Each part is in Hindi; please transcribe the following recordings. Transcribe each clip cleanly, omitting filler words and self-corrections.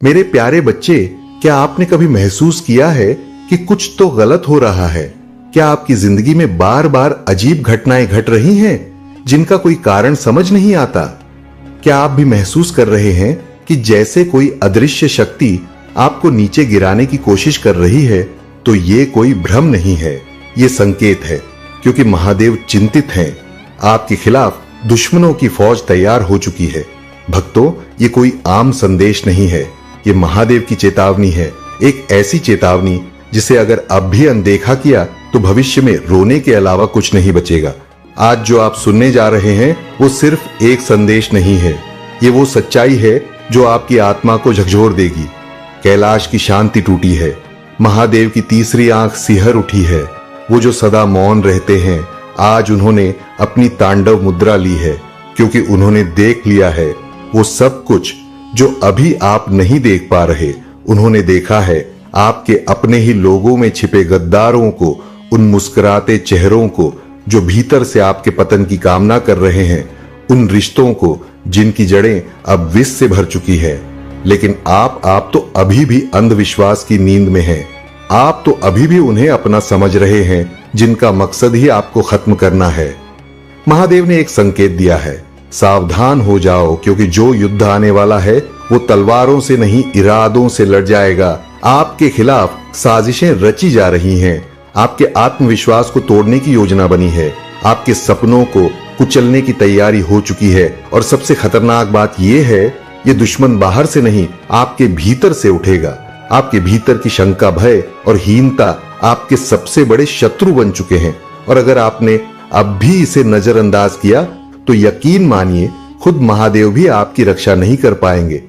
मेरे प्यारे बच्चे, क्या आपने कभी महसूस किया है कि कुछ तो गलत हो रहा है? क्या आपकी जिंदगी में बार बार अजीब घटनाएं घट रही हैं जिनका कोई कारण समझ नहीं आता? क्या आप भी महसूस कर रहे हैं कि जैसे कोई अदृश्य शक्ति आपको नीचे गिराने की कोशिश कर रही है? तो ये कोई भ्रम नहीं है, ये संकेत है, क्योंकि महादेव चिंतित हैं। आपके खिलाफ दुश्मनों की फौज तैयार हो चुकी है। भक्तों, ये कोई आम संदेश नहीं है, ये महादेव की चेतावनी है। एक ऐसी चेतावनी जिसे अगर अब भी अनदेखा किया तो भविष्य में रोने के अलावा कुछ नहीं बचेगा। आज जो आप सुनने जा रहे हैं वो सिर्फ एक संदेश नहीं है, ये वो सच्चाई है जो आपकी आत्मा को झकझोर देगी। कैलाश की शांति टूटी है, महादेव की तीसरी आंख सिहर उठी है। वो जो सदा मौन रहते हैं, आज उन्होंने अपनी तांडव मुद्रा ली है, क्योंकि उन्होंने देख लिया है वो सब कुछ जो अभी आप नहीं देख पा रहे। उन्होंने देखा है आपके अपने ही लोगों में छिपे गद्दारों को, उन मुस्कुराते चेहरों को जो भीतर से आपके पतन की कामना कर रहे हैं, उन रिश्तों को जिनकी जड़ें अब विष से भर चुकी है। लेकिन आप तो अभी भी अंधविश्वास की नींद में हैं। आप तो अभी भी उन्हें अपना समझ रहे हैं जिनका मकसद ही आपको खत्म करना है। महादेव ने एक संकेत दिया है, सावधान हो जाओ, क्योंकि जो युद्ध आने वाला है वो तलवारों से नहीं, इरादों से लड़ जाएगा। आपके खिलाफ साजिशें रची जा रही हैं, आपके आत्मविश्वास को तोड़ने की योजना बनी है, आपके सपनों को कुचलने की तैयारी हो चुकी है। और सबसे खतरनाक बात यह है, ये दुश्मन बाहर से नहीं, आपके भीतर से उठेगा। आपके भीतर की शंका, भय और हीनता आपके सबसे बड़े शत्रु बन चुके हैं। और अगर आपने अब भी इसे नजरअंदाज किया तो यकीन मानिए, खुद महादेव भी आपकी रक्षा नहीं कर पाएंगे।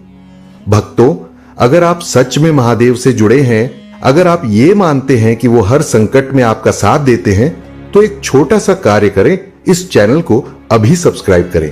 भक्तों, अगर आप सच में महादेव से जुड़े हैं, अगर आप ये मानते हैं कि वो हर संकट में आपका साथ देते हैं, तो एक छोटा सा कार्य करें, इस चैनल को अभी सब्सक्राइब करें।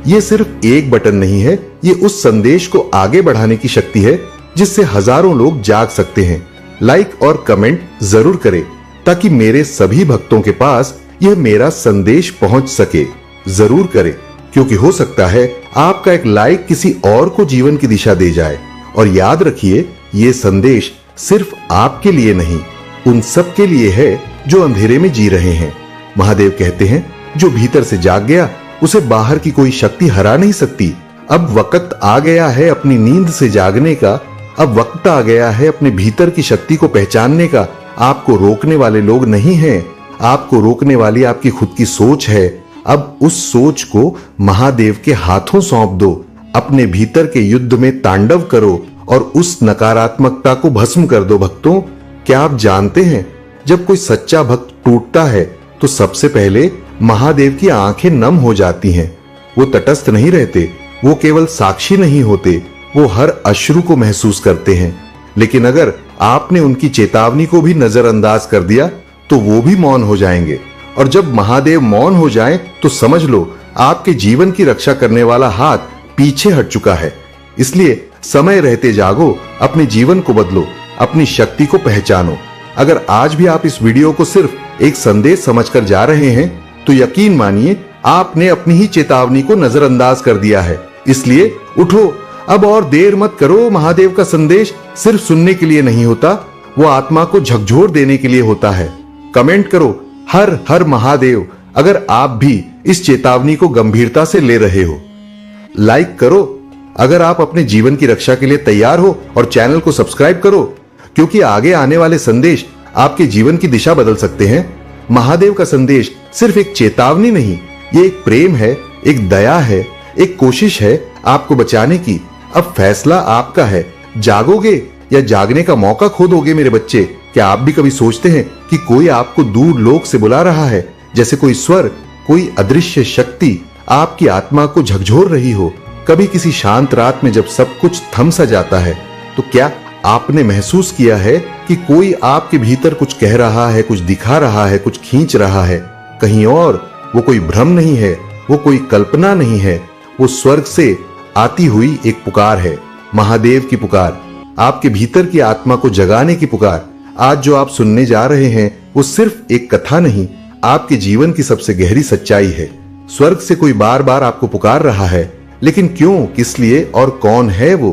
ये सिर्फ एक बटन नहीं है, ये उस संदेश को आगे बढ़ाने की शक्ति है जिससे हजारों लोग जाग सकते हैं। लाइक और कमेंट जरूर करें ताकि मेरे सभी भक्तों के पास यह मेरा संदेश पहुंच सके। जरूर करें, क्योंकि हो सकता है आपका एक लाइक किसी और को जीवन की दिशा दे जाए। और याद रखिए, ये संदेश सिर्फ आपके लिए नहीं, उन सब के लिए है जो अंधेरे में जी रहे हैं। महादेव कहते हैं, जो भीतर से जाग गया उसे बाहर की कोई शक्ति हरा नहीं सकती। अब वक्त आ गया है अपनी नींद से जागने का, अब वक्त आ गया है अपने भीतर की शक्ति को पहचानने का। आपको रोकने वाले लोग नहीं हैं, आपको रोकने वाली आपकी खुद की सोच है। अब उस सोच को महादेव के हाथों सौंप दो, अपने भीतर के युद्ध में तांडव करो और उस नकारात्मकता को भस्म कर दो। भक्तों, क्या आप जानते हैं, जब कोई सच्चा भक्त टूटता है तो सबसे पहले महादेव की आंखें नम हो जाती हैं। वो तटस्थ नहीं रहते, वो केवल साक्षी नहीं होते, वो हर अश्रु को महसूस करते हैं। लेकिन अगर आपने उनकी चेतावनी को भी नजरअंदाज कर दिया तो वो भी मौन हो जाएंगे। और जब महादेव मौन हो जाएं तो समझ लो आपके जीवन की रक्षा करने वाला हाथ पीछे हट चुका है। इसलिए समय रहते जागो, अपने जीवन को बदलो, अपनी शक्ति को पहचानो। अगर आज भी आप इस वीडियो को सिर्फ एक संदेश समझकर जा रहे हैं तो यकीन मानिए आपने अपनी ही चेतावनी को नजरअंदाज कर दिया है। इसलिए उठो, अब और देर मत करो। महादेव का संदेश सिर्फ सुनने के लिए नहीं होता, वो आत्मा को झकझोर देने के लिए होता है। कमेंट करो, हर हर महादेव, अगर आप भी इस चेतावनी को गंभीरता से ले रहे हो। लाइक करो अगर आप अपने जीवन की रक्षा के लिए तैयार हो, और चैनल को सब्सक्राइब करो, क्योंकि आगे आने वाले संदेश आपके जीवन की दिशा बदल सकते हैं। महादेव का संदेश सिर्फ एक चेतावनी नहीं, ये एक प्रेम है, एक दया है, एक कोशिश है आपको बचाने की। अब फैसला आपका है, जागोगे या जागने का मौका खो दोगे। मेरे बच्चे, क्या आप भी कभी सोचते हैं कि कोई आपको दूर लोक से बुला रहा है, जैसे कोई स्वर, कोई अदृश्य शक्ति आपकी आत्मा को झकझोर रही हो? कभी किसी शांत रात में जब सब कुछ थम सा जाता है, तो क्या आपने महसूस किया है कि कोई आपके भीतर कुछ कह रहा है, कुछ दिखा रहा है, कुछ खींच रहा है कहीं और? वो कोई भ्रम नहीं है, वो कोई कल्पना नहीं है, वो स्वर्ग से आती हुई एक पुकार है, महादेव की पुकार, आपके भीतर की आत्मा को जगाने की पुकार। आज जो आप सुनने जा रहे हैं वो सिर्फ एक कथा नहीं, आपके जीवन की सबसे गहरी सच्चाई है। स्वर्ग से कोई बार बार आपको पुकार रहा है, लेकिन क्यों, किस लिए और कौन है वो?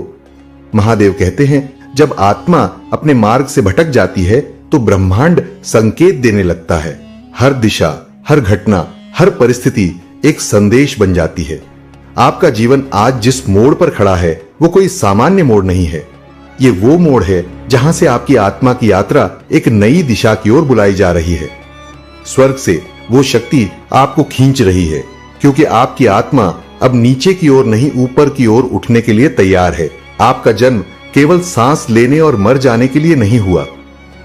महादेव कहते हैं, जब आत्मा अपने मार्ग से भटक जाती है तो ब्रह्मांड संकेत देने लगता है। हर दिशा, हर घटना, हर परिस्थिति एक संदेश बन जाती है। आपका जीवन आज जिस मोड़ पर खड़ा है वो कोई सामान्य मोड़ नहीं है। ये वो मोड़ है जहां से आपकी आत्मा की यात्रा एक नई दिशा की ओर बुलाई जा रही है। स्वर्ग से वो शक्ति आपको खींच रही है, क्योंकि आपकी आत्मा अब नीचे की ओर नहीं ऊपर की ओर उठने के लिए तैयार है। आपका जन्म केवल सांस लेने और मर जाने के लिए नहीं हुआ।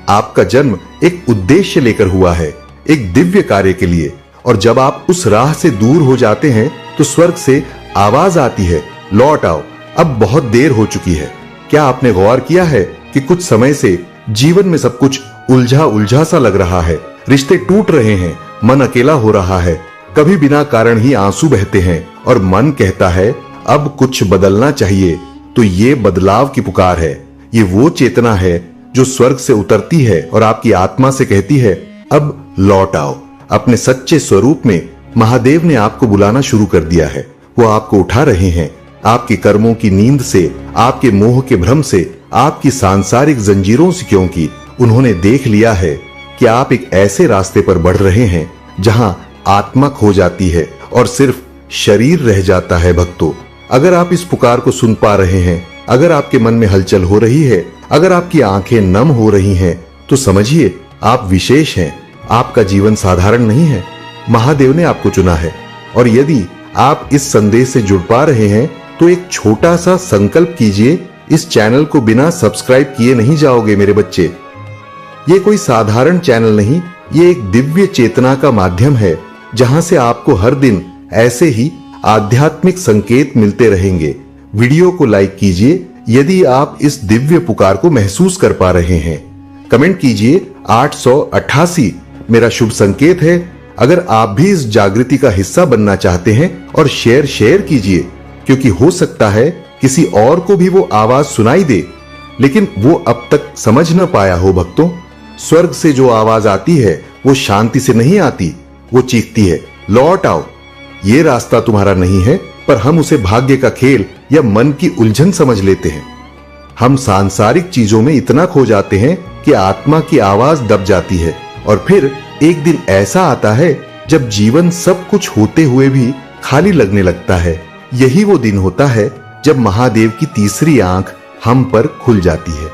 आपका जन्म एक उद्देश्य लेकर हुआ है, एक दिव्य कार्य के लिए। और जब आप उस राह से दूर हो जाते हैं तो स्वर्ग से आवाज आती है, लौट आओ, अब बहुत देर हो चुकी है। क्या आपने गौर किया है कि कुछ समय से जीवन में सब कुछ उलझा उलझा सा लग रहा है? रिश्ते टूट रहे हैं, मन अकेला हो रहा है, कभी बिना कारण ही आंसू बहते हैं और मन कहता है अब कुछ बदलना चाहिए। तो ये बदलाव की पुकार है। ये वो चेतना है जो स्वर्ग से उतरती है और आपकी आत्मा से कहती है, अब लौट आओ। अपने सच्चे स्वरूप में महादेव ने आपको बुलाना शुरू कर दिया है। वो आपको उठा रहे हैं, आपके कर्मों की नींद से, आपके मोह के भ्रम से, आपकी सांसारिक जंजीरों से, क्योंकि उन्होंने देख लिया है कि आप एक ऐसे रास्ते पर बढ़ रहे हैं जहां आत्मा खो जाती है और सिर्फ शरीर रह जाता है। भक्तों, अगर आप इस पुकार को सुन पा रहे हैं, अगर आपके मन में हलचल हो रही है, अगर आपकी आंखें नम हो रही हैं, तो समझिए आप विशेष हैं। आपका जीवन साधारण नहीं है। महादेव ने आपको चुना है। और यदि आप इस संदेश से जुड़ पा रहे हैं तो एक छोटा सा संकल्प कीजिए, इस चैनल को बिना सब्सक्राइब किए नहीं जाओगे मेरे बच्चे। ये कोई साधारण चैनल नहीं, ये एक दिव्य चेतना का माध्यम है जहां से आपको हर दिन ऐसे ही आध्यात्मिक संकेत मिलते रहेंगे। वीडियो को लाइक कीजिए यदि आप इस दिव्य पुकार को महसूस कर पा रहे हैं। कमेंट कीजिए 888 मेरा शुभ संकेत है। अगर आप भी इस जागृति का हिस्सा बनना चाहते हैं, और शेयर कीजिए, क्योंकि हो सकता है किसी और को भी वो आवाज सुनाई दे, लेकिन वो अब तक समझ न पाया हो। भक्तों, स्वर्ग से जो आवाज आती है वो शांति से नहीं आती, वो चीखती है, लौट आओ। ये रास्ता तुम्हारा नहीं है, पर हम उसे भाग्य का खेल या मन की उलझन समझ लेते हैं। हम सांसारिक चीजों में इतना खो जाते हैं कि आत्मा की आवाज दब जाती है। और फिर एक दिन ऐसा आता है जब जीवन सब कुछ होते हुए भी खाली लगने लगता है। यही वो दिन होता है जब महादेव की तीसरी आंख हम पर खुल जाती है।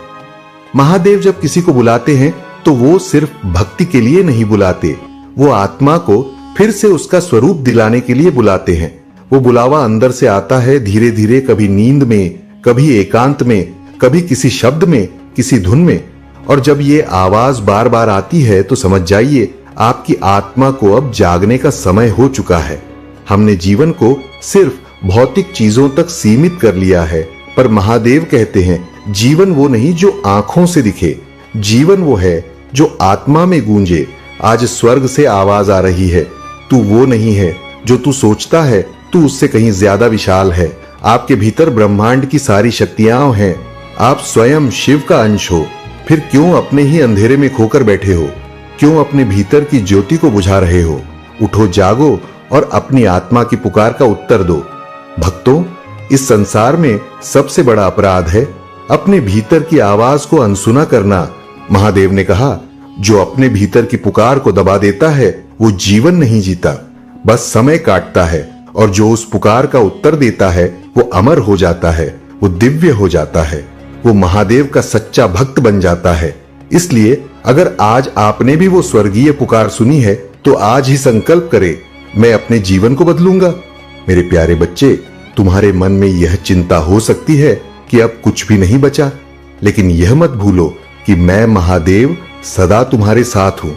महादेव जब किसी को बुलाते हैं तो वो सिर्फ भक्ति के लिए नहीं बुलाते, वो आत्मा को फिर से उसका स्वरूप दिलाने के लिए बुलाते हैं। वो बुलावा अंदर से आता है धीरे धीरे, कभी नींद में, कभी एकांत में, कभी किसी शब्द में, किसी धुन में। और जब ये आवाज बार बार आती है तो समझ जाइए आपकी आत्मा को अब जागने का समय हो चुका है। हमने जीवन को सिर्फ भौतिक चीजों तक सीमित कर लिया है, पर महादेव कहते हैं जीवन वो नहीं जो आंखों से दिखे, जीवन वो है जो आत्मा में गूंजे। आज स्वर्ग से आवाज आ रही है, तू वो नहीं है जो तू सोचता है, तू उससे कहीं ज्यादा विशाल है। आपके भीतर ब्रह्मांड की सारी शक्तियां हैं। आप स्वयं शिव का अंश हो। फिर क्यों अपने ही अंधेरे में खोकर बैठे हो? क्यों अपने भीतर की ज्योति को बुझा रहे हो? उठो, जागो और अपनी आत्मा की पुकार का उत्तर दो। भक्तों, इस संसार में सबसे बड़ा अपराध है अपने भीतर की आवाज को अनसुना करना। महादेव ने कहा, जो अपने भीतर की पुकार को दबा देता है वो जीवन नहीं जीता, बस समय काटता है। और जो उस पुकार का उत्तर देता है वो अमर हो जाता है, वो दिव्य हो जाता है, वो महादेव का सच्चा भक्त बन जाता है। इसलिए अगर आज आपने भी वो स्वर्गीय पुकार सुनी है तो आज ही संकल्प करें, मैं अपने जीवन को बदलूंगा। मेरे प्यारे बच्चे, तुम्हारे मन में यह चिंता हो सकती है कि अब कुछ भी नहीं बचा, लेकिन यह मत भूलो कि मैं महादेव सदा तुम्हारे साथ हूं।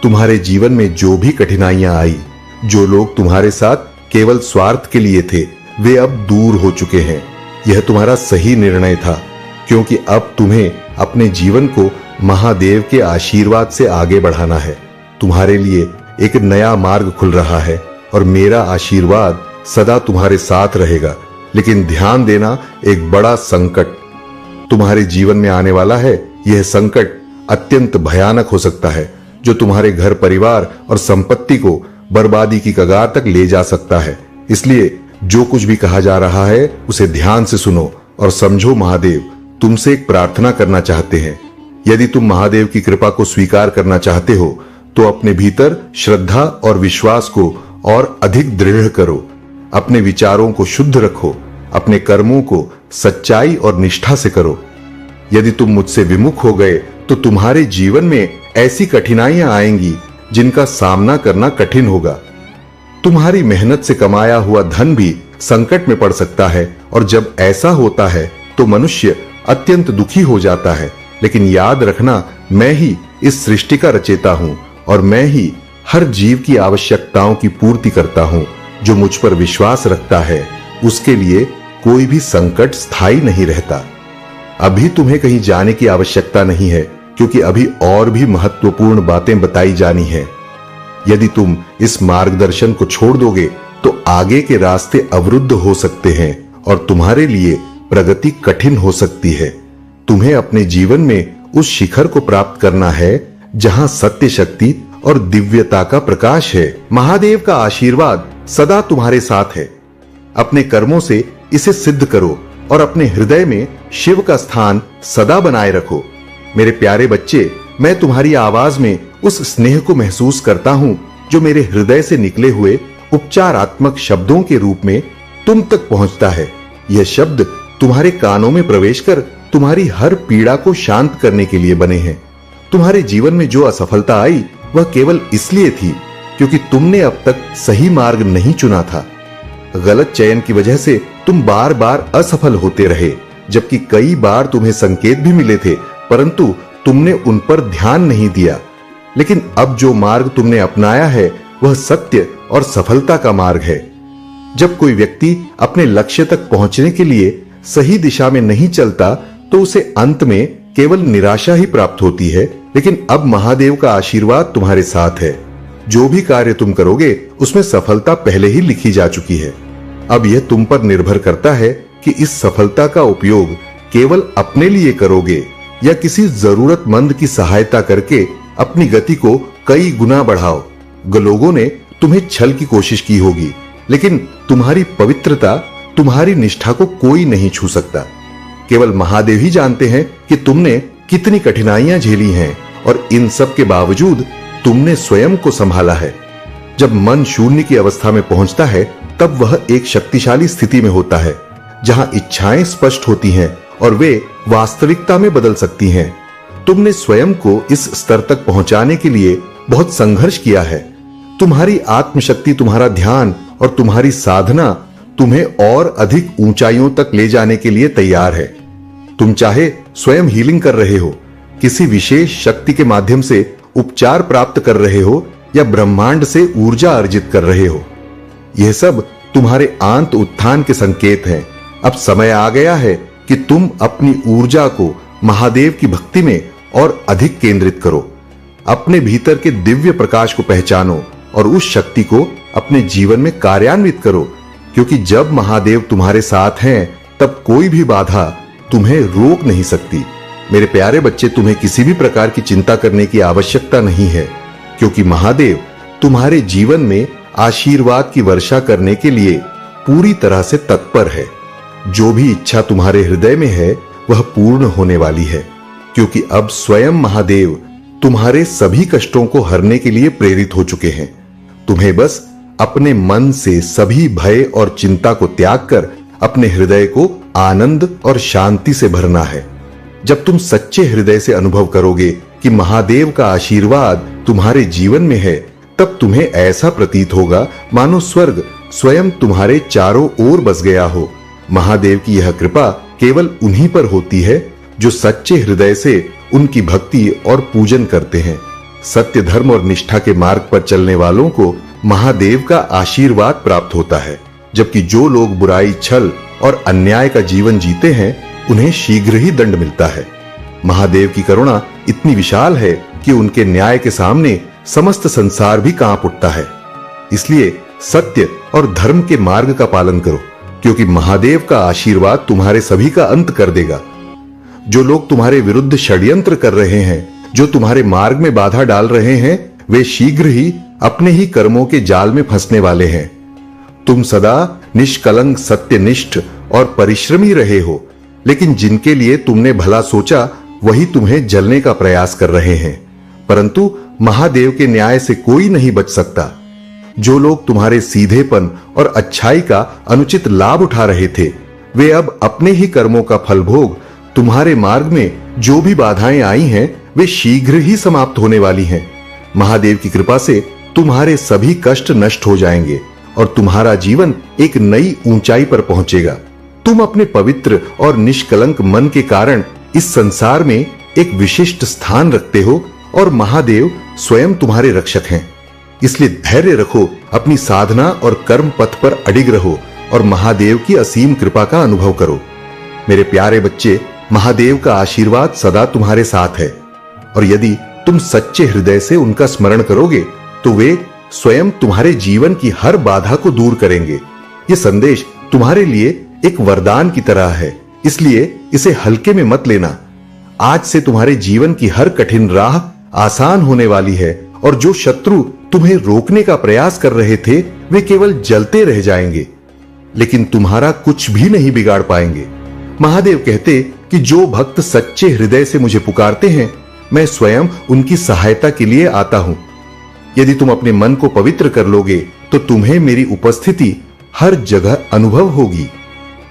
तुम्हारे जीवन में जो भी कठिनाइयां आई, जो लोग तुम्हारे साथ केवल स्वार्थ के लिए थे, वे अब दूर हो चुके हैं। यह तुम्हारा सही निर्णय था, क्योंकि अब तुम्हें अपने जीवन को महादेव के आशीर्वाद से आगे बढ़ाना है। तुम्हारे लिए एक नया मार्ग खुल रहा है और मेरा आशीर्वाद सदा तुम्हारे साथ रहेगा। लेकिन ध्यान देना, एक बड़ा संकट तुम्हारे जीवन में आने वाला है। यह संकट अत्यंत भयानक हो सकता है, जो तुम्हारे घर परिवार और संपत्ति को बर्बादी की कगार तक ले जा सकता है। इसलिए जो कुछ भी कहा जा रहा है उसे ध्यान से सुनो और समझो महादेव तुमसे एक प्रार्थना करना चाहते हैं। यदि तुम महादेव की कृपा को स्वीकार करना चाहते हो तो अपने भीतर श्रद्धा और विश्वास को और अधिक दृढ़ करो। अपने विचारों को शुद्ध रखो, अपने कर्मों को सच्चाई और निष्ठा से करो। यदि तुम मुझसे विमुख हो गए तो तुम्हारे जीवन में ऐसी कठिनाइयां आएंगी जिनका सामना करना कठिन होगा। तुम्हारी मेहनत से कमाया हुआ धन भी संकट में पड़ सकता है और जब ऐसा होता है तो मनुष्य अत्यंत दुखी हो जाता है। लेकिन याद रखना, मैं ही इस सृष्टि का रचेता हूं और मैं ही हर जीव की आवश्यकताओं की पूर्ति करता हूं। जो मुझ पर विश्वास रखता है उसके लिए कोई भी संकट स्थायी नहीं रहता। अभी तुम्हें कहीं जाने की आवश्यकता नहीं है क्योंकि अभी और भी महत्वपूर्ण बातें बताई जानी है। यदि तुम इस मार्गदर्शन को छोड़ दोगे तो आगे के रास्ते अवरुद्ध हो सकते हैं और तुम्हारे लिए प्रगति कठिन हो सकती है। तुम्हें अपने जीवन में उस शिखर को प्राप्त करना है जहां सत्य शक्ति और दिव्यता का प्रकाश है। महादेव का आशीर्वाद सदा तुम्हारे साथ है। अपने कर्मों से इसे सिद्ध करो और अपने हृदय में शिव का स्थान सदा बनाए रखो। मेरे प्यारे बच्चे, मैं तुम्हारी आवाज में उस स्नेह को महसूस करता हूं जो मेरे हृदय से निकले हुए उपचारात्मक शब्दों के रूप में तुम तक पहुंचता है। यह शब्द तुम्हारे कानों में प्रवेश कर तुम्हारी हर पीड़ा को शांत करने के लिए बने हैं। तुम्हारे जीवन में जो असफलता आई वह केवल इसलिए थी क्योंकि तुमने अब तक सही मार्ग नहीं चुना था। गलत चयन की वजह से तुम बार बार असफल होते रहे, जबकि कई बार तुम्हें संकेत भी मिले थे परंतु तुमने उन पर ध्यान नहीं दिया। लेकिन अब जो मार्ग तुमने अपनाया है वह सत्य और सफलता का मार्ग है। जब कोई व्यक्ति अपने लक्ष्य तक पहुंचने के लिए सही दिशा में नहीं चलता तो उसे अंत में केवल निराशा ही प्राप्त होती है। लेकिन अब महादेव का आशीर्वाद तुम्हारे साथ है। जो भी कार्य तुम करोगे उसमें सफलता पहले ही लिखी जा चुकी है। अब यह तुम पर निर्भर करता है कि इस सफलता का उपयोग केवल अपने लिए करोगे या किसी जरूरतमंद की सहायता करके अपनी गति को कई गुना बढ़ाओ। लोगों ने तुम्हें छल की कोशिश की होगी, लेकिन तुम्हारी पवित्रता, तुम्हारी निष्ठा को कोई नहीं छू सकता। केवल महादेव ही जानते हैं कि तुमने कितनी कठिनाइयां झेली हैं और इन सब के बावजूद तुमने स्वयं को संभाला है। जब मन शून्य की अवस्था में पहुंचता है तब वह एक शक्तिशाली स्थिति में होता है जहां इच्छाएं स्पष्ट होती हैं और वे वास्तविकता में बदल सकती हैं। तुमने स्वयं को इस स्तर तक पहुंचाने के लिए बहुत संघर्ष किया है। तुम्हारी आत्मशक्ति, तुम्हारा ध्यान और तुम्हारी साधना तुम्हें और अधिक ऊंचाइयों तक ले जाने के लिए तैयार है। तुम चाहे स्वयं हीलिंग कर रहे हो, किसी विशेष शक्ति के माध्यम से उपचार प्राप्त कर रहे हो या ब्रह्मांड से ऊर्जा अर्जित कर रहे हो, यह सब तुम्हारे आंत उत्थान के संकेत हैं। अब समय आ गया है कि तुम अपनी ऊर्जा को महादेव की भक्ति में और अधिक केंद्रित करो। अपने भीतर के दिव्य प्रकाश को पहचानो और उस शक्ति को अपने जीवन में कार्यान्वित करो, क्योंकि जब महादेव तुम्हारे साथ हैं तब कोई भी बाधा तुम्हें रोक नहीं सकती। मेरे प्यारे बच्चे, तुम्हें किसी भी प्रकार की चिंता करने की आवश्यकता नहीं है, क्योंकि महादेव तुम्हारे जीवन में आशीर्वाद की वर्षा करने के लिए पूरी तरह से तत्पर है। जो भी इच्छा तुम्हारे हृदय में है वह पूर्ण होने वाली है, क्योंकि अब स्वयं महादेव तुम्हारे सभी कष्टों को हरने के लिए प्रेरित हो चुके हैं। तुम्हें बस अपने मन से सभी भय और चिंता को त्याग कर अपने हृदय को आनंद और शांति से भरना है। जब तुम सच्चे हृदय से अनुभव करोगे कि महादेव का आशीर्वाद तुम्हारे जीवन में है, तब तुम्हें ऐसा प्रतीत होगा मानो स्वर्ग स्वयं तुम्हारे चारों ओर बस गया हो। महादेव की यह कृपा केवल उन्हीं पर होती है जो सच्चे हृदय से उनकी भक्ति और पूजन करते हैं। सत्य, धर्म और निष्ठा के मार्ग पर चलने वालों को महादेव का आशीर्वाद प्राप्त होता है, जबकि जो लोग बुराई, छल और अन्याय का जीवन जीते हैं उन्हें शीघ्र ही दंड मिलता है। महादेव की करुणा इतनी विशाल है कि उनके न्याय के सामने समस्त संसार भी कांप उठता है। इसलिए सत्य और धर्म के मार्ग का पालन करो, क्योंकि महादेव का आशीर्वाद तुम्हारे सभी का अंत कर देगा। जो लोग तुम्हारे विरुद्ध षड्यंत्र कर रहे हैं, जो तुम्हारे मार्ग में बाधा डाल रहे हैं, वे शीघ्र ही अपने ही कर्मों के जाल में फंसने वाले हैं। तुम सदा निष्कलंक, सत्यनिष्ठ और परिश्रमी रहे हो, लेकिन जिनके लिए तुमने भला सोचा वही तुम्हें जलने का प्रयास कर रहे हैं। परंतु महादेव के न्याय से कोई नहीं बच सकता। जो लोग तुम्हारे सीधेपन और अच्छाई का अनुचित लाभ उठा रहे थे, वे अब अपने ही कर्मों का फल भोग तुम्हारे मार्ग में जो भी बाधाएं आई हैं, वे शीघ्र ही समाप्त होने वाली हैं। महादेव की कृपा से तुम्हारे सभी कष्ट नष्ट हो जाएंगे और तुम्हारा जीवन एक नई ऊंचाई पर पहुंचेगा। तुम अपने पवित्र और निष्कलंक मन के कारण इस संसार में एक विशिष्ट स्थान रखते हो और महादेव स्वयं तुम्हारे रक्षक हैं। इसलिए धैर्य रखो, अपनी साधना और कर्म पथ पर अडिग रहो और महादेव की असीम कृपा का अनुभव करो। मेरे प्यारे बच्चे, महादेव का आशीर्वाद सदा तुम्हारे साथ है और यदि तुम सच्चे हृदय से उनका स्मरण करोगे तो वे स्वयं तुम्हारे जीवन की हर बाधा को दूर करेंगे। ये संदेश तुम्हारे लिए एक वरदान की तरह है, इसलिए इसे हल्के में मत लेना। आज से तुम्हारे जीवन की हर कठिन राह आसान होने वाली है और जो शत्रु तुम्हें रोकने का प्रयास कर रहे थे, वे केवल जलते रह जाएंगे, लेकिन तुम्हारा कुछ भी नहीं बिगाड़ पाएंगे। महादेव कहते कि जो भक्त सच्चे हृदय से मुझे पुकारते हैं, मैं स्वयं उनकी सहायता के लिए आता हूं। यदि तुम अपने मन को पवित्र कर लोगे तो तुम्हें मेरी उपस्थिति हर जगह अनुभव होगी।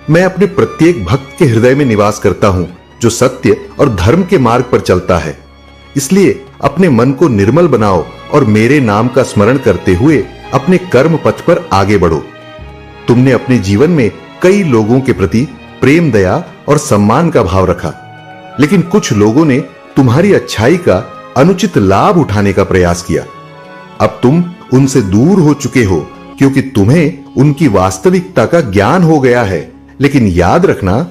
मैं अपने प्रत्येक भक्त के हृदय में निवास करता हूं जो सत्य और धर्म के मार्ग पर चलता है। इसलिए अपने मन को निर्मल बनाओ और मेरे नाम का स्मरण करते हुए अपने कर्म पथ पर आगे बढ़ो। तुमने अपने जीवन में कई लोगों के प्रति प्रेम, दया और सम्मान का भाव रखा, लेकिन कुछ लोगों ने तुम्हारी अच्छाई का अनुचित लाभ उठाने का प्रयास किया। अब तुम उनसे दूर हो चुके हो क्योंकि तुम्हें उनकी वास्तविकता का ज्ञान हो गया है। लेकिन याद रखना,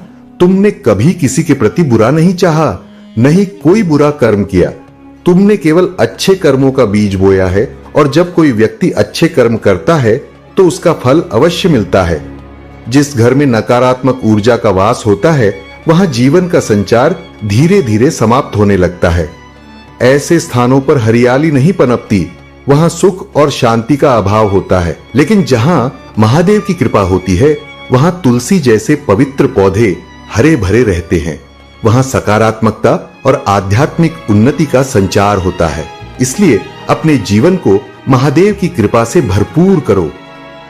तुमने कभी किसी के प्रति बुरा नहीं चाहा, नहीं कोई बुरा कर्म किया। तुमने केवल अच्छे कर्मों का बीज बोया है और जब कोई व्यक्ति अच्छे कर्म करता है तो उसका फल अवश्य मिलता है। जिस घर में नकारात्मक ऊर्जा का वास होता है, वहां जीवन का संचार धीरे धीरे समाप्त होने लगता है। ऐसे स्थानों पर हरियाली नहीं पनपती, वहां सुख और शांति का अभाव होता है। लेकिन जहां महादेव की कृपा होती है, वहां तुलसी जैसे पवित्र पौधे हरे भरे रहते हैं। वहां सकारात्मकता और आध्यात्मिक उन्नति का संचार होता है। इसलिए अपने जीवन को महादेव की कृपा से भरपूर करो,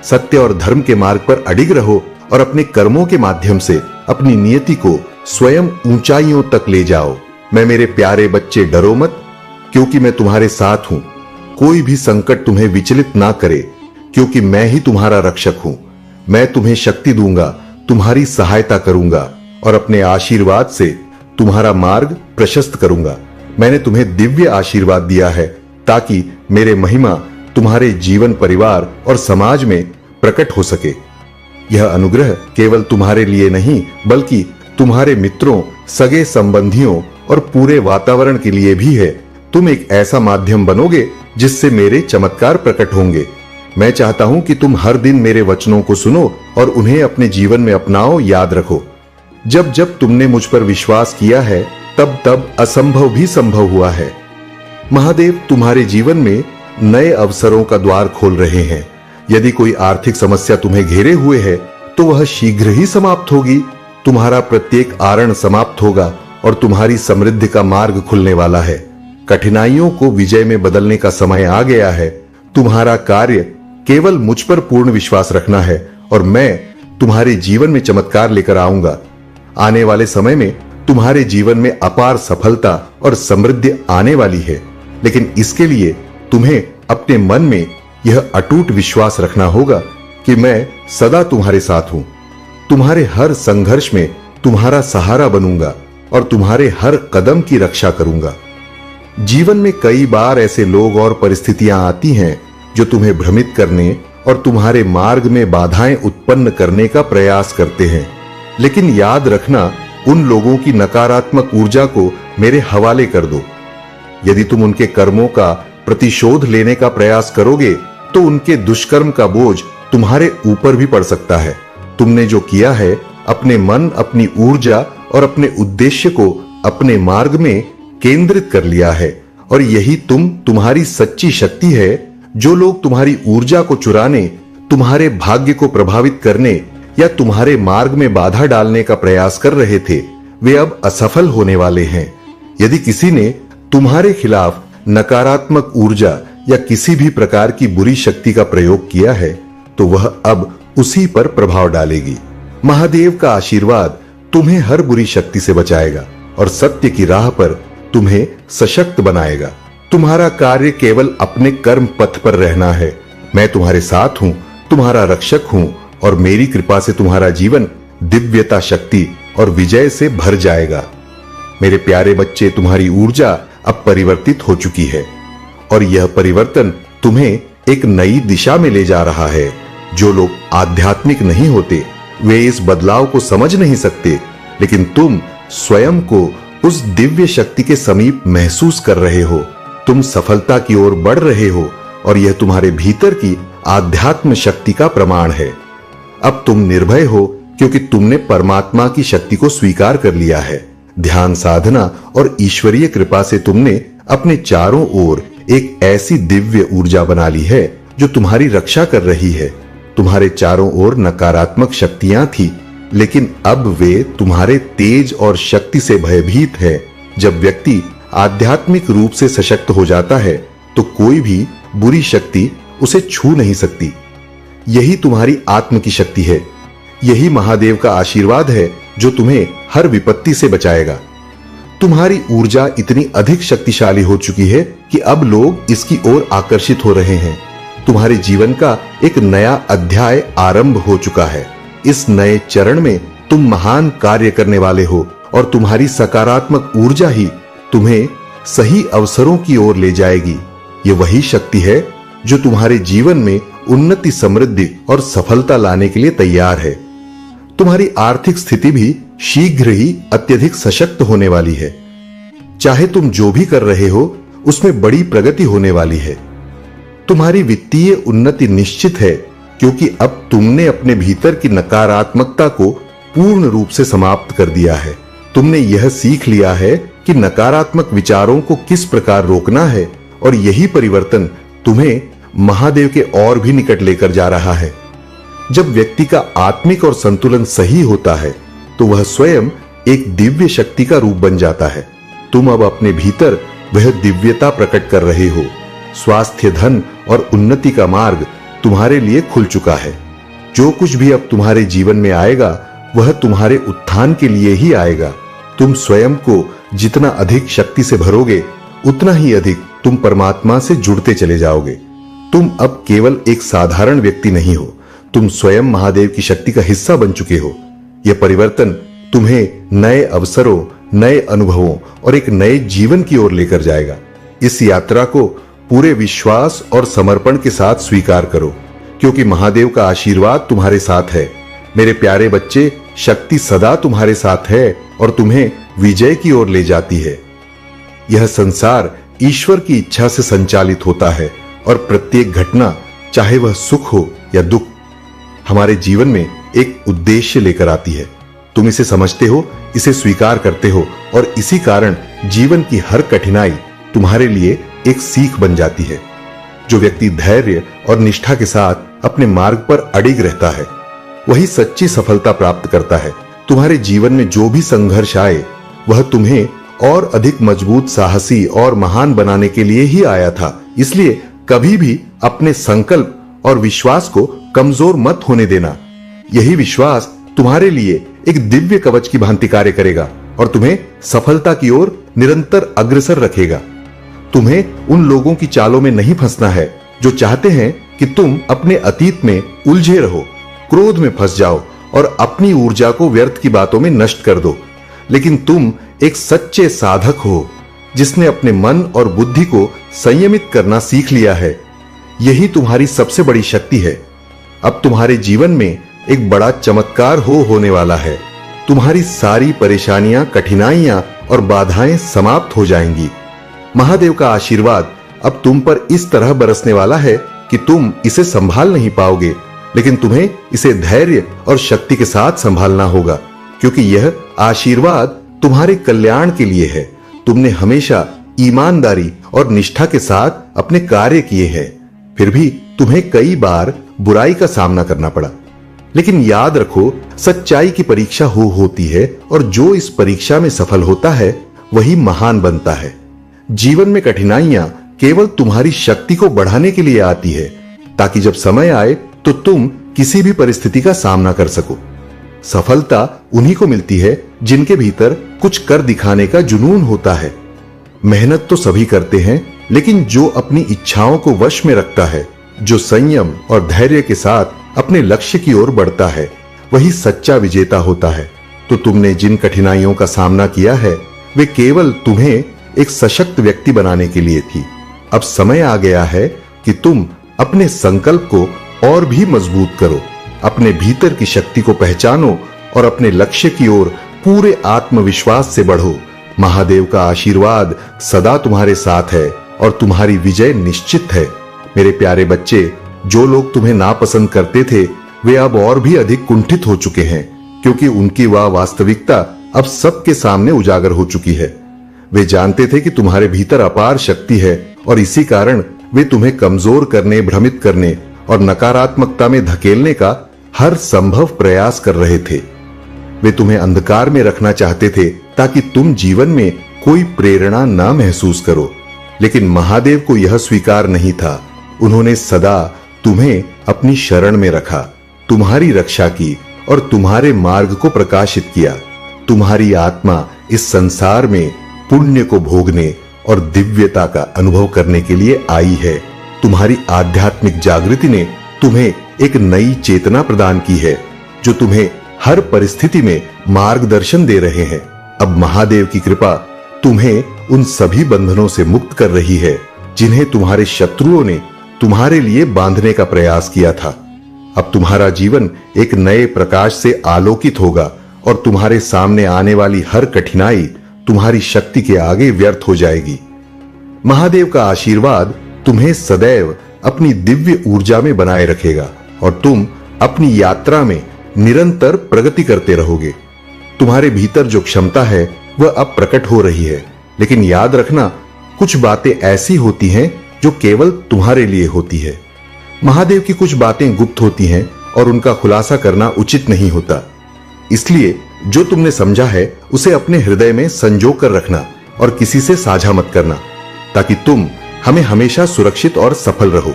सत्य और धर्म के मार्ग पर अडिग रहो और अपने कर्मों के माध्यम से अपनी नियति को स्वयं ऊंचाइयों तक ले जाओ। मैं मेरे प्यारे बच्चे, डरो मत, क्योंकि मैं तुम्हारे साथ हूं। कोई भी संकट तुम्हें विचलित ना करे, क्योंकि मैं ही तुम्हारा रक्षक हूं। मैं तुम्हें शक्ति दूंगा, तुम्हारी सहायता करूंगा और अपने आशीर्वाद से तुम्हारा मार्ग प्रशस्त करूंगा। मैंने तुम्हें दिव्य आशीर्वाद दिया है ताकि मेरे महिमा तुम्हारे जीवन, परिवार और समाज में प्रकट हो सके। यह अनुग्रह केवल तुम्हारे लिए नहीं, बल्कि तुम्हारे मित्रों, सगे संबंधियों और पूरे वातावरण के लिए भी है। तुम एक ऐसा माध्यम बनोगे जिससे मेरे चमत्कार प्रकट होंगे। मैं चाहता हूं कि तुम हर दिन मेरे वचनों को सुनो और उन्हें अपने जीवन में अपनाओ। याद रखो, जब जब तुमने मुझ पर विश्वास किया है, तब तब असंभव भी संभव हुआ है। महादेव तुम्हारे जीवन में नए अवसरों का द्वार खोल रहे हैं। यदि कोई आर्थिक समस्या तुम्हें घेरे हुए है तो वह शीघ्र ही समाप्त होगी। तुम्हारा प्रत्येक आरण समाप्त होगा और तुम्हारी समृद्धि का मार्ग खुलने वाला है। कठिनाइयों को विजय में बदलने का समय आ गया है। तुम्हारा कार्य केवल मुझ पर पूर्ण विश्वास रखना है और मैं तुम्हारे जीवन में चमत्कार लेकर आऊंगा। आने वाले समय में तुम्हारे जीवन में अपार सफलता और समृद्धि आने वाली है, लेकिन इसके लिए तुम्हें अपने मन में यह अटूट विश्वास रखना होगा कि मैं सदा तुम्हारे साथ हूं। तुम्हारे हर संघर्ष में तुम्हारा सहारा बनूंगा और तुम्हारे हर कदम की रक्षा करूंगा। जीवन में कई बार ऐसे लोग और परिस्थितियां आती हैं जो तुम्हें भ्रमित करने और तुम्हारे मार्ग में बाधाएं उत्पन्न करने का प्रयास करते हैं, लेकिन याद रखना, उन लोगों की नकारात्मक ऊर्जा को मेरे हवाले कर दो। यदि तुम उनके कर्मों का प्रतिशोध लेने का प्रयास करोगे तो उनके दुष्कर्म का बोझ तुम्हारे ऊपर भी पड़ सकता है। तुमने जो किया है, अपने मन, अपनी ऊर्जा और अपने उद्देश्य को अपने मार्ग में केंद्रित कर लिया है और यही तुम्हारी सच्ची शक्ति है। जो लोग तुम्हारी ऊर्जा को चुराने, तुम्हारे भाग्य को प्रभावित करने या तुम्हारे मार्ग में बाधा डालने का प्रयास कर रहे थे, वे अब असफल होने वाले हैं। यदि किसी ने तुम्हारे खिलाफ नकारात्मक ऊर्जा या किसी भी प्रकार की बुरी शक्ति का प्रयोग किया है, तो वह अब उसी पर प्रभाव डालेगी। महादेव का आशीर्वाद तुम्हें हर बुरी शक्ति से बचाएगा और सत्य की राह पर तुम्हें सशक्त बनाएगा। तुम्हारा कार्य केवल अपने कर्म पथ पर रहना है। मैं तुम्हारे साथ हूं, तुम्हारा रक्षक हूं और मेरी कृपा से तुम्हारा जीवन दिव्यता, शक्ति और विजय से भर जाएगा। मेरे प्यारे बच्चे, तुम्हारी ऊर्जा अब परिवर्तित हो चुकी है और यह परिवर्तन तुम्हें एक नई दिशा में ले जा रहा है। जो लोग आध्यात्मिक नहीं होते, वे इस बदलाव को समझ नहीं सकते, लेकिन तुम स्वयं को उस दिव्य शक्ति के समीप महसूस कर रहे हो। तुम सफलता की ओर बढ़ रहे हो और यह तुम्हारे भीतर की आध्यात्म शक्ति का प्रमाण है। अब तुम निर्भय हो क्योंकि तुमने परमात्मा की शक्ति को स्वीकार कर लिया है। ध्यान साधना और ईश्वरीय कृपा से तुमने अपने चारों ओर एक ऐसी दिव्य ऊर्जा बना ली है जो तुम्हारी रक्षा कर रही है। तुम्हारे चारों ओर नकारात्मक शक्तियां थी, लेकिन अब वे तुम्हारे तेज और शक्ति से भयभीत है। जब व्यक्ति आध्यात्मिक रूप से सशक्त हो जाता है तो कोई भी बुरी शक्ति उसे छू नहीं सकती। यही तुम्हारी आत्म की शक्ति है। यही महादेव का आशीर्वाद है जो तुम्हें हर विपत्ति से बचाएगा। तुम्हारी ऊर्जा इतनी अधिक शक्तिशाली हो चुकी है कि अब लोग इसकी ओर आकर्षित हो रहे हैं। तुम्हारे जीवन का एक नया अध्याय आरंभ हो चुका है। इस नए चरण में तुम महान कार्य करने वाले हो और तुम्हारी सकारात्मक ऊर्जा ही तुम्हें सही अवसरों की ओर ले जाएगी। ये वही शक्ति है जो तुम्हारे जीवन में उन्नति, समृद्धि और सफलता लाने के लिए तैयार है। तुम्हारी आर्थिक स्थिति भी शीघ्र ही अत्यधिक सशक्त होने वाली है। चाहे तुम जो भी कर रहे हो, उसमें बड़ी प्रगति होने वाली है। तुम्हारी वित्तीय उन्नति निश्चित है क्योंकि अब तुमने अपने भीतर की नकारात्मकता को पूर्ण रूप से समाप्त कर दिया है। तुमने यह सीख लिया है कि नकारात्मक विचारों को किस प्रकार रोकना है और यही परिवर्तन तुम्हें महादेव के और भी निकट लेकर जा रहा है। जब व्यक्ति का आत्मिक और संतुलन सही होता है तो वह स्वयं एक दिव्य शक्ति का रूप बन जाता है। तुम अब अपने भीतर वह दिव्यता प्रकट कर रहे हो। स्वास्थ्य, धन और उन्नति का मार्ग तुम्हारे लिए खुल चुका है। जो कुछ भी अब तुम्हारे जीवन में आएगा वह तुम्हारे उत्थान के लिए ही आएगा। तुम स्वयं को जितना अधिक शक्ति से भरोगे, उतना ही अधिक तुम परमात्मा से जुड़ते चले जाओगे। तुम अब केवल एक साधारण व्यक्ति नहीं हो, तुम स्वयं महादेव की शक्ति का हिस्सा बन चुके हो। यह परिवर्तन तुम्हें नए अवसरों, नए अनुभवों और एक नए जीवन की ओर लेकर जाएगा। इस यात्रा को पूरे विश्वास और समर्पण के साथ स्वीकार करो क्योंकि महादेव का आशीर्वाद तुम्हारे साथ है। मेरे प्यारे बच्चे, शक्ति सदा तुम्हारे साथ है और तुम्हें विजय की ओर ले जाती है। यह संसार ईश्वर की इच्छा से संचालित होता है और प्रत्येक घटना, चाहे वह सुख हो या दुख, हमारे जीवन में एक उद्देश्य लेकर आती है। तुम इसे समझते हो, इसे स्वीकार करते हो और इसी कारण जीवन की हर कठिनाई तुम्हारे लिए एक सीख बन जाती है। जो व्यक्ति धैर्य और निष्ठा के साथ अपने मार्ग पर अडिग रहता है, वही सच्ची सफलता प्राप्त करता है। तुम्हारे जीवन में जो भी संघर्ष आए, वह तुम्हें और अधिक मजबूत, साहसी और महान बनाने के लिए ही आया था। इसलिए कभी भी अपने संकल्प और विश्वास को कमजोर मत होने देना। यही विश्वास तुम्हारे लिए एक दिव्य कवच की भांति कार्य करेगा और तुम्हें सफलता की ओर निरंतर अग्रसर रखेगा। तुम्हें उन लोगों की चालों में नहीं फंसना है जो चाहते हैं कि तुम अपने अतीत में उलझे रहो, क्रोध में फंस जाओ और अपनी ऊर्जा को व्यर्थ की बातों में नष्ट कर दो। लेकिन तुम एक सच्चे साधक हो जिसने अपने मन और बुद्धि को संयमित करना सीख लिया है। यही तुम्हारी सबसे बड़ी शक्ति है। अब तुम्हारे जीवन में एक बड़ा चमत्कार होने वाला है। तुम्हारी सारी परेशानियां, कठिनाइयां और बाधाएं समाप्त हो जाएंगी। महादेव का आशीर्वाद अब तुम पर इस तरह बरसने वाला है कि तुम इसे संभाल नहीं पाओगे, लेकिन तुम्हें इसे धैर्य और शक्ति के साथ संभालना होगा क्योंकि यह आशीर्वाद तुम्हारे कल्याण के लिए है। तुमने हमेशा ईमानदारी और निष्ठा के साथ अपने कार्य किए हैं, फिर भी तुम्हें कई बार बुराई का सामना करना पड़ा। लेकिन याद रखो, सच्चाई की परीक्षा होती है और जो इस परीक्षा में सफल होता है वही महान बनता है। जीवन में कठिनाइयां केवल तुम्हारी शक्ति को बढ़ाने के लिए आती है, ताकि जब समय आए तो तुम किसी भी परिस्थिति का सामना कर सको। सफलता उन्हीं को मिलती है जिनके भीतर कुछ कर दिखाने का जुनून होता है। मेहनत तो सभी करते हैं, लेकिन जो अपनी इच्छाओं को वश में रखता है, जो संयम और धैर्य के साथ अपने लक्ष्य की ओर बढ़ता है, वही सच्चा विजेता होता है। तो तुमने जिन कठिनाइयों का सामना किया है वे केवल तुम्हें एक सशक्त व्यक्ति बनाने के लिए थी। अब समय आ गया है कि तुम अपने संकल्प को और भी मजबूत करो, अपने भीतर की शक्ति को पहचानो और अपने लक्ष्य की ओर पूरे आत्मविश्वास से बढ़ो। महादेव का आशीर्वाद सदा तुम्हारे साथ है और तुम्हारी विजय निश्चित है। मेरे प्यारे बच्चे, जो लोग तुम्हें नापसंद करते थे वे अब और भी अधिक कुंठित हो चुके हैं, क्योंकि उनकी वह वास्तविकता अब सबके सामने उजागर हो चुकी है। वे जानते थे कि तुम्हारे भीतर अपार शक्ति है और इसी कारण वे तुम्हें कमजोर करने, भ्रमित करने और नकारात्मकता में धकेलने का हर संभव प्रयास कर रहे थे। वे तुम्हें अंधकार में रखना चाहते थे ताकि तुम जीवन में कोई प्रेरणा न महसूस करो, लेकिन महादेव को यह स्वीकार नहीं था। उन्होंने सदा तुम्हें अपनी शरण में रखा, तुम्हारी रक्षा की और तुम्हारे मार्ग को प्रकाशित किया। तुम्हारी आत्मा इस संसार में पुण्य को भोगने और दिव्यता का अनुभव करने के लिए आई है। तुम्हारी आध्यात्मिक जागृति ने तुम्हें एक नई चेतना प्रदान की है, जो तुम्हें हर परिस्थिति में मार्गदर्शन दे रहे हैं। अब महादेव की कृपा तुम्हें उन सभी बंधनों से मुक्त कर रही है जिन्हें तुम्हारे शत्रुओं ने तुम्हारे लिए बांधने का प्रयास किया था। अब तुम्हारा जीवन एक नए प्रकाश से आलोकित होगा और तुम्हारे सामने आने वाली हर कठिनाई तुम्हारी शक्ति के आगे व्यर्थ हो जाएगी। महादेव का आशीर्वाद तुम्हें सदैव अपनी दिव्य ऊर्जा में बनाए रखेगा और तुम अपनी यात्रा में निरंतर प्रगति करते रहोगे। तुम्हारे भीतर जो क्षमता है वह अब प्रकट हो रही है, लेकिन याद रखना, कुछ बातें ऐसी होती हैं जो केवल तुम्हारे लिए होती है। महादेव की कुछ बातें गुप्त होती हैं और उनका खुलासा करना उचित नहीं होता। इसलिए जो तुमने समझा है उसे अपने हृदय में संजो कर रखना और किसी से साझा मत करना, ताकि तुम हमें हमेशा सुरक्षित और सफल रहो।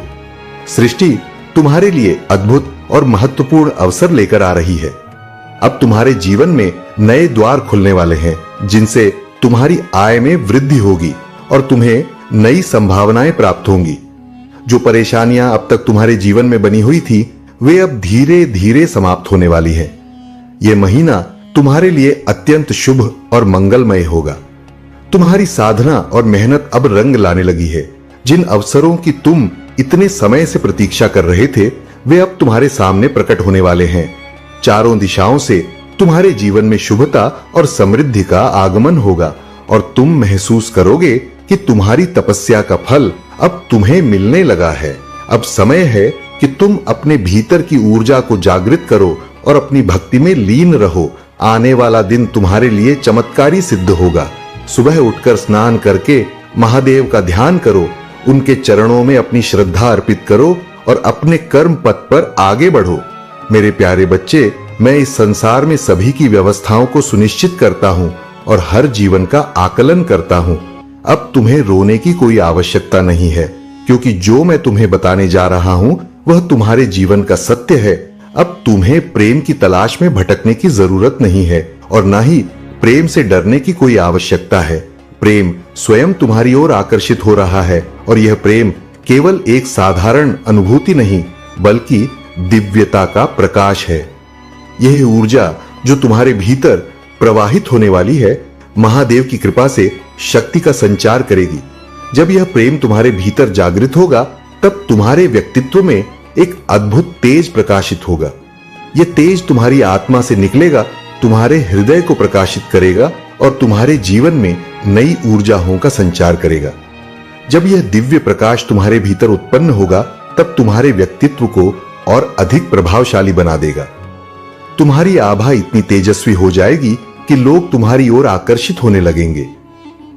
सृष्टि तुम्हारे लिए अद्भुत और महत्वपूर्ण अवसर लेकर आ रही है। अब तुम्हारे जीवन में नए द्वार खुलने वाले हैं, जिनसे तुम्हारी आय में वृद्धि होगी और तुम्हें नई संभावनाएं प्राप्त होंगी। जो परेशानियां अब तक तुम्हारे जीवन में बनी हुई थी वे अब धीरे धीरे समाप्त होने वाली हैं। यह महीना तुम्हारे लिए अत्यंत शुभ और मंगलमय होगा। तुम्हारी साधना और मेहनत अब रंग लाने लगी है। जिन अवसरों की तुम इतने समय से प्रतीक्षा कर रहे थे वे अब तुम्हारे सामने प्रकट होने वाले हैं। चारों दिशाओं से तुम्हारे जीवन में शुभता और समृद्धि का आगमन होगा और तुम महसूस करोगे कि तुम्हारी तपस्या का फल अब तुम्हें मिलने लगा है। अब समय है कि तुम अपने भीतर की ऊर्जा को जागृत करो और अपनी भक्ति में लीन रहो। आने वाला दिन तुम्हारे लिए चमत्कारी सिद्ध होगा। सुबह उठकर स्नान करके महादेव का ध्यान करो, उनके चरणों में अपनी श्रद्धा अर्पित करो और अपने कर्म पथ पर आगे बढ़ो। मेरे प्यारे बच्चे, मैं इस संसार में सभी की व्यवस्थाओं को सुनिश्चित करता हूँ और हर जीवन का आकलन करता हूँ। अब तुम्हें रोने की कोई आवश्यकता नहीं है, क्योंकि जो मैं तुम्हें बताने जा रहा हूँ वह तुम्हारे जीवन का सत्य है। अब तुम्हें प्रेम की तलाश में भटकने की जरूरत नहीं है और ना ही प्रेम से डरने की कोई आवश्यकता है। प्रेम स्वयं तुम्हारी ओर आकर्षित हो रहा है और यह प्रेम केवल एक साधारण अनुभूति नहीं, बल्कि दिव्यता का प्रकाश है। यह ऊर्जा जो तुम्हारे भीतर प्रवाहित होने वाली है, महादेव की कृपा से शक्ति का संचार करेगी। जब यह प्रेम तुम्हारे भीतर जागृत होगा, तब तुम्हारे व्यक्तित्व में एक अद्भुत तेज प्रकाशित होगा। यह तेज तुम्हारी आत्मा से निकलेगा, तुम्हारे हृदय को प्रकाशित करेगा और तुम्हारे जीवन में नई ऊर्जाओं का संचार करेगा। जब यह दिव्य प्रकाश तुम्हारे भीतर उत्पन्न होगा, तब तुम्हारे व्यक्तित्व को और अधिक प्रभावशाली बना देगा। तुम्हारी आभा इतनी तेजस्वी हो जाएगी कि लोग तुम्हारी ओर आकर्षित होने लगेंगे।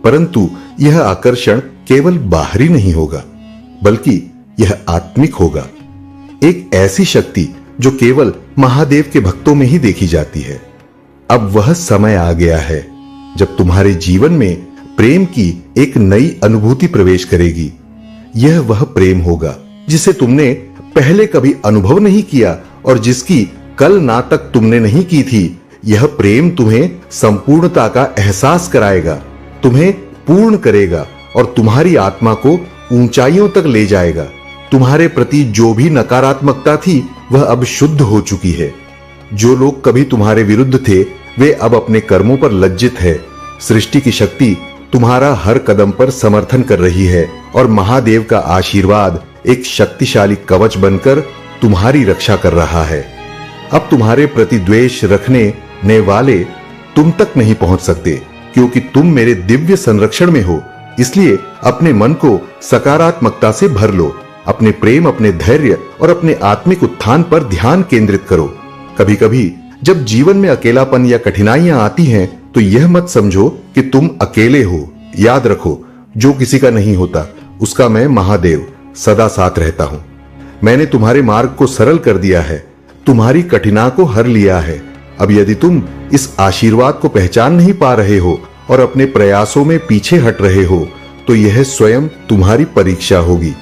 परंतु यह आकर्षण केवल बाहरी नहीं होगा, बल्कि यह आत्मिक होगा। एक ऐसी शक्ति जो केवल महादेव के भक्तों में ही देखी जाती है। अब वह समय आ गया है जब तुम्हारे जीवन में प्रेम की एक नई अनुभूति प्रवेश करेगी। यह वह प्रेम होगा जिसे तुमने पहले कभी अनुभव नहीं किया और जिसकी कल ना तक तुमने नहीं की थी। यह प्रेम तुम्हें संपूर्णता का एहसास कराएगा, तुम्हें पूर्ण करेगा और तुम्हारी आत्मा को ऊंचाइयों तक ले जाएगा। तुम्हारे प्रति जो भी नकारात्मकता थी वह अब शुद्ध हो चुकी है। जो लोग कभी तुम्हारे विरुद्ध थे वे अब अपने कर्मों पर लज्जित है। सृष्टि की शक्ति तुम्हारा हर कदम पर समर्थन कर रही है और महादेव का आशीर्वाद एक शक्तिशाली कवच बनकर तुम्हारी रक्षा कर रहा है। अब तुम्हारे प्रति द्वेष रखने वाले तुम तक नहीं पहुंच सकते, क्योंकि तुम मेरे दिव्य संरक्षण में हो। इसलिए अपने मन को सकारात्मकता से भर लो। अपने प्रेम, अपने धैर्य और अपने आत्मिक उत्थान पर ध्यान केंद्रित करो। कभी कभी जब जीवन में अकेलापन या कठिनाइयां आती हैं तो यह मत समझो कि तुम अकेले हो। याद रखो, जो किसी का नहीं होता उसका मैं महादेव सदा साथ रहता हूं। मैंने तुम्हारे मार्ग को सरल कर दिया है, तुम्हारी कठिनाई को हर लिया है। अब यदि तुम इस आशीर्वाद को पहचान नहीं पा रहे हो और अपने प्रयासों में पीछे हट रहे हो तो यह स्वयं तुम्हारी परीक्षा होगी।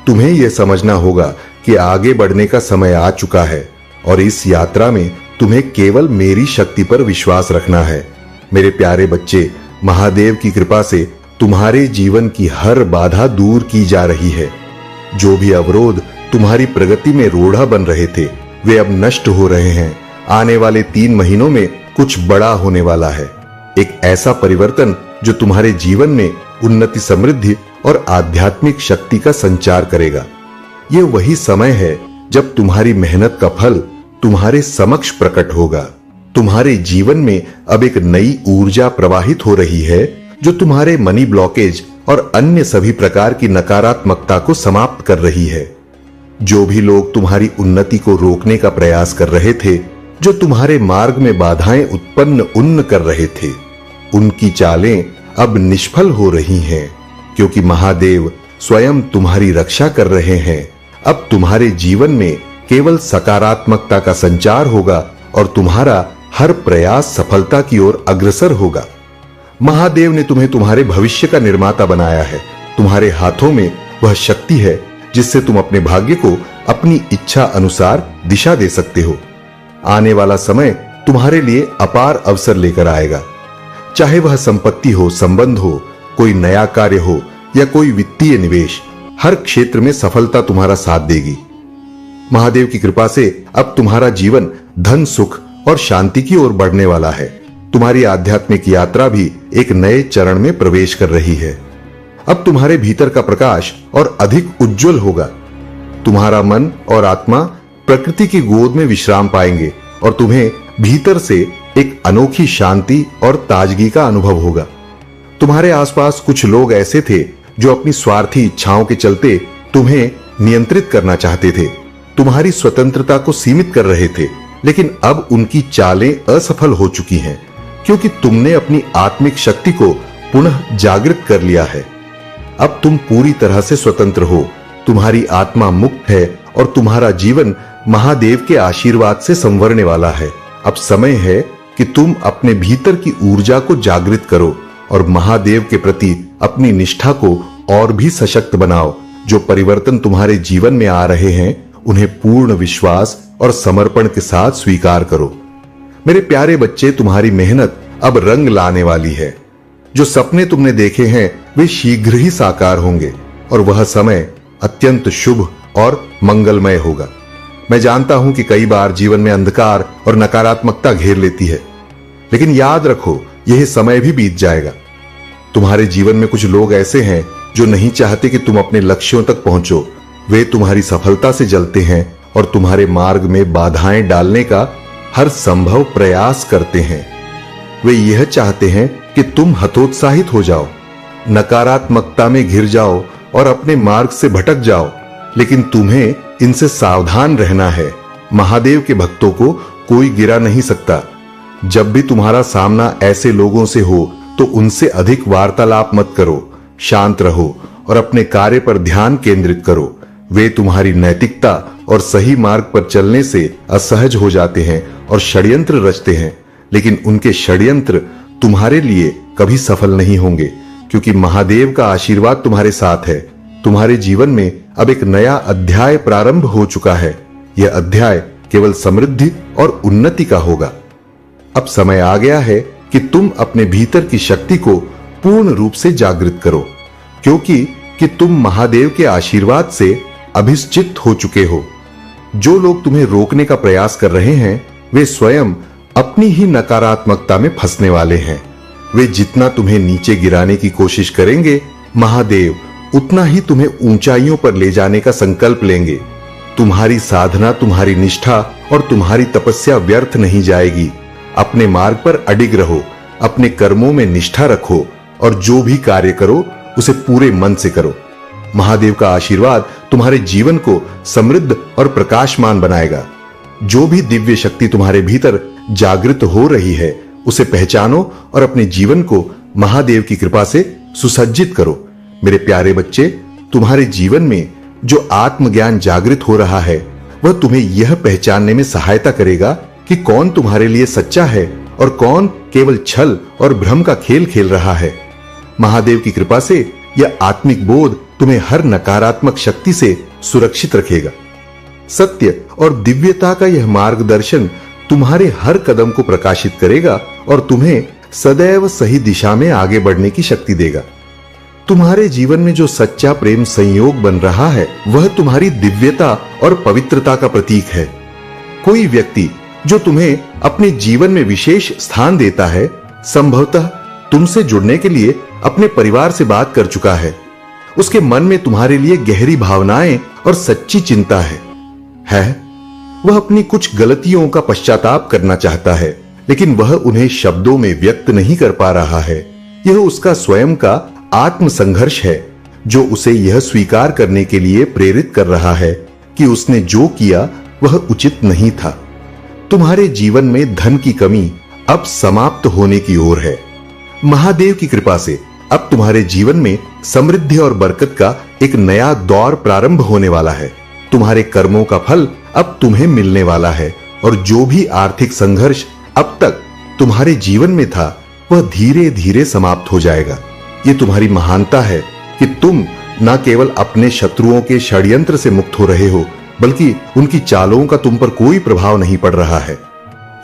तुम्हें यह समझना होगा कि आगे बढ़ने का समय आ चुका है और इस यात्रा में तुम्हें केवल मेरी शक्ति पर विश्वास रखना है। मेरे प्यारे बच्चे, महादेव की कृपा से तुम्हारे जीवन की हर बाधा दूर की जा रही है। जो भी अवरोध तुम्हारी प्रगति में रोड़ा बन रहे थे वे अब नष्ट हो रहे हैं। आने वाले 3 महीनों में कुछ बड़ा होने वाला है, एक ऐसा परिवर्तन जो तुम्हारे जीवन में उन्नति, समृद्धि और आध्यात्मिक शक्ति का संचार करेगा। यह वही समय है जब तुम्हारी मेहनत का फल तुम्हारे समक्ष प्रकट होगा। तुम्हारे जीवन में अब एक नई ऊर्जा प्रवाहित हो रही है जो तुम्हारे मनी ब्लॉकेज और अन्य सभी प्रकार की नकारात्मकता को समाप्त कर रही है। जो भी लोग तुम्हारी उन्नति को रोकने का प्रयास कर रहे थे, जो तुम्हारे मार्ग में बाधाएं उत्पन्न कर रहे थे, उनकी चालें अब निष्फल हो रही हैं, क्योंकि महादेव स्वयं तुम्हारी रक्षा कर रहे हैं। अब तुम्हारे जीवन में केवल सकारात्मकता का संचार होगा और तुम्हारा हर प्रयास सफलता की ओर अग्रसर होगा। महादेव ने तुम्हें तुम्हारे भविष्य का निर्माता बनाया है। तुम्हारे हाथों में वह शक्ति है जिससे तुम अपने भाग्य को अपनी इच्छा अनुसार दिशा दे सकते हो। आने वाला समय तुम्हारे लिए अपार अवसर लेकर आएगा। चाहे वह संपत्ति हो, संबंध हो, कोई नया कार्य हो या कोई वित्तीय निवेश, हर क्षेत्र में सफलता तुम्हारा साथ देगी। महादेव की कृपा से अब तुम्हारा जीवन धन, सुख और शांति की ओर बढ़ने वाला है। तुम्हारी आध्यात्मिक यात्रा भी एक नए चरण में प्रवेश कर रही है। अब तुम्हारे भीतर का प्रकाश और अधिक उज्जवल होगा। तुम्हारा मन और आत्मा प्रकृति की गोद में विश्राम पाएंगे और तुम्हें भीतर से एक अनोखी शांति और ताजगी का अनुभव होगा। तुम्हारे आसपास कुछ लोग ऐसे थे जो अपनी स्वार्थी इच्छाओं के चलते तुम्हें नियंत्रित करना चाहते थे, तुम्हारी स्वतंत्रता को सीमित कर रहे थे, लेकिन अब उनकी चालें असफल हो चुकी हैं, क्योंकि तुमने अपनी आत्मिक शक्ति को पुनः जागृत कर लिया है। अब तुम पूरी तरह से स्वतंत्र हो, तुम्हारी आत्मा मुक्त है और तुम्हारा जीवन महादेव के आशीर्वाद से संवरने वाला है। अब समय है कि तुम अपने भीतर की ऊर्जा को जागृत करो और महादेव के प्रति अपनी निष्ठा को और भी सशक्त बनाओ। जो परिवर्तन तुम्हारे जीवन में आ रहे हैं उन्हें पूर्ण विश्वास और समर्पण के साथ स्वीकार करो। मेरे प्यारे बच्चे, तुम्हारी मेहनत अब रंग लाने वाली है। जो सपने तुमने देखे हैं वे शीघ्र ही साकार होंगे और वह समय अत्यंत शुभ और मंगलमय होगा। मैं जानता हूं कि कई बार जीवन में अंधकार और नकारात्मकता घेर लेती है, लेकिन याद रखो यह समय भी बीत जाएगा। तुम्हारे जीवन में कुछ लोग ऐसे हैं जो नहीं चाहते कि तुम अपने लक्ष्यों तक पहुंचो। वे तुम्हारी सफलता से जलते हैं और तुम्हारे मार्ग में बाधाएं डालने का हर संभव प्रयास करते हैं। वे यह चाहते हैं कि तुम हतोत्साहित हो जाओ, नकारात्मकता में घिर जाओ और अपने मार्ग से भटक जाओ, लेकिन तुम्हें इनसे सावधान रहना है। महादेव के भक्तों को कोई गिरा नहीं सकता। जब भी तुम्हारा सामना ऐसे लोगों से हो तो उनसे अधिक वार्तालाप मत करो। शांत रहो और अपने कार्य पर ध्यान केंद्रित करो। वे तुम्हारी नैतिकता और सही मार्ग पर चलने से असहज हो जाते हैं और षड्यंत्र रचते हैं, लेकिन उनके षड्यंत्र तुम्हारे लिए कभी सफल नहीं होंगे, क्योंकि महादेव का आशीर्वाद तुम्हारे साथ है। तुम्हारे जीवन में अब एक नया अध्याय प्रारंभ हो चुका है। यह अध्याय केवल समृद्धि और उन्नति का होगा। अब समय आ गया है कि तुम अपने भीतर की शक्ति को पूर्ण रूप से जागृत करो, क्योंकि तुम महादेव के आशीर्वाद से अभिषिक्त हो चुके हो। जो लोग तुम्हें रोकने का प्रयास कर रहे हैं, वे स्वयं अपनी ही नकारात्मकता में फंसने वाले हैं। वे जितना तुम्हें नीचे गिराने की कोशिश करेंगे, महादेव उतना ही तुम्हें ऊंचाइयों पर ले जाने का संकल्प लेंगे। तुम्हारी साधना, तुम्हारी निष्ठा और तुम्हारी तपस्या व्यर्थ नहीं जाएगी। अपने मार्ग पर अडिग रहो, अपने कर्मों में निष्ठा रखो और जो भी कार्य करो उसे पूरे मन से करो। महादेव का आशीर्वाद तुम्हारे जीवन को समृद्ध और प्रकाशमान बनाएगा। जो भी दिव्य शक्ति तुम्हारे भीतर जागृत हो रही है, उसे पहचानो और अपने जीवन को महादेव की कृपा से सुसज्जित करो। मेरे प्यारे बच्चे, तुम्हारे जीवन में जो आत्मज्ञान जागृत हो रहा है, वह तुम्हें यह पहचानने में सहायता करेगा कि कौन तुम्हारे लिए सच्चा है और कौन केवल छल और भ्रम का खेल खेल रहा है। महादेव की कृपा से यह आत्मिक बोध तुम्हें हर नकारात्मक शक्ति से सुरक्षित रखेगा। सत्य और दिव्यता का यह मार्गदर्शन तुम्हारे हर कदम को प्रकाशित करेगा और तुम्हें सदैव सही दिशा में आगे बढ़ने की शक्ति देगा। तुम्हारे जीवन में जो सच्चा प्रेम संयोग बन रहा है, वह तुम्हारी दिव्यता और पवित्रता का प्रतीक है। कोई व्यक्ति जो तुम्हें अपने जीवन में विशेष स्थान देता है, संभवतः तुमसे जुड़ने के लिए अपने परिवार से बात कर चुका है। उसके मन में तुम्हारे लिए गहरी भावनाएं और सच्ची चिंता है। वह अपनी कुछ गलतियों का पश्चाताप करना चाहता है, लेकिन वह उन्हें शब्दों में व्यक्त नहीं कर पा रहा है। यह उसका स्वयं का आत्म संघर्ष है, जो उसे यह स्वीकार करने के लिए प्रेरित कर रहा है कि उसने जो किया वह उचित नहीं था। तुम्हारे जीवन में धन की कमी अब समाप्त होने की ओर है। महादेव की कृपा से अब तुम्हारे जीवन में समृद्धि और बरकत का एक नया दौर प्रारंभ होने वाला है। तुम्हारे कर्मों का फल अब तुम्हें मिलने वाला है और जो भी आर्थिक संघर्ष अब तक तुम्हारे जीवन में था, वह धीरे धीरे समाप्त हो जाएगा। ये तुम्हारी महानता है कि तुम न केवल अपने शत्रुओं के षड्यंत्र से मुक्त हो रहे हो, बल्कि उनकी चालों का तुम पर कोई प्रभाव नहीं पड़ रहा है।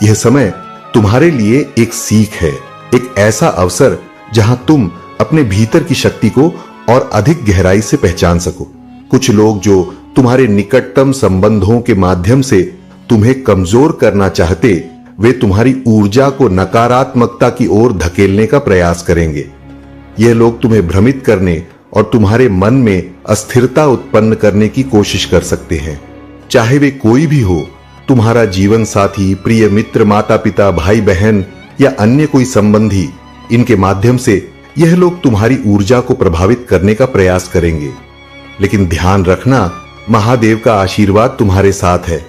यह समय तुम्हारे लिए एक सीख है, एक ऐसा अवसर जहां तुम अपने भीतर की शक्ति को और अधिक गहराई से पहचान सको। कुछ लोग जो तुम्हारे निकटतम संबंधों के माध्यम से तुम्हें कमजोर करना चाहते, वे तुम्हारी ऊर्जा को नकारात्मकता की ओर धकेलने का प्रयास करेंगे। यह लोग तुम्हें भ्रमित करने और तुम्हारे मन में अस्थिरता उत्पन्न करने की कोशिश कर सकते हैं। चाहे वे कोई भी हो, तुम्हारा जीवन साथी, प्रिय मित्र, माता पिता, भाई बहन या अन्य कोई संबंधी, इनके माध्यम से यह लोग तुम्हारी ऊर्जा को प्रभावित करने का प्रयास करेंगे। लेकिन ध्यान रखना, महादेव का आशीर्वाद तुम्हारे साथ है,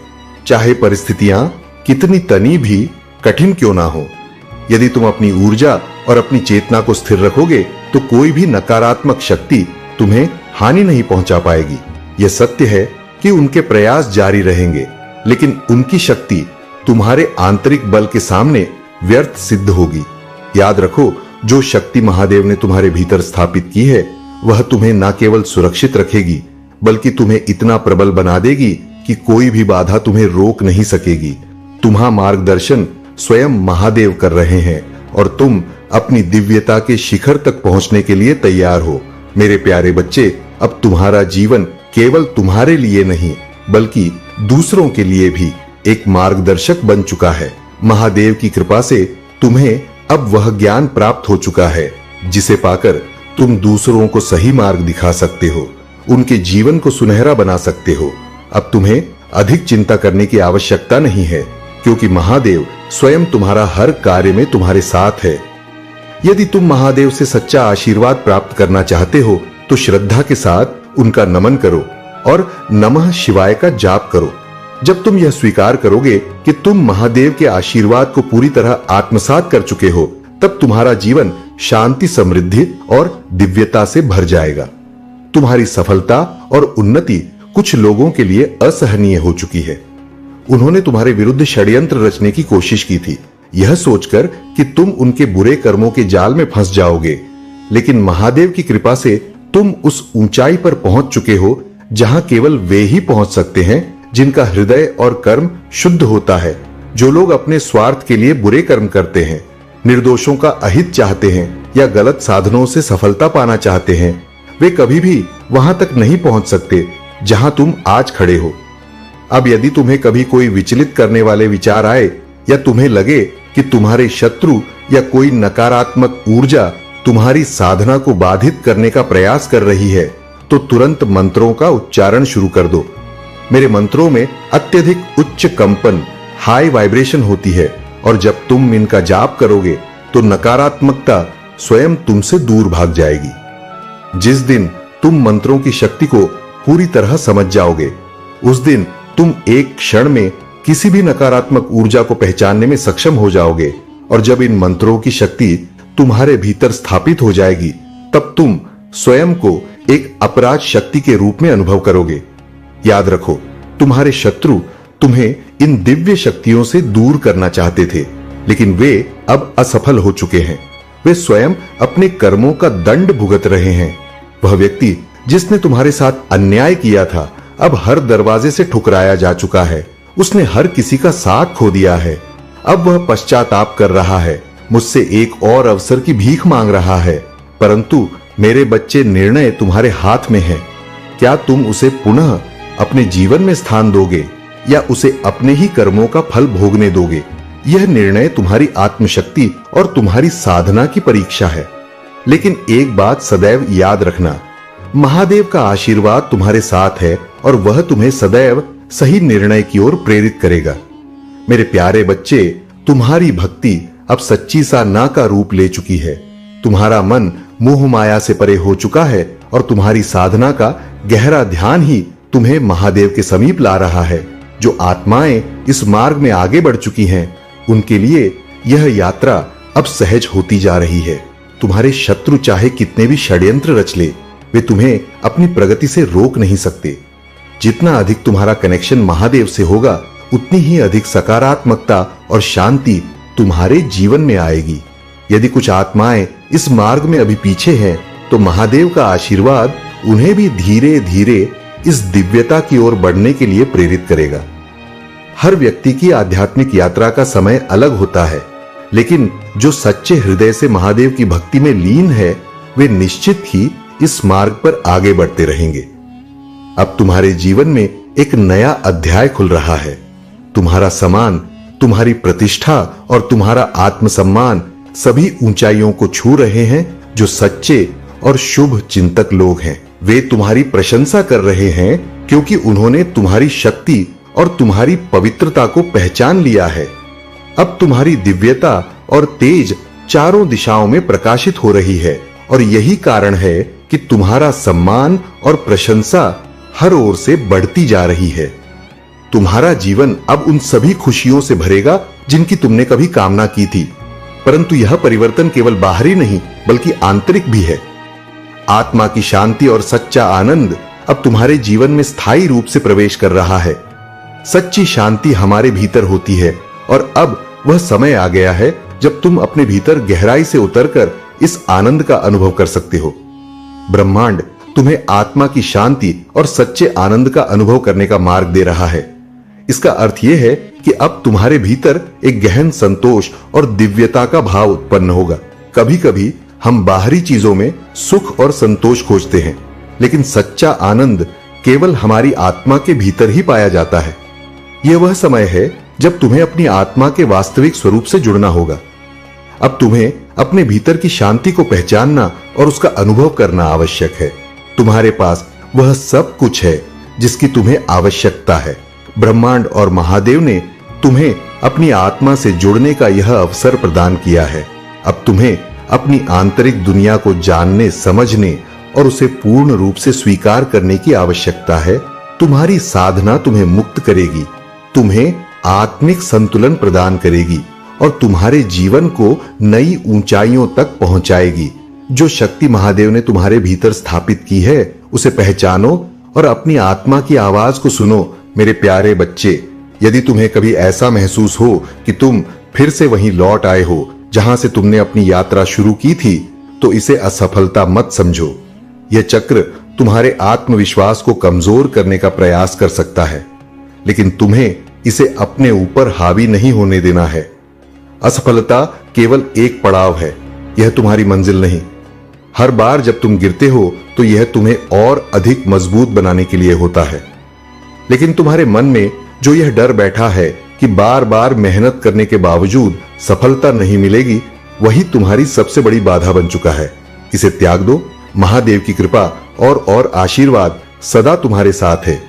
चाहे परिस्थितियां कितनी तनी भी कठिन क्यों ना हो। यदि तुम अपनी ऊर्जा और अपनी चेतना को स्थिर रखोगे, तो कोई भी नकारात्मक शक्ति तुम्हें हानि नहीं पहुंचा पाएगी। यह सत्य है कि उनके प्रयास जारी रहेंगे, लेकिन उनकी शक्ति तुम्हारे आंतरिक बल के सामने व्यर्थ सिद्ध होगी। याद रखो, जो शक्ति महादेव ने तुम्हारे भीतर स्थापित की है, वह तुम्हें न केवल सुरक्षित रखेगी, बल्कि तुम्हें इतना प्रबल बना देगी कि कोई भी बाधा तुम्हें रोक नहीं सकेगी। तुम्हारा मार्गदर्शन स्वयं महादेव कर रहे हैं और तुम अपनी दिव्यता के शिखर तक पहुंचने के लिए तैयार हो। मेरे प्यारे बच्चे, अब तुम्हारा जीवन केवल तुम्हारे लिए नहीं, बल्कि दूसरों के लिए भी एक मार्गदर्शक बन चुका है। महादेव की कृपा से तुम्हें अब वह ज्ञान प्राप्त हो चुका है, जिसे पाकर तुम दूसरों को सही मार्ग दिखा सकते हो, उनके जीवन को सुनहरा बना सकते हो। अब तुम्हें अधिक चिंता करने की आवश्यकता नहीं है, क्योंकि महादेव स्वयं तुम्हारा हर कार्य में तुम्हारे साथ है। यदि तुम महादेव से सच्चा आशीर्वाद प्राप्त करना चाहते हो, तो श्रद्धा के साथ उनका नमन करो और नमः शिवाय का जाप करो। जब तुम यह स्वीकार करोगे कि तुम महादेव के आशीर्वाद को पूरी तरह आत्मसात कर चुके हो, तब तुम्हारा जीवन शांति, समृद्धि और दिव्यता से भर जाएगा। तुम्हारी सफलता और उन्नति कुछ लोगों के लिए असहनीय हो चुकी है। उन्होंने तुम्हारे विरुद्ध षड्यंत्र रचने की कोशिश की थी, यह सोचकर कि तुम उनके बुरे कर्मों के जाल में फंस जाओगे। लेकिन महादेव की कृपा से तुम उस ऊंचाई पर पहुंच चुके हो जहां केवल वे ही पहुंच सकते हैं जिनका हृदय और कर्म शुद्ध होता है। जो लोग अपने स्वार्थ के लिए बुरे कर्म करते हैं, निर्दोषों का अहित चाहते हैं या गलत साधनों से सफलता पाना चाहते हैं, वे कभी भी वहां तक नहीं पहुंच सकते जहां तुम आज खड़े हो। अब यदि तुम्हें कभी कोई विचलित करने वाले विचार आए या तुम्हें लगे कि तुम्हारे शत्रु या कोई नकारात्मक ऊर्जा तुम्हारी साधना को बाधित करने का प्रयास कर रही है, तो तुरंत मंत्रों का उच्चारण शुरू कर दो। मेरे मंत्रों में अत्यधिक उच्च कंपन, हाई वाइब्रेशन होती है, और जब तुम इनका जाप करोगे तो नकारात्मकता स्वयं तुमसे दूर भाग जाएगी। जिस दिन तुम मंत्रों की शक्ति को पूरी तरह समझ जाओगे, उस दिन तुम एक क्षण में किसी भी नकारात्मक ऊर्जा को पहचानने में सक्षम हो जाओगे। और जब इन मंत्रों की शक्ति तुम्हारे भीतर स्थापित हो जाएगी, तब तुम स्वयं को एक अपराध शक्ति के रूप में अनुभव करोगे। याद रखो, तुम्हारे शत्रु तुम्हें इन दिव्य शक्तियों से दूर करना चाहते थे, लेकिन वे अब असफल हो चुके हैं। वे स्वयं अपने कर्मों का दंड भुगत रहे हैं। वह व्यक्ति जिसने तुम्हारे साथ अन्याय किया था, अब हर दरवाजे से ठुकराया जा चुका है। उसने हर किसी का साथ खो दिया है। अब वह पश्चाताप कर रहा है, मुझसे एक और अवसर की भीख मांग रहा है। परंतु मेरे बच्चे, निर्णय तुम्हारे हाथ में है। क्या तुम उसे पुनः अपने जीवन में स्थान दोगे या उसे अपने ही कर्मों का फल भोगने दोगे? यह निर्णय तुम्हारी आत्मशक्ति और तुम्हारी साधना की परीक्षा है। लेकिन एक बात सदैव याद रखना, महादेव का आशीर्वाद तुम्हारे साथ है और वह तुम्हें सदैव सही निर्णय की ओर प्रेरित करेगा। मेरे प्यारे बच्चे, तुम्हारी भक्ति अब सच्ची साधना का रूप ले चुकी है। तुम्हारा मन मोह माया से परे हो चुका है और तुम्हारी साधना का गहरा ध्यान ही तुम्हें महादेव के समीप ला रहा है। जो आत्माएं इस मार्ग में आगे बढ़ चुकी हैं, उनके लिए यह यात्रा अब सहज होती जा रही है। तुम्हारे शत्रु चाहे कितने भी षड्यंत्र रच ले, वे तुम्हें अपनी प्रगति से रोक नहीं सकते। जितना अधिक तुम्हारा कनेक्शन महादेव से होगा, उतनी ही अधिक सकारात्मकता और शांति तुम्हारे जीवन में आएगी। यदि कुछ आत्माएं इस मार्ग में अभी पीछे हैं, तो महादेव का आशीर्वाद उन्हें भी धीरे धीरे इस दिव्यता की ओर बढ़ने के लिए प्रेरित करेगा। हर व्यक्ति की आध्यात्मिक यात्रा का समय अलग होता है, लेकिन जो सच्चे हृदय से महादेव की भक्ति में लीन है, वे निश्चित ही इस मार्ग पर आगे बढ़ते रहेंगे। अब तुम्हारे जीवन में एक नया अध्याय खुल रहा है। तुम्हारा सम्मान, तुम्हारी प्रतिष्ठा और तुम्हारा आत्मसम्मान सभी ऊंचाइयों को छू रहे हैं। जो सच्चे और शुभ चिंतक लोग हैं, वे तुम्हारी प्रशंसा कर रहे हैं, क्योंकि उन्होंने तुम्हारी शक्ति और तुम्हारी पवित्रता को पहचान लिया है। अब तुम्हारी दिव्यता और तेज चारों दिशाओं में प्रकाशित हो रही है, और यही कारण है कि तुम्हारा सम्मान और प्रशंसा हर ओर से बढ़ती जा रही है। तुम्हारा जीवन अब उन सभी खुशियों से भरेगा जिनकी तुमने कभी कामना की थी। परंतु यह परिवर्तन केवल बाहरी नहीं, बल्कि आंतरिक भी है। आत्मा की शांति और सच्चा आनंद अब तुम्हारे जीवन में स्थायी रूप से प्रवेश कर रहा है। सच्ची शांति हमारे भीतर होती है, और अब वह समय आ गया है जब तुम अपने भीतर गहराई से उतरकर इस आनंद का अनुभव कर सकते हो। ब्रह्मांड तुम्हें आत्मा की शांति और सच्चे आनंद का अनुभव करने का मार्ग दे रहा है। इसका अर्थ यह है कि अब तुम्हारे भीतर एक गहन संतोष और दिव्यता का भाव उत्पन्न होगा। कभी कभी हम बाहरी चीजों में सुख और संतोष खोजते हैं, लेकिन सच्चा आनंद केवल हमारी आत्मा के भीतर ही पाया जाता है। यह वह समय है जब तुम्हें अपनी आत्मा के वास्तविक स्वरूप से जुड़ना होगा। अब तुम्हें अपने भीतर की शांति को पहचानना और उसका अनुभव करना आवश्यक है। तुम्हारे पास वह सब कुछ है जिसकी तुम्हें आवश्यकता है। ब्रह्मांड और महादेव ने तुम्हें अपनी आत्मा से जुड़ने का यह अवसर प्रदान किया है। अब तुम्हें अपनी आंतरिक दुनिया को जानने, समझने और उसे पूर्ण रूप से स्वीकार करने की आवश्यकता है। तुम्हारी साधना तुम्हें मुक्त करेगी, तुम्हें आत्मिक संतुलन प्रदान करेगी और तुम्हारे जीवन को नई ऊंचाइयों तक पहुंचाएगी। जो शक्ति महादेव ने तुम्हारे भीतर स्थापित की है, उसे पहचानो और अपनी आत्मा की आवाज को सुनो। मेरे प्यारे बच्चे, यदि तुम्हें कभी ऐसा महसूस हो कि तुम फिर से वहीं लौट आए हो जहां से तुमने अपनी यात्रा शुरू की थी, तो इसे असफलता मत समझो। यह चक्र तुम्हारे आत्मविश्वास को कमजोर करने का प्रयास कर सकता है, लेकिन तुम्हें इसे अपने ऊपर हावी नहीं होने देना है। असफलता केवल एक पड़ाव है, यह तुम्हारी मंजिल नहीं। हर बार जब तुम गिरते हो तो यह तुम्हें और अधिक मजबूत बनाने के लिए होता है। लेकिन तुम्हारे मन में जो यह डर बैठा है कि बार बार मेहनत करने के बावजूद सफलता नहीं मिलेगी, वही तुम्हारी सबसे बड़ी बाधा बन चुका है। इसे त्याग दो। महादेव की कृपा और आशीर्वाद सदा तुम्हारे साथ है।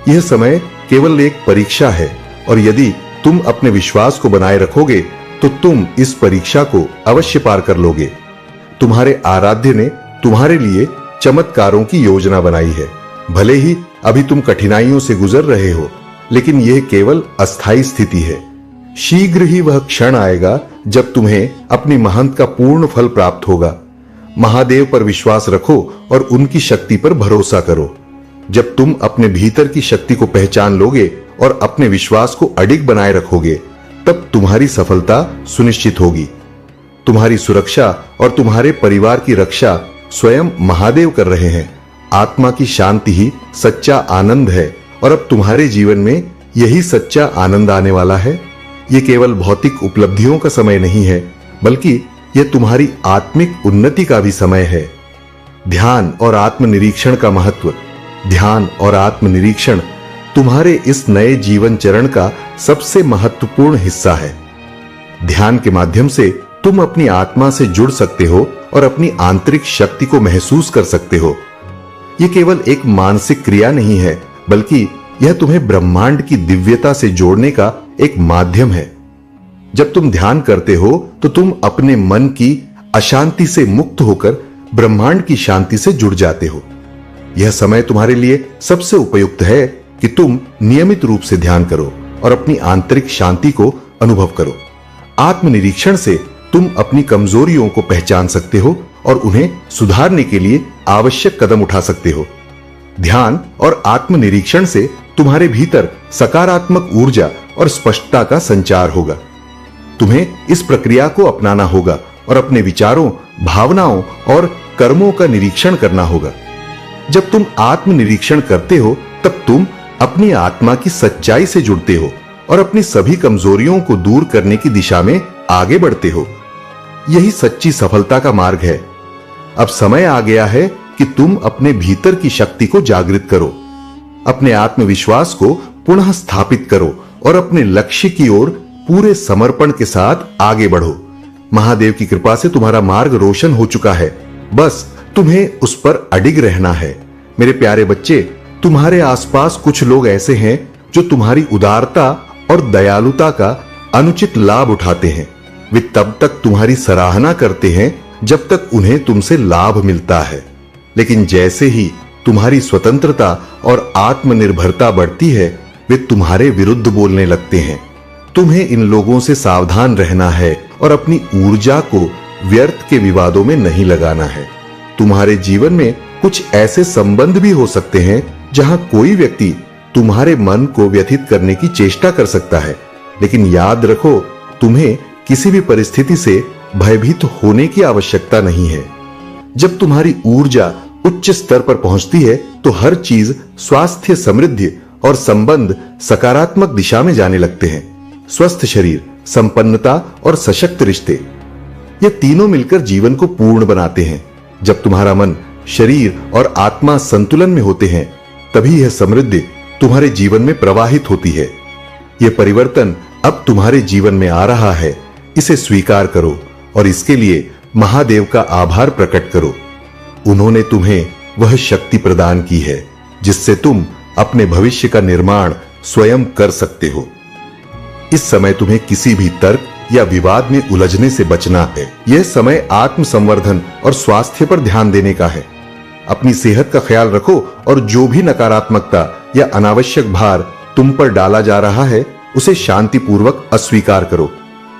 यह समय केवल एक परीक्षा है, और यदि तुम अपने विश्वास को बनाए रखोगे तो तुम इस परीक्षा को अवश्य पार कर लोगे। तुम्हारे आराध्य ने तुम्हारे लिए चमत्कारों की योजना बनाई है। भले ही अभी तुम कठिनाइयों से गुजर रहे हो, लेकिन यह केवल अस्थायी स्थिति है। शीघ्र ही वह क्षण आएगा जब तुम्हें अपनी मेहनत का पूर्ण फल प्राप्त होगा। महादेव पर विश्वास रखो और उनकी शक्ति पर भरोसा करो। जब तुम अपने भीतर की शक्ति को पहचान लोगे और अपने विश्वास को अडिग बनाए रखोगे, तब तुम्हारी सफलता सुनिश्चित होगी। तुम्हारी सुरक्षा और तुम्हारे परिवार की रक्षा स्वयं महादेव कर रहे हैं। आत्मा की शांति ही सच्चा आनंद है, और अब तुम्हारे जीवन में यही सच्चा आनंद आने वाला है। यह केवल भौतिक उपलब्धियों का समय नहीं है, बल्कि यह तुम्हारी आत्मिक उन्नति का भी समय है। ध्यान और आत्मनिरीक्षण का महत्व। ध्यान और आत्मनिरीक्षण तुम्हारे इस नए जीवन चरण का सबसे महत्वपूर्ण हिस्सा है। ध्यान के माध्यम से तुम अपनी आत्मा से जुड़ सकते हो और अपनी आंतरिक शक्ति को महसूस कर सकते हो। यह केवल एक मानसिक क्रिया नहीं है, बल्कि यह तुम्हें ब्रह्मांड की दिव्यता से जोड़ने का एक माध्यम है। जब तुम ध्यान करते हो तो तुम अपने मन की अशांति से मुक्त होकर ब्रह्मांड की शांति से जुड़ जाते हो। यह समय तुम्हारे लिए सबसे उपयुक्त है कि तुम नियमित रूप से ध्यान करो और अपनी आंतरिक शांति को अनुभव करो। आत्मनिरीक्षण से तुम अपनी कमजोरियों को पहचान सकते हो और उन्हें सुधारने के लिए आवश्यक कदम उठा सकते हो। ध्यान और आत्मनिरीक्षण से तुम्हारे भीतर सकारात्मक ऊर्जा और स्पष्टता का संचार होगा। तुम्हें इस प्रक्रिया को अपनाना होगा और अपने विचारों, भावनाओं और कर्मों का निरीक्षण करना होगा। जब तुम आत्मनिरीक्षण करते हो, तब तुम अपनी आत्मा की सच्चाई से जुड़ते हो और अपनी सभी कमजोरियों को दूर करने की दिशा में आगे बढ़ते हो। यही सच्ची सफलता का मार्ग है। अब समय आ गया है कि तुम अपने भीतर की शक्ति को जागृत करो, अपने आत्मविश्वास को पुनः स्थापित करो और अपने लक्ष्य की ओर पूरे समर्पण के साथ आगे बढ़ो। महादेव की कृपा से तुम्हारा मार्ग रोशन हो चुका है, बस तुम्हें उस पर अडिग रहना है। मेरे प्यारे बच्चे, तुम्हारे आसपास कुछ लोग ऐसे हैं जो तुम्हारी उदारता और दयालुता का अनुचित लाभ उठाते हैं। वे तब तक तुम्हारी सराहना करते हैं जब तक उन्हें तुमसे लाभ मिलता है, लेकिन जैसे ही तुम्हारी स्वतंत्रता और आत्मनिर्भरता बढ़ती है, वे तुम्हारे विरुद्ध बोलने लगते हैं। तुम्हें इन लोगों से सावधान रहना है और अपनी ऊर्जा को व्यर्थ के विवादों में नहीं लगाना है। तुम्हारे जीवन में कुछ ऐसे संबंध भी हो सकते हैं जहां कोई व्यक्ति तुम्हारे मन को व्यथित करने की चेष्टा कर सकता है, लेकिन याद रखो, तुम्हें किसी भी परिस्थिति से भयभीत होने की आवश्यकता नहीं है। जब तुम्हारी ऊर्जा उच्च स्तर पर पहुंचती है तो हर चीज, स्वास्थ्य, समृद्धि और संबंध सकारात्मक दिशा में जाने लगते हैं। स्वस्थ शरीर, संपन्नता और सशक्त रिश्ते, ये तीनों मिलकर जीवन को पूर्ण बनाते हैं। जब तुम्हारा मन, शरीर और आत्मा संतुलन में होते हैं, तभी यह समृद्धि तुम्हारे जीवन में प्रवाहित होती है। यह परिवर्तन अब तुम्हारे जीवन में आ रहा है, इसे स्वीकार करो और इसके लिए महादेव का आभार प्रकट करो। उन्होंने तुम्हें वह शक्ति प्रदान की है जिससे तुम अपने भविष्य का निर्माण स्वयं कर सकते हो। इस समय तुम्हें किसी भी तर्क या विवाद में उलझने से बचना है। यह समय आत्मसंवर्धन और स्वास्थ्य पर ध्यान देने का है। अपनी सेहत का ख्याल रखो और जो भी नकारात्मकता या अनावश्यक भार तुम पर डाला जा रहा है, उसे शांतिपूर्वक अस्वीकार करो।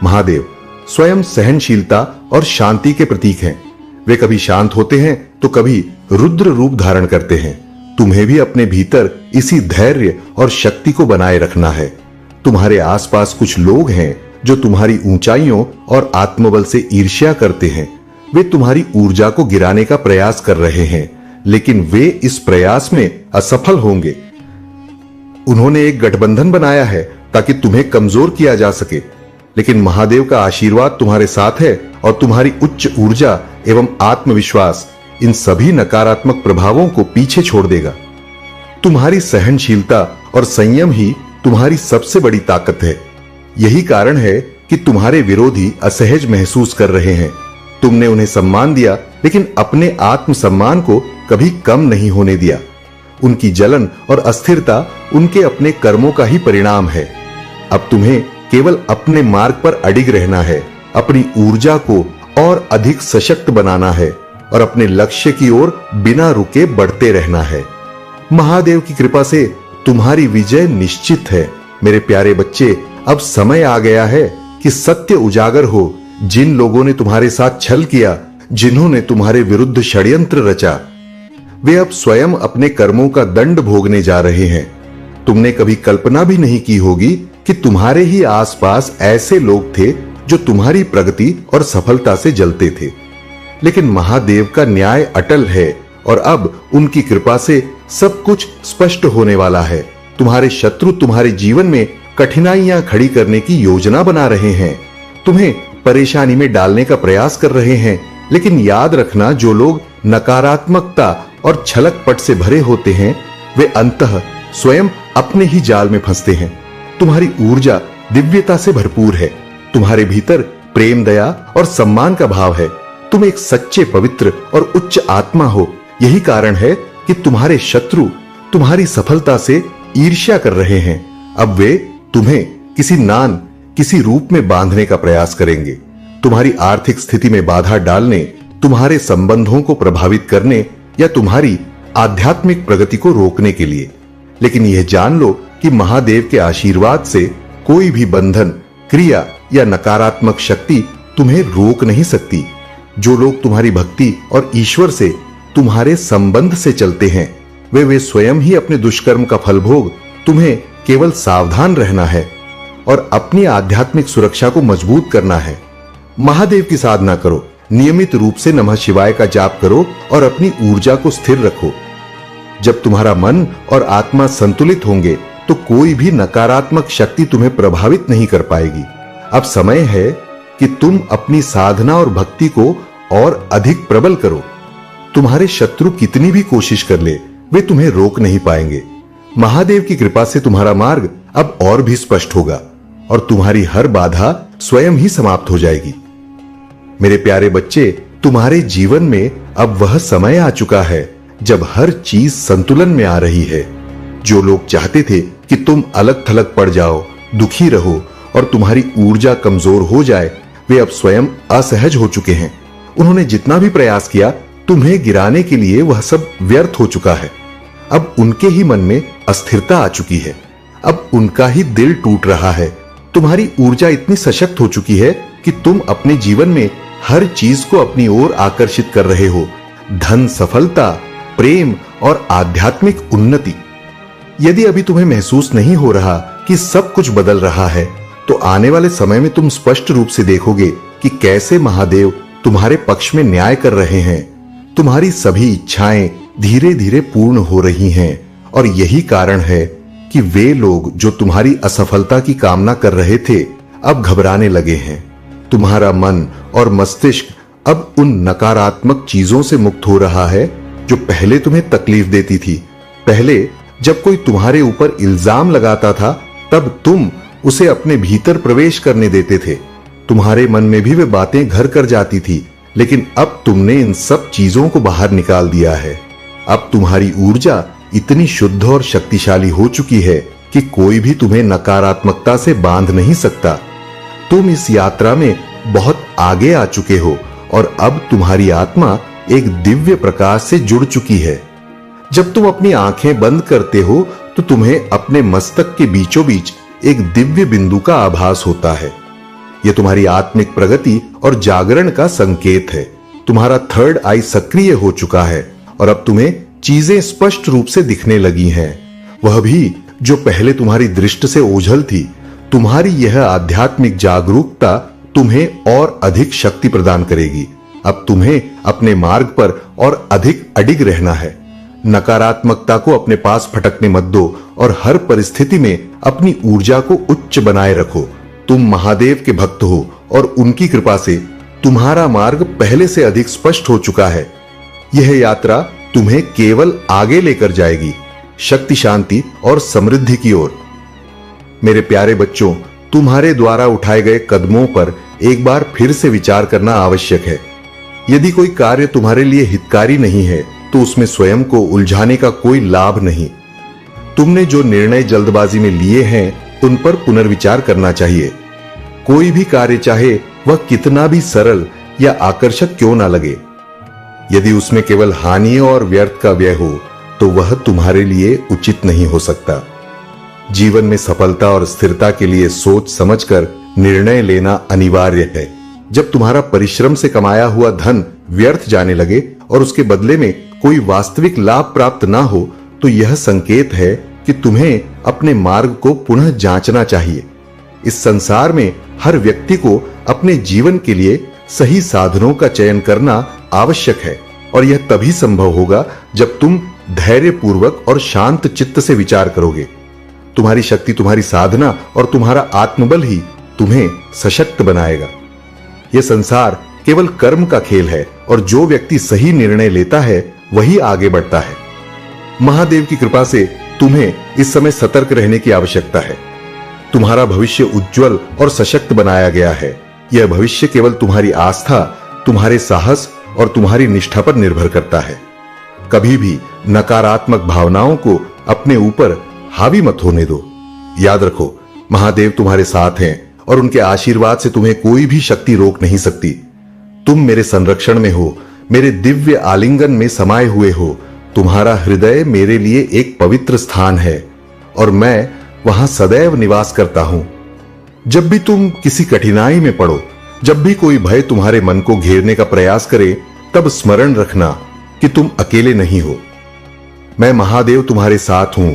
महादेव स्वयं सहनशीलता और शांति के प्रतीक हैं। वे कभी शांत होते हैं तो कभी रुद्र रूप धारण करते हैं। तुम्हें भी अपने भीतर इसी धैर्य और शक्ति को बनाए रखना है। तुम्हारे आसपास कुछ लोग हैं जो तुम्हारी ऊंचाइयों और आत्मबल से ईर्ष्या करते हैं। वे तुम्हारी ऊर्जा को गिराने का प्रयास कर रहे हैं, लेकिन वे इस प्रयास में असफल होंगे। उन्होंने एक गठबंधन बनाया है ताकि तुम्हें कमजोर किया जा सके, लेकिन महादेव का आशीर्वाद तुम्हारे साथ है और तुम्हारी उच्च ऊर्जा एवं आत्मविश्वास इन सभी नकारात्मक प्रभावों को पीछे छोड़ देगा। तुम्हारी सहनशीलता और संयम ही तुम्हारी सबसे बड़ी ताकत है। यही कारण है कि तुम्हारे विरोधी असहज महसूस कर रहे हैं। तुमने उन्हें सम्मान दिया, लेकिन अपने आत्मसम्मान को कभी कम नहीं होने दिया। उनकी जलन और अस्थिरता उनके अपने कर्मों का ही परिणाम है। अब तुम्हें केवल अपने मार्ग पर अडिग रहना है, अपनी ऊर्जा को और अधिक सशक्त बनाना है और अपने लक्ष्य की ओर बिना रुके बढ़ते रहना है। महादेव की कृपा से तुम्हारी विजय निश्चित है। मेरे प्यारे बच्चे, अब समय आ गया है कि सत्य उजागर हो। जिन लोगों ने तुम्हारे साथ छल किया, जिन्होंने तुम्हारे विरुद्ध षड्यंत्र रचा, वे अब स्वयं अपने कर्मों का दंड भोगने जा रहे हैं। तुमने कभी कल्पना भी नहीं की होगी कि तुम्हारे ही आसपास ऐसे लोग थे जो तुम्हारी प्रगति और सफलता से जलते थे, लेकिन महादेव का न्याय अटल है और अब उनकी कृपा से सब कुछ स्पष्ट होने वाला है। तुम्हारे शत्रु तुम्हारे जीवन में कठिनाइयां खड़ी करने की योजना बना रहे हैं, तुम्हें परेशानी में डालने का प्रयास कर रहे हैं, लेकिन याद रखना, जो लोग नकारात्मकता और छलकपट से भरे होते हैं, वे अंततः स्वयं अपने ही जाल में फंसते हैं। तुम्हारी ऊर्जा दिव्यता से भरपूर है। तुम्हारे भीतर प्रेम, दया और सम्मान का भाव है। तुम एक सच्चे, पवित्र और उच्च आत्मा हो। यही कारण है कि तुम्हारे शत्रु तुम्हारी सफलता से ईर्ष्या कर रहे हैं। अब वे तुम्हें किसी रूप में बांधने का प्रयास करेंगे, तुम्हारी आर्थिक स्थिति में बाधा डालने, तुम्हारे संबंधों को प्रभावित करने या तुम्हारी आध्यात्मिक प्रगति को रोकने के लिए। लेकिन यह जान लो कि महादेव के आशीर्वाद से कोई भी बंधन, क्रिया या नकारात्मक शक्ति तुम्हें रोक नहीं सकती। जो लोग तुम्हारी भक्ति और ईश्वर से, तुम्हारे संबंध से चलते हैं, वे स्वयं ही अपने दुष्कर्म का फल भोग। तुम्हें केवल सावधान रहना है और अपनी आध्यात्मिक सुरक्षा को मजबूत करना है। महादेव की साधना करो, नियमित रूप से नमः शिवाय का जाप करो और अपनी ऊर्जा को स्थिर रखो। जब तुम्हारा मन और आत्मा संतुलित होंगे तो कोई भी नकारात्मक शक्ति तुम्हें प्रभावित नहीं कर पाएगी। अब समय है कि तुम अपनी साधना और भक्ति को और अधिक प्रबल करो। तुम्हारे शत्रु कितनी भी कोशिश कर ले, वे तुम्हें रोक नहीं पाएंगे। महादेव की कृपा से तुम्हारा मार्ग अब और भी स्पष्ट होगा और तुम्हारी हर बाधा स्वयं ही समाप्त हो जाएगी। मेरे प्यारे बच्चे, तुम्हारे जीवन में अब वह समय आ चुका है जब हर चीज संतुलन में आ रही है। जो लोग चाहते थे कि तुम अलग थलग पड़ जाओ, दुखी रहो और तुम्हारी ऊर्जा कमजोर हो जाए, वे अब स्वयं असहज हो चुके हैं। उन्होंने जितना भी प्रयास किया तुम्हें गिराने के लिए, वह सब व्यर्थ हो चुका है। अब उनके ही मन में अस्थिरता आ चुकी है। अब उनका ही दिल टूट रहा है। तुम्हारी ऊर्जा इतनी सशक्त हो चुकी है कि तुम अपने जीवन में हर चीज को अपनी ओर आकर्षित कर रहे हो। धन, सफलता, प्रेम और आध्यात्मिक उन्नति। यदि अभी तुम्हें महसूस नहीं हो रहा कि सब कुछ बदल रहा है, तो आने वाले समय में तुम स्पष्ट रूप से देखोगे कि कैसे महादेव तुम्हारे पक्ष में न्याय कर रहे हैं। तुम्हारी सभी इच्छाएं धीरे धीरे पूर्ण हो रही हैं और यही कारण है कि वे लोग जो तुम्हारी असफलता की कामना कर रहे थे, अब घबराने लगे हैं। तुम्हारा मन और मस्तिष्क अब उन नकारात्मक चीजों से मुक्त हो रहा है जो पहले तुम्हें तकलीफ देती थी। पहले जब कोई तुम्हारे ऊपर इल्जाम लगाता था, तब तुम उसे अपने भीतर प्रवेश करने देते थे। तुम्हारे मन में भी वे बातें घर कर जाती थी, लेकिन अब तुमने इन सब चीजों को बाहर निकाल दिया है। अब तुम्हारी ऊर्जा इतनी शुद्ध और शक्तिशाली हो चुकी है कि कोई भी तुम्हें नकारात्मकता से बांध नहीं सकता। तुम इस यात्रा में बहुत आगे आ चुके हो और अब तुम्हारी आत्मा एक दिव्य प्रकाश से जुड़ चुकी है। जब तुम अपनी आंखें बंद करते हो तो तुम्हें अपने मस्तक के बीचों बीच एक दिव्य बिंदु का आभास होता है। यह तुम्हारी आत्मिक प्रगति और जागरण का संकेत है। तुम्हारा थर्ड आई सक्रिय हो चुका है और अब तुम्हें चीजें स्पष्ट रूप से दिखने लगी हैं। वह भी जो पहले तुम्हारी दृष्टि से ओझल थी। तुम्हारी यह आध्यात्मिक जागरूकता तुम्हें और अधिक शक्ति प्रदान करेगी। अब तुम्हें अपने मार्ग पर और अधिक अडिग रहना है। नकारात्मकता को अपने पास फटकने मत दो और हर परिस्थिति में अपनी ऊर्जा को उच्च बनाए रखो। तुम महादेव के भक्त हो और उनकी कृपा से तुम्हारा मार्ग पहले से अधिक स्पष्ट हो चुका है। यह यात्रा तुम्हें केवल आगे लेकर जाएगी, शक्ति, शांति और समृद्धि की ओर। मेरे प्यारे बच्चों, तुम्हारे द्वारा उठाए गए कदमों पर एक बार फिर से विचार करना आवश्यक है। यदि कोई कार्य तुम्हारे लिए हितकारी नहीं है तो उसमें स्वयं को उलझाने का कोई लाभ नहीं। तुमने जो निर्णय जल्दबाजी में लिए हैं उन पर पुनर्विचार करना चाहिए। कोई भी कार्य चाहे वह कितना भी सरल या आकर्षक क्यों ना लगे, यदि उसमें केवल हानि और व्यर्थ का व्यय हो तो वह तुम्हारे लिए उचित नहीं हो सकता। जीवन में सफलता और स्थिरता के लिए सोच समझकर निर्णय लेना अनिवार्य है। जब तुम्हारा परिश्रम से कमाया हुआ धन व्यर्थ जाने लगे और उसके बदले में कोई वास्तविक लाभ प्राप्त ना हो तो यह संकेत है कि तुम्हें अपने मार्ग को पुनः जांचना चाहिए। इस संसार में हर व्यक्ति को अपने जीवन के लिए सही साधनों का चयन करना आवश्यक है और यह तभी संभव होगा जब तुम धैर्यपूर्वक और शांत चित्त से विचार करोगे। तुम्हारी शक्ति, तुम्हारी साधना और तुम्हारा आत्मबल ही तुम्हें सशक्त बनाएगा। यह संसार केवल कर्म का खेल है और जो व्यक्ति सही निर्णय लेता है वही आगे बढ़ता है। महादेव की कृपा से तुम्हें इस समय सतर्क रहने की आवश्यकता है। तुम्हारा भविष्य उज्जवल और सशक्त बनाया गया है। यह भविष्य केवल तुम्हारी आस्था, तुम्हारे साहस और तुम्हारी निष्ठा पर निर्भर करता है। कभी भी नकारात्मक भावनाओं को अपने ऊपर हावी मत होने दो। याद रखो, महादेव तुम्हारे साथ हैं और उनके आशीर्वाद से तुम्हें कोई भी शक्ति रोक नहीं सकती। तुम मेरे संरक्षण में हो, मेरे दिव्य आलिंगन में समाये हुए हो। तुम्हारा हृदय मेरे लिए एक पवित्र स्थान है और मैं वहां सदैव निवास करता हूं। जब भी तुम किसी कठिनाई में पड़ो, जब भी कोई भय तुम्हारे मन को घेरने का प्रयास करे, तब स्मरण रखना कि तुम अकेले नहीं हो। मैं महादेव तुम्हारे साथ हूं।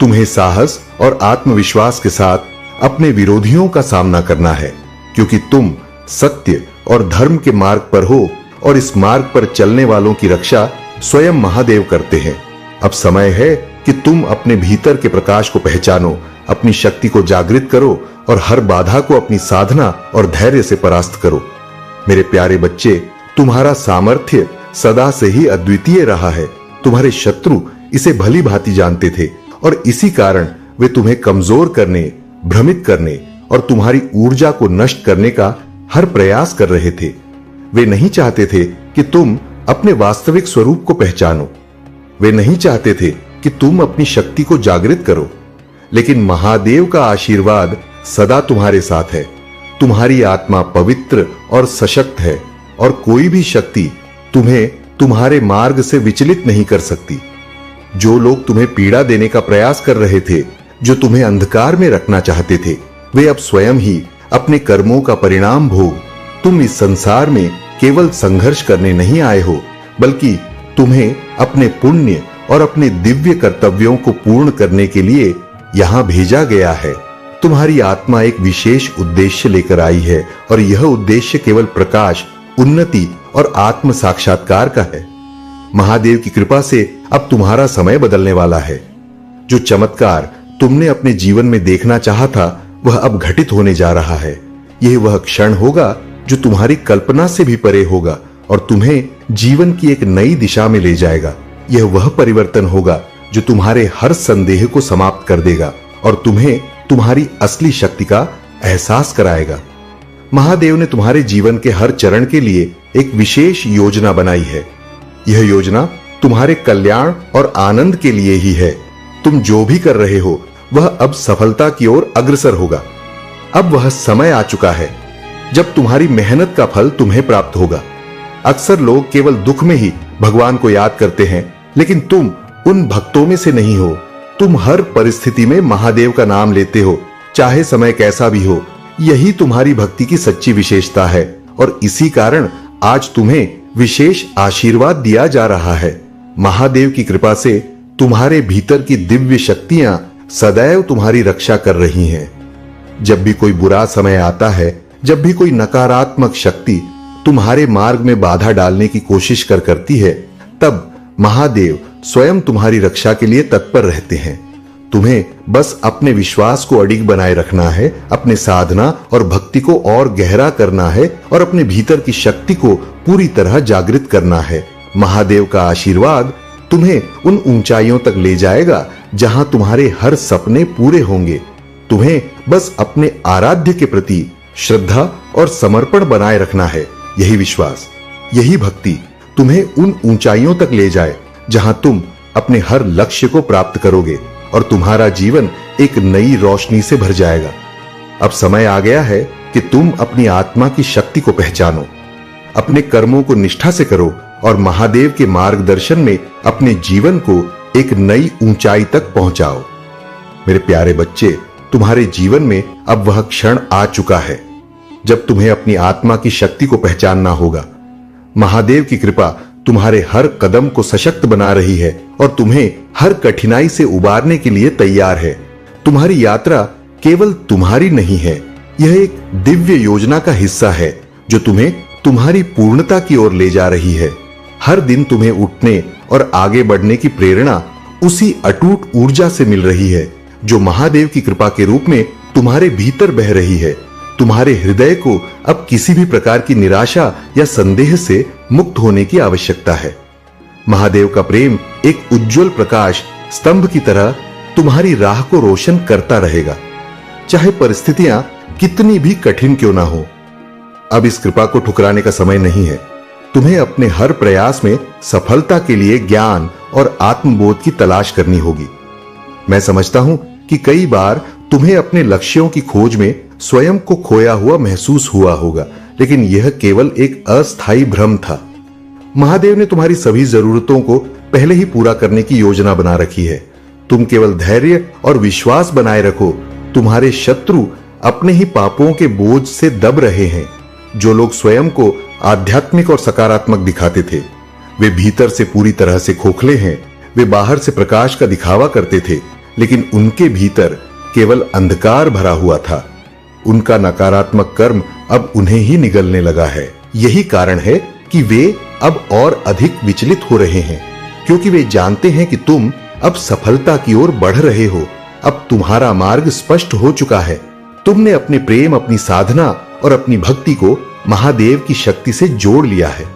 तुम्हें साहस और आत्मविश्वास के साथ अपने विरोधियों का सामना करना है, क्योंकि तुम सत्य और धर्म के मार्ग पर हो और इस मार्ग पर चलने वालों की रक्षा स्वयं महादेव करते हैं। अब समय है कि तुम अपने भीतर के प्रकाश को पहचानो, अपनी शक्ति को जागृत करो और हर बाधा को अपनी साधना और धैर्य से परास्त करो। मेरे प्यारे बच्चे, तुम्हारा सामर्थ्य सदा से ही अद्वितीय रहा है। तुम्हारे शत्रु इसे भली भांति जानते थे और इसी कारण वे तुम्हें कमजोर करने, भ्रमित करने और तुम्हारी ऊर्जा को नष्ट करने का हर प्रयास कर रहे थे। वे नहीं चाहते थे कि तुम अपने वास्तविक स्वरूप को पहचानो। वे नहीं चाहते थे कि तुम अपनी शक्ति को जागृत करो। लेकिन महादेव का आशीर्वाद सदा तुम्हारे साथ है। तुम्हारी आत्मा पवित्र और सशक्त है और कोई भी शक्ति तुम्हें तुम्हारे मार्ग से विचलित नहीं कर सकती। जो लोग तुम्हें पीड़ा देने का प्रयास कर रहे थे, जो तुम्हें अंधकार में रखना चाहते थे, वे अब स्वयं ही अपने कर्मों का परिणाम भोग। तुम इस संसार में केवल संघर्ष करने नहीं आए हो, बल्कि तुम्हें अपने पुण्य और अपने दिव्य कर्तव्यों को पूर्ण करने के लिए यहां भेजा गया है। तुम्हारी आत्मा एक विशेष उद्देश्य लेकर आई है और यह उद्देश्य केवल प्रकाश, उन्नति और आत्म साक्षात्कार का है। महादेव की कृपा से अब तुम्हारा समय बदलने वाला है। जो चमत्कार तुमने अपने जीवन में देखना चाहा था, वह अब घटित होने जा रहा है। यह वह क्षण होगा जो तुम्हारी कल्पना से भी परे होगा और तुम्हें जीवन की एक नई दिशा में ले जाएगा। यह वह परिवर्तन होगा जो तुम्हारे हर संदेह को समाप्त कर देगा और तुम्हें तुम्हारी असली शक्ति का एहसास कराएगा। महादेव ने तुम्हारे जीवन के हर चरण के लिए एक विशेष योजना बनाई है। यह योजना तुम्हारे कल्याण और आनंद के लिए ही है। तुम जो भी कर रहे हो वह अब सफलता की ओर अग्रसर होगा। अब वह समय आ चुका है जब तुम्हारी मेहनत का फल तुम्हें प्राप्त होगा। अक्सर लोग केवल दुख में ही भगवान को याद करते हैं, लेकिन तुम उन भक्तों में से नहीं हो। तुम हर परिस्थिति में महादेव का नाम लेते हो, चाहे समय कैसा भी हो। यही तुम्हारी भक्ति की सच्ची विशेषता है और इसी कारण आज तुम्हें विशेष आशीर्वाद दिया जा रहा है। महादेव की कृपा से तुम्हारे भीतर की दिव्य शक्तियां सदैव तुम्हारी रक्षा कर रही हैं। जब भी कोई बुरा समय आता है, जब भी कोई नकारात्मक शक्ति तुम्हारे मार्ग में बाधा डालने की कोशिश करती है, तब महादेव स्वयं तुम्हारी रक्षा के लिए तत्पर रहते हैं। तुम्हें बस अपने विश्वास को अडिग बनाए रखना है, अपने साधना और भक्ति को और गहरा करना है और अपने भीतर की शक्ति को पूरी तरह जागृत करना है। महादेव का आशीर्वाद तुम्हें उन ऊंचाइयों तक ले जाएगा जहां तुम्हारे हर सपने पूरे होंगे। तुम्हें बस अपने आराध्य के प्रति श्रद्धा और समर्पण बनाए रखना है। यही विश्वास, यही भक्ति तुम्हें उन ऊंचाइयों तक ले जाए जहां तुम अपने हर लक्ष्य को प्राप्त करोगे और तुम्हारा जीवन एक नई रोशनी से भर जाएगा। अब समय आ गया है कि तुम अपनी आत्मा की शक्ति को पहचानो, अपने कर्मों को निष्ठा से करो और महादेव के मार्गदर्शन में अपने जीवन को एक नई ऊंचाई तक पहुंचाओ। मेरे प्यारे बच्चे, तुम्हारे जीवन में अब वह क्षण आ चुका है जब तुम्हें अपनी आत्मा की शक्ति को पहचानना होगा। महादेव की कृपा तुम्हारे हर कदम को सशक्त बना रही है और तुम्हें हर कठिनाई से उबारने के लिए तैयार है। तुम्हारी यात्रा केवल तुम्हारी नहीं है, यह एक दिव्य योजना का हिस्सा है जो तुम्हें तुम्हारी पूर्णता की ओर ले जा रही है। हर दिन तुम्हें उठने और आगे बढ़ने की प्रेरणा उसी अटूट ऊर्जा से मिल रही है जो महादेव की कृपा के रूप में तुम्हारे भीतर बह रही है। तुम्हारे हृदय को अब किसी भी प्रकार की निराशा या संदेह से मुक्त होने की आवश्यकता है। महादेव का प्रेम एक उज्जवल प्रकाश स्तंभ की तरह तुम्हारी राह को रोशन करता रहेगा, चाहे परिस्थितियां कितनी भी कठिन क्यों ना हो। अब इस कृपा को ठुकराने का समय नहीं है। तुम्हें अपने हर प्रयास में सफलता के लिए ज्ञान और आत्मबोध की तलाश करनी होगी। मैं समझता हूं कि कई बार तुम्हें अपने लक्ष्यों की खोज में स्वयं को खोया हुआ महसूस हुआ होगा, लेकिन यह केवल एक अस्थायी भ्रम था। महादेव ने तुम्हारी सभी जरूरतों को पहले ही पूरा करने की योजना बना रखी है। तुम केवल धैर्य और विश्वास बनाए रखो। तुम्हारे शत्रु अपने ही पापों के बोझ से दब रहे हैं। जो लोग स्वयं को आध्यात्मिक और सकारात्मक दिखाते थे, वे भीतर से पूरी तरह से खोखले हैं। वे बाहर से प्रकाश का दिखावा करते थे, लेकिन उनके भीतर केवल अंधकार भरा हुआ था। उनका नकारात्मक कर्म अब उन्हें ही निगलने लगा है। यही कारण है कि वे अब और अधिक विचलित हो रहे हैं, क्योंकि वे जानते हैं कि तुम अब सफलता की ओर बढ़ रहे हो। अब तुम्हारा मार्ग स्पष्ट हो चुका है। तुमने अपने प्रेम, अपनी साधना और अपनी भक्ति को महादेव की शक्ति से जोड़ लिया है।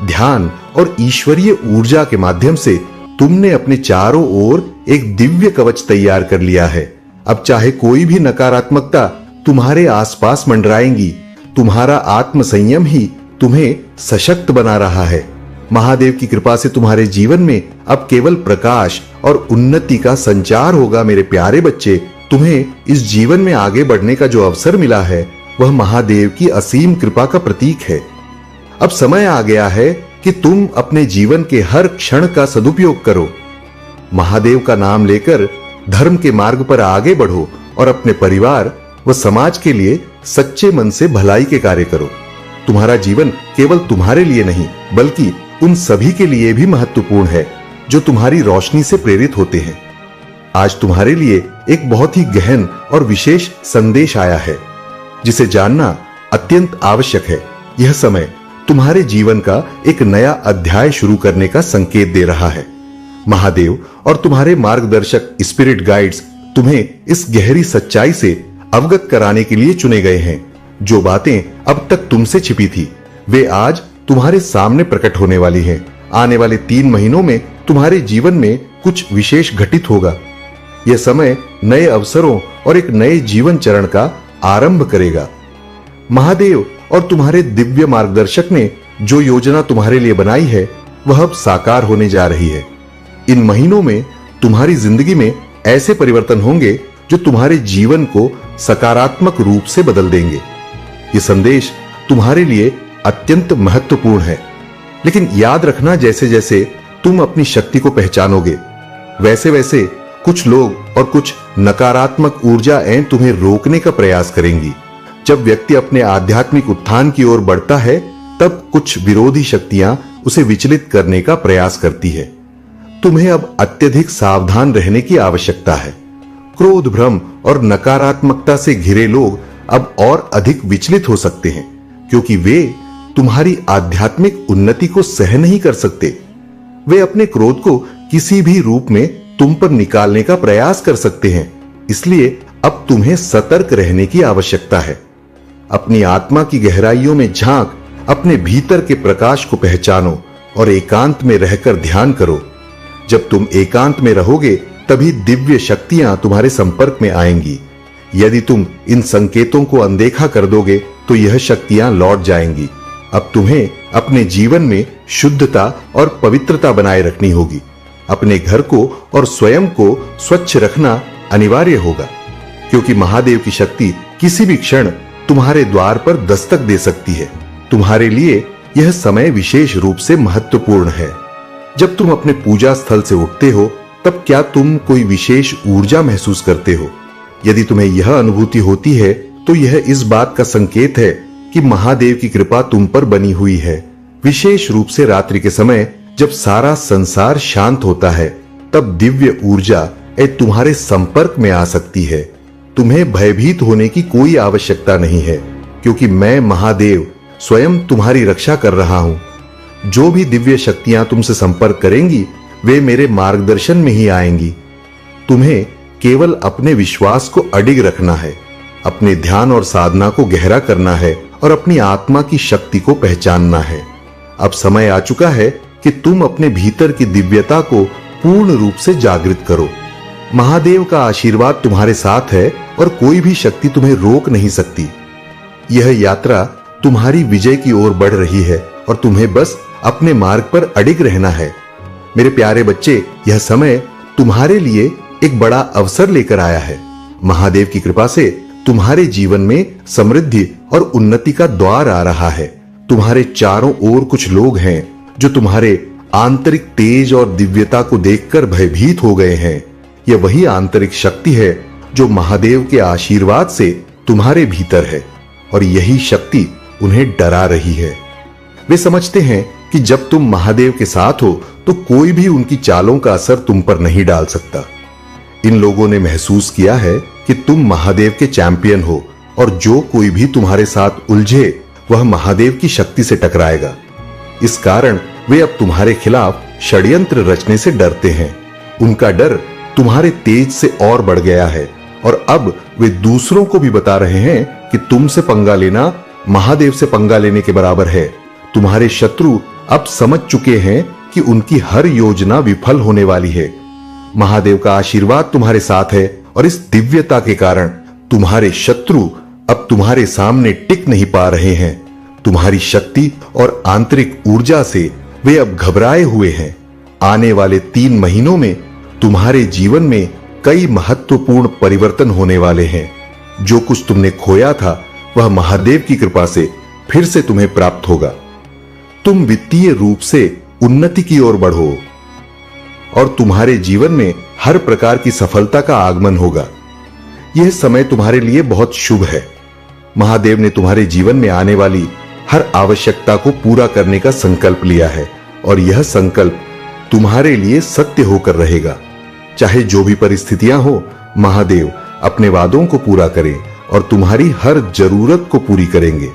ध्यान और ईश्वरीय ऊर्जा के माध्यम से तुमने अपने चारों ओर एक दिव्य कवच तैयार कर लिया है। अब चाहे कोई भी नकारात्मकता तुम्हारे आसपास मंडराएंगी, तुम्हारा आत्म संयम ही तुम्हें सशक्त बना रहा है। महादेव की कृपा से तुम्हारे जीवन में अब केवल प्रकाश और उन्नति का संचार होगा। मेरे प्यारे बच्चे, तुम्हें इस जीवन में आगे बढ़ने का जो अवसर मिला है वह महादेव की असीम कृपा का प्रतीक है। अब समय आ गया है कि तुम अपने जीवन के हर क्षण का सदुपयोग करो। महादेव का नाम लेकर धर्म के मार्ग पर आगे बढ़ो और अपने परिवार व समाज के लिए सच्चे मन से भलाई के कार्य करो। तुम्हारा जीवन केवल तुम्हारे लिए नहीं, बल्कि उन सभी के लिए भी महत्वपूर्ण है जो तुम्हारी रोशनी से प्रेरित होते हैं। आज तुम्हारे लिए एक बहुत ही गहन और विशेष संदेश आया है, जिसे जानना अत्यंत आवश्यक है। यह समय तुम्हारे जीवन का एक नया अध्याय शुरू करने का संकेत दे रहा है। महादेव और तुम्हारे मार्गदर्शक स्पिरिट गाइड्स तुम्हें इस गहरी सच्चाई से अवगत कराने के लिए चुने गए हैं। जो बातें अब तक तुमसे छिपी थी, वे आज तुम्हारे सामने प्रकट होने वाली हैं। आने वाले 3 महीनों में तुम्हारे जीवन में कुछ विशेष घटित होगा। यह समय नए अवसरों और एक नए जीवन चरण का आरंभ करेगा। महादेव और तुम्हारे दिव्य मार्गदर्शक ने जो योजना तुम्हारे लिए बनाई है, वह अब साकार होने जा रही है। इन महीनों में तुम्हारी जिंदगी में ऐसे परिवर्तन होंगे जो तुम्हारे जीवन को सकारात्मक रूप से बदल देंगे। यह संदेश तुम्हारे लिए अत्यंत महत्वपूर्ण है, लेकिन याद रखना, जैसे जैसे तुम अपनी शक्ति को पहचानोगे, वैसे वैसे कुछ लोग और कुछ नकारात्मक ऊर्जाएं तुम्हें रोकने का प्रयास करेंगी। जब व्यक्ति अपने आध्यात्मिक उत्थान की ओर बढ़ता है, तब कुछ विरोधी शक्तियां उसे विचलित करने का प्रयास करती है। तुम्हें अब अत्यधिक सावधान रहने की आवश्यकता है। क्रोध, भ्रम और नकारात्मकता से घिरे लोग अब और अधिक विचलित हो सकते हैं, क्योंकि वे तुम्हारी आध्यात्मिक उन्नति को सह नहीं कर सकते। वे अपने क्रोध को किसी भी रूप में तुम पर निकालने का प्रयास कर सकते हैं। इसलिए अब तुम्हें सतर्क रहने की आवश्यकता है। अपनी आत्मा की गहराइयों में झांक अपने भीतर के प्रकाश को पहचानो और एकांत में रहकर ध्यान करो। जब तुम एकांत में रहोगे तभी दिव्य शक्तियां तुम्हारे संपर्क में आएंगी। यदि तुम इन संकेतों को अनदेखा कर दोगे तो यह शक्तियां लौट जाएंगी। अब तुम्हें अपने जीवन में शुद्धता और पवित्रता बनाए रखनी होगी। अपने घर को और स्वयं को स्वच्छ रखना अनिवार्य होगा, क्योंकि महादेव की शक्ति किसी भी क्षण तुम्हारे द्वार पर दस्तक दे सकती है। तुम्हारे लिए यह समय विशेष रूप से महत्वपूर्ण है। जब तुम अपने पूजा स्थल से उठते हो तब क्या तुम कोई विशेष ऊर्जा महसूस करते हो? यदि तुम्हें यह अनुभूति होती है तो यह इस बात का संकेत है कि महादेव की कृपा तुम पर बनी हुई है। विशेष रूप से रात्रि के समय जब सारा संसार शांत होता है, तब दिव्य ऊर्जा तुम्हारे संपर्क में आ सकती है। तुम्हें भयभीत होने की कोई आवश्यकता नहीं है, क्योंकि मैं महादेव स्वयं तुम्हारी रक्षा कर रहा हूं। जो भी दिव्य शक्तियां तुमसे संपर्क करेंगी वे मेरे मार्गदर्शन में ही आएंगी। तुम्हें केवल अपने विश्वास को अडिग रखना है, अपने ध्यान और साधना को गहरा करना है और अपनी आत्मा की शक्ति को पहचानना है। अब समय आ चुका है कि तुम अपने भीतर की दिव्यता को पूर्ण रूप से जागृत करो। महादेव का आशीर्वाद तुम्हारे साथ है और कोई भी शक्ति तुम्हें रोक नहीं सकती। यह यात्रा तुम्हारी विजय की ओर बढ़ रही है और तुम्हें बस अपने मार्ग पर अडिग रहना है। मेरे प्यारे बच्चे, यह समय तुम्हारे लिए एक बड़ा अवसर लेकर आया है। महादेव की कृपा से तुम्हारे जीवन में समृद्धि और उन्नति का द्वार आ रहा है। तुम्हारे चारों ओर कुछ लोग हैं जो तुम्हारे आंतरिक तेज और दिव्यता को देखकर भयभीत हो गए हैं। यह वही आंतरिक शक्ति है जो महादेव के आशीर्वाद से तुम्हारे भीतर है और यही शक्ति उन्हें डरा रही है। वे समझते हैं कि जब तुम महादेव के साथ हो तो कोई भी उनकी चालों का असर तुम पर नहीं डाल सकता। इन लोगों ने महसूस किया है कि तुम महादेव के चैंपियन हो और जो कोई भी तुम्हारे साथ उलझे वह महादेव की शक्ति से टकराएगा। इस कारण वे अब तुम्हारे खिलाफ षड्यंत्र रचने से डरते हैं। उनका डर तुम्हारे तेज से और बढ़ गया है और अब वे दूसरों को भी बता रहे हैं कि तुमसे पंगा लेना महादेव से पंगा लेने के बराबर है। तुम्हारे शत्रु अब समझ चुके हैं कि उनकी हर योजना विफल होने वाली है। महादेव का आशीर्वाद तुम्हारे साथ है और इस दिव्यता के कारण तुम्हारे शत्रु अब तुम्हारे सामने टिक नहीं पा रहे हैं। तुम्हारी शक्ति और आंतरिक ऊर्जा से वे अब घबराए हुए हैं। आने वाले 3 महीनों में तुम्हारे जीवन में कई महत्वपूर्ण परिवर्तन होने वाले हैं। जो कुछ तुमने खोया था वह महादेव की कृपा से फिर से तुम्हें प्राप्त होगा। तुम वित्तीय रूप से उन्नति की ओर बढ़ो और तुम्हारे जीवन में हर प्रकार की सफलता का आगमन होगा। यह समय तुम्हारे लिए बहुत शुभ है। महादेव ने तुम्हारे जीवन में आने वाली हर आवश्यकता को पूरा करने का संकल्प लिया है और यह संकल्प तुम्हारे लिए सत्य होकर रहेगा। चाहे जो भी परिस्थितियां हो, महादेव अपने वादों को पूरा करें और तुम्हारी हर जरूरत को पूरी करेंगे।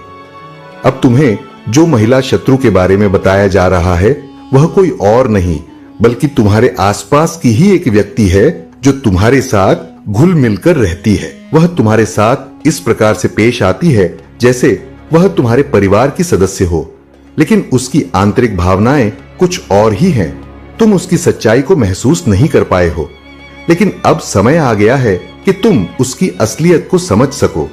अब तुम्हें जो महिला शत्रु के बारे में बताया जा रहा है वह कोई और नहीं बल्कि तुम्हारे आसपास की ही एक व्यक्ति है जो तुम्हारे साथ घुल मिलकर रहती है। वह तुम्हारे साथ इस प्रकार से पेश आती है जैसे वह तुम्हारे परिवार की सदस्य हो, लेकिन उसकी आंतरिक भावनाएं कुछ और ही हैं। तुम उसकी सच्चाई को महसूस नहीं कर पाए हो, लेकिन अब समय आ गया है कि तुम उसकी असलियत को समझ सको।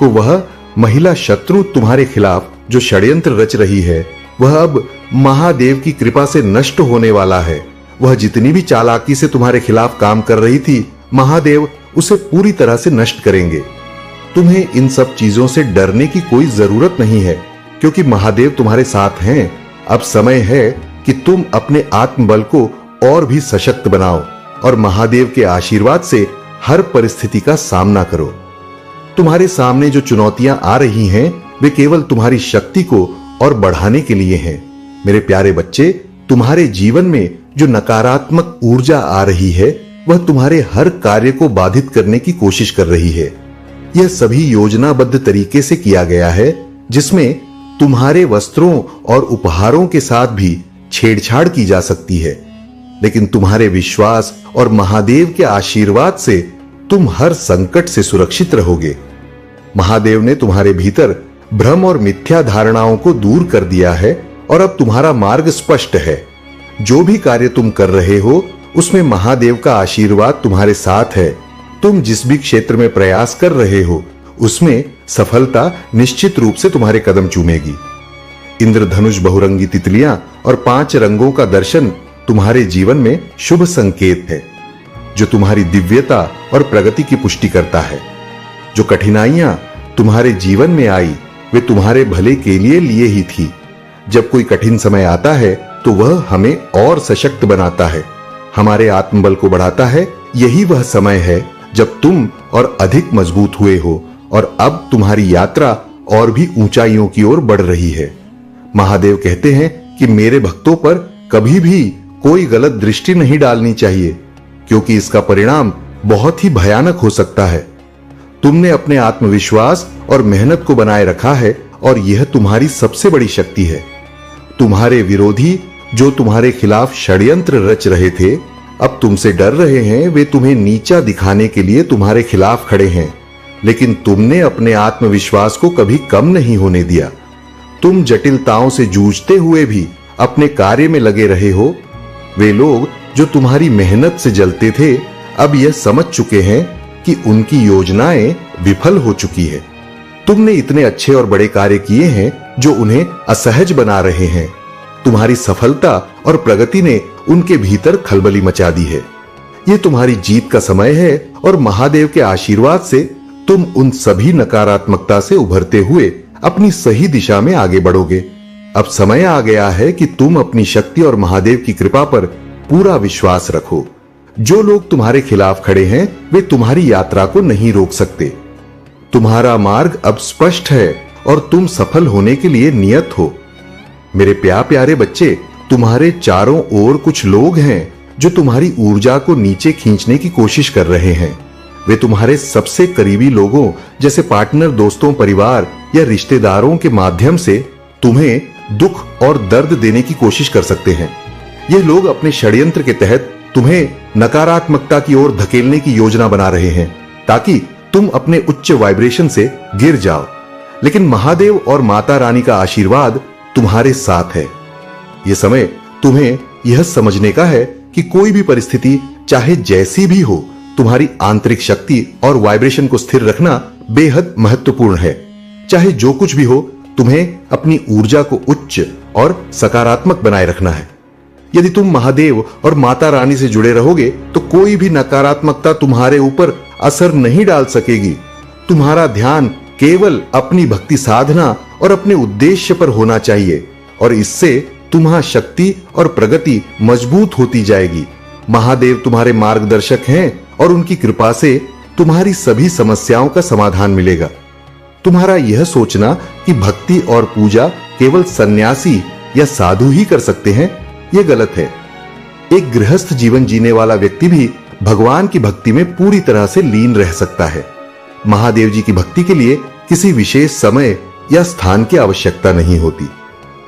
वह महिला शत्रु तुम्हारे खिलाफ जो षड्यंत्र रच रही है वह अब महादेव की कृपा से नष्ट होने वाला है। वह जितनी भी चालाकी से तुम्हारे खिलाफ काम कर रही थी, महादेव उसे पूरी तरह से नष्ट करेंगे। तुम्हें इन सब चीजों से डरने की कोई जरूरत नहीं है, क्योंकि महादेव तुम्हारे साथ हैं। अब समय है कि तुम अपने आत्मबल को और भी सशक्त बनाओ और महादेव के आशीर्वाद से हर परिस्थिति का सामना करो। तुम्हारे सामने जो चुनौतियां आ रही हैं वे केवल तुम्हारी शक्ति को और बढ़ाने के लिए हैं। मेरे प्यारे बच्चे, तुम्हारे जीवन में जो नकारात्मक ऊर्जा आ रही है वह तुम्हारे हर कार्य को बाधित करने की कोशिश कर रही है। यह सभी योजनाबद्ध तरीके से किया गया है, जिसमें तुम्हारे वस्त्रों और उपहारों के साथ भी छेड़छाड़ की जा सकती है। लेकिन तुम्हारे विश्वास और महादेव के आशीर्वाद से तुम हर संकट से सुरक्षित रहोगे। महादेव ने तुम्हारे भीतर भ्रम और मिथ्या धारणाओं को दूर कर दिया है और अब तुम्हारा मार्ग स्पष्ट है। जो भी कार्य तुम कर रहे हो उसमें महादेव का आशीर्वाद तुम्हारे साथ है। तुम जिस भी क्षेत्र में प्रयास कर रहे हो उसमें सफलता निश्चित रूप से तुम्हारे कदम चूमेगी। इंद्रधनुष, बहुरंगी तितलियां और 5 रंगों का दर्शन तुम्हारे जीवन में शुभ संकेत है, जो तुम्हारी दिव्यता और प्रगति की पुष्टि करता है। जो कठिनाइयां तुम्हारे जीवन में आई वे तुम्हारे भले के लिए ही थी। जब कोई कठिन समय आता है तो वह हमें और सशक्त बनाता है, हमारे आत्मबल को बढ़ाता है। यही वह समय है जब तुम और अधिक मजबूत हुए हो और अब तुम्हारी यात्रा और भी ऊंचाइयों की ओर बढ़ रही है। महादेव कहते हैं कि मेरे भक्तों पर कभी भी कोई गलत दृष्टि नहीं डालनी चाहिए, क्योंकि इसका परिणाम बहुत ही भयानक हो सकता है। तुमने अपने आत्मविश्वास और मेहनत को बनाए रखा है और यह तुम्हारी सबसे बड़ी शक्ति है। तुम्हारे विरोधी जो तुम्हारे खिलाफ षड्यंत्र रच रहे थे अब तुमसे डर रहे हैं। वे तुम्हें नीचा दिखाने के लिए तुम्हारे खिलाफ खड़े हैं, लेकिन तुमने अपने आत्मविश्वास को कभी कम नहीं होने दिया। तुम जटिलताओं से जूझते हुए भी अपने कार्य में लगे रहे हो। वे लोग जो तुम्हारी मेहनत से जलते थे अब यह समझ चुके हैं कि उनकी योजनाएं विफल हो चुकी है। तुमने इतने अच्छे और बड़े कार्य किए हैं जो उन्हें असहज बना रहे हैं। तुम्हारी सफलता और प्रगति ने उनके भीतर खलबली मचा दी है। यह तुम्हारी जीत का समय है और महादेव के आशीर्वाद से तुम उन सभी नकारात्मकता से उभरते हुए अपनी सही दिशा में आगे बढ़ोगे। अब समय आ गया है कि तुम अपनी शक्ति और महादेव की कृपा पर पूरा विश्वास रखो। जो लोग तुम्हारे खिलाफ खड़े हैं वे तुम्हारी यात्रा को नहीं रोक सकते। तुम्हारा मार्ग अब स्पष्ट है और तुम सफल होने के लिए नियत हो। मेरे प्यारे बच्चे, तुम्हारे चारों ओर कुछ लोग हैं जो तुम्हारी ऊर्जा को नीचे खींचने की कोशिश कर रहे हैं। वे तुम्हारे सबसे करीबी लोगों जैसे पार्टनर, दोस्तों, परिवार या रिश्तेदारों के माध्यम से तुम्हें दुख और दर्द देने की कोशिश कर सकते हैं। ये लोग अपने षड्यंत्र के तहत तुम्हें नकारात्मकता की ओर धकेलने की योजना बना रहे हैं ताकि तुम अपने उच्च वाइब्रेशन से गिर जाओ। लेकिन महादेव और माता रानी का आशीर्वाद तुम्हारे साथ है। यह समय तुम्हें यह समझने का है कि कोई भी परिस्थिति चाहे जैसी भी हो, तुम्हारी आंतरिक शक्ति और वाइब्रेशन को स्थिर रखना बेहद महत्वपूर्ण है। चाहे जो कुछ भी हो, तुम्हें अपनी ऊर्जा को उच्च और सकारात्मक बनाए रखना है। यदि तुम महादेव और माता रानी से जुड़े रहोगे तो कोई भी नकारात्मकता तुम्हारे ऊपर असर नहीं डाल सकेगी। तुम्हारा ध्यान केवल अपनी भक्ति साधना और अपने उद्देश्य पर होना चाहिए और इससे तुम्हारी शक्ति और प्रगति मजबूत होती जाएगी। महादेव तुम्हारे मार्गदर्शक हैं और उनकी कृपा से तुम्हारी सभी समस्याओं का समाधान मिलेगा। तुम्हारा यह सोचना कि भक्ति और पूजा केवल सन्यासी या साधु ही कर सकते हैं, यह गलत है। एक गृहस्थ जीवन जीने वाला व्यक्ति भी भगवान की भक्ति में पूरी तरह से लीन रह सकता है। महादेव जी की भक्ति के लिए किसी विशेष समय या स्थान की आवश्यकता नहीं होती।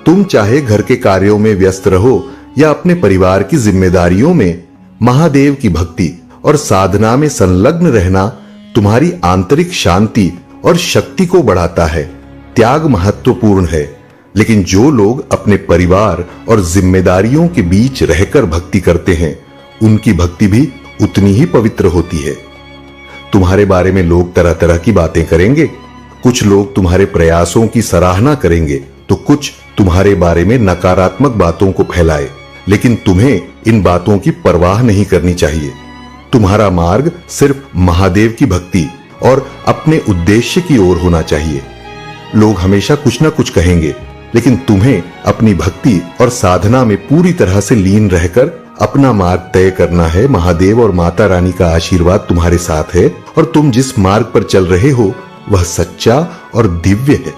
तुम चाहे घर के कार्यों में व्यस्त रहो या अपने परिवार की जिम्मेदारियों में, महादेव की भक्ति और साधना में संलग्न रहना तुम्हारी आंतरिक शांति और शक्ति को बढ़ाता है। त्याग महत्वपूर्ण है, लेकिन जो लोग अपने परिवार और जिम्मेदारियों के बीच रहकर भक्ति करते हैं उनकी भक्ति भी उतनी ही पवित्र होती है। तुम्हारे बारे में लोग तरह तरह की बातें करेंगे। कुछ लोग तुम्हारे प्रयासों की सराहना करेंगे तो कुछ तुम्हारे बारे में नकारात्मक बातों को फैलाए, लेकिन तुम्हें इन बातों की परवाह नहीं करनी चाहिए। तुम्हारा मार्ग सिर्फ महादेव की भक्ति और अपने उद्देश्य की ओर होना चाहिए। लोग हमेशा कुछ ना कुछ कहेंगे, लेकिन तुम्हें अपनी भक्ति और साधना में पूरी तरह से लीन रहकर अपना मार्ग तय करना है। महादेव और माता रानी का आशीर्वाद तुम्हारे साथ है और तुम जिस मार्ग पर चल रहे हो वह सच्चा और दिव्य है।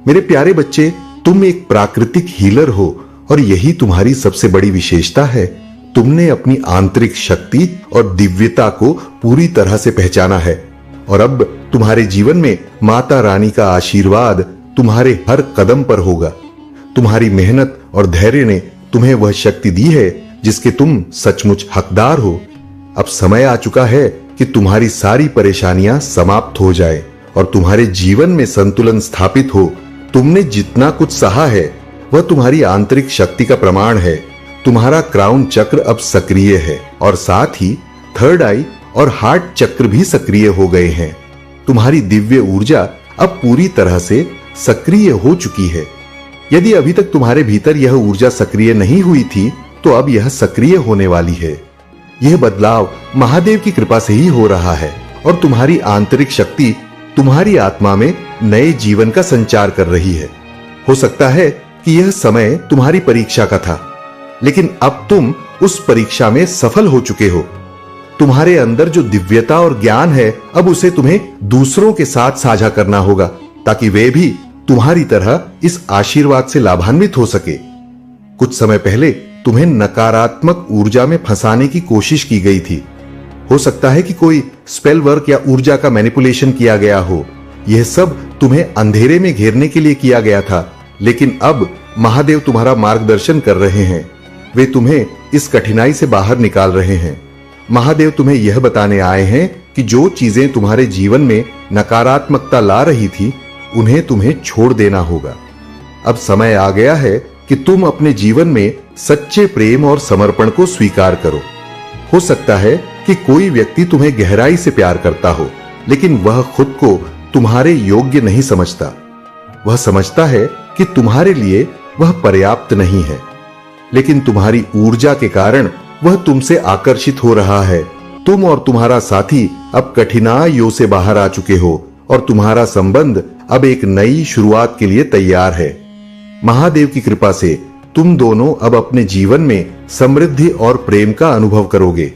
मेरे प्यारे बच्चे, तुम एक प्राकृतिक हीलर हो और यही तुम्हारी सबसे बड़ी विशेषता है। तुमने अपनी आंतरिक शक्ति और दिव्यता को पूरी तरह से पहचाना है और अब तुम्हारे जीवन में माता रानी का आशीर्वाद तुम्हारे हर कदम पर होगा। तुम्हारी मेहनत और धैर्य ने तुम्हें वह शक्ति दी है जिसके तुम सचमुच हकदार हो। अब समय आ चुका है कि तुम्हारी सारी परेशानियां समाप्त हो जाए और तुम्हारे जीवन में संतुलन स्थापित हो। तुमने जितना कुछ सहा है वह तुम्हारी आंतरिक शक्ति का प्रमाण है। तुम्हारा क्राउन चक्र अब सक्रिय है और साथ ही थर्ड आई और हार्ट चक्र भी सक्रिय हो गए हैं। तुम्हारी दिव्य ऊर्जा अब पूरी तरह से सक्रिय हो चुकी है। यदि अभी तक तुम्हारे भीतर यह ऊर्जा सक्रिय नहीं हुई थी तो अब यह सक्रिय होने वाली है। यह बदलाव महादेव की कृपा से ही हो रहा है और तुम्हारी आंतरिक शक्ति तुम्हारी आत्मा में नए जीवन का संचार कर रही है। हो सकता है कि यह समय तुम्हारी परीक्षा का था, लेकिन अब तुम उस परीक्षा में सफल हो चुके हो। तुम्हारे अंदर जो दिव्यता और ज्ञान है अब उसे तुम्हें दूसरों के साथ साझा करना होगा ताकि वे भी तुम्हारी तरह इस आशीर्वाद से लाभान्वित हो सके। कुछ समय पहले तुम्हें नकारात्मक ऊर्जा में फंसाने की कोशिश की गई थी। हो सकता है कि कोई स्पेल वर्क या ऊर्जा का मैनिपुलेशन किया गया हो। यह सब तुम्हें अंधेरे में घेरने के लिए किया गया था, लेकिन अब महादेव तुम्हारा मार्गदर्शन कर रहे हैं। वे तुम्हें इस कठिनाई से बाहर निकाल रहे हैं। महादेव तुम्हें यह बताने आए हैं कि जो चीजें तुम्हारे जीवन में नकारात्मकता ला रही थी उन्हें तुम्हें छोड़ देना होगा। अब समय आ गया है कि तुम अपने जीवन में सच्चे प्रेम और समर्पण को स्वीकार करो। हो सकता है कि कोई व्यक्ति तुम्हें गहराई से प्यार करता हो, लेकिन वह खुद को तुम्हारे योग्य नहीं समझता। वह समझता है कि तुम्हारे लिए वह पर्याप्त नहीं है, लेकिन तुम्हारी ऊर्जा के कारण वह तुमसे आकर्षित हो रहा है। तुम और तुम्हारा साथी अब कठिनाइयों से बाहर आ चुके हो और तुम्हारा संबंध अब एक नई शुरुआत के लिए तैयार है। महादेव की कृपा से तुम दोनों अब अपने जीवन में समृद्धि और प्रेम का अनुभव करोगे।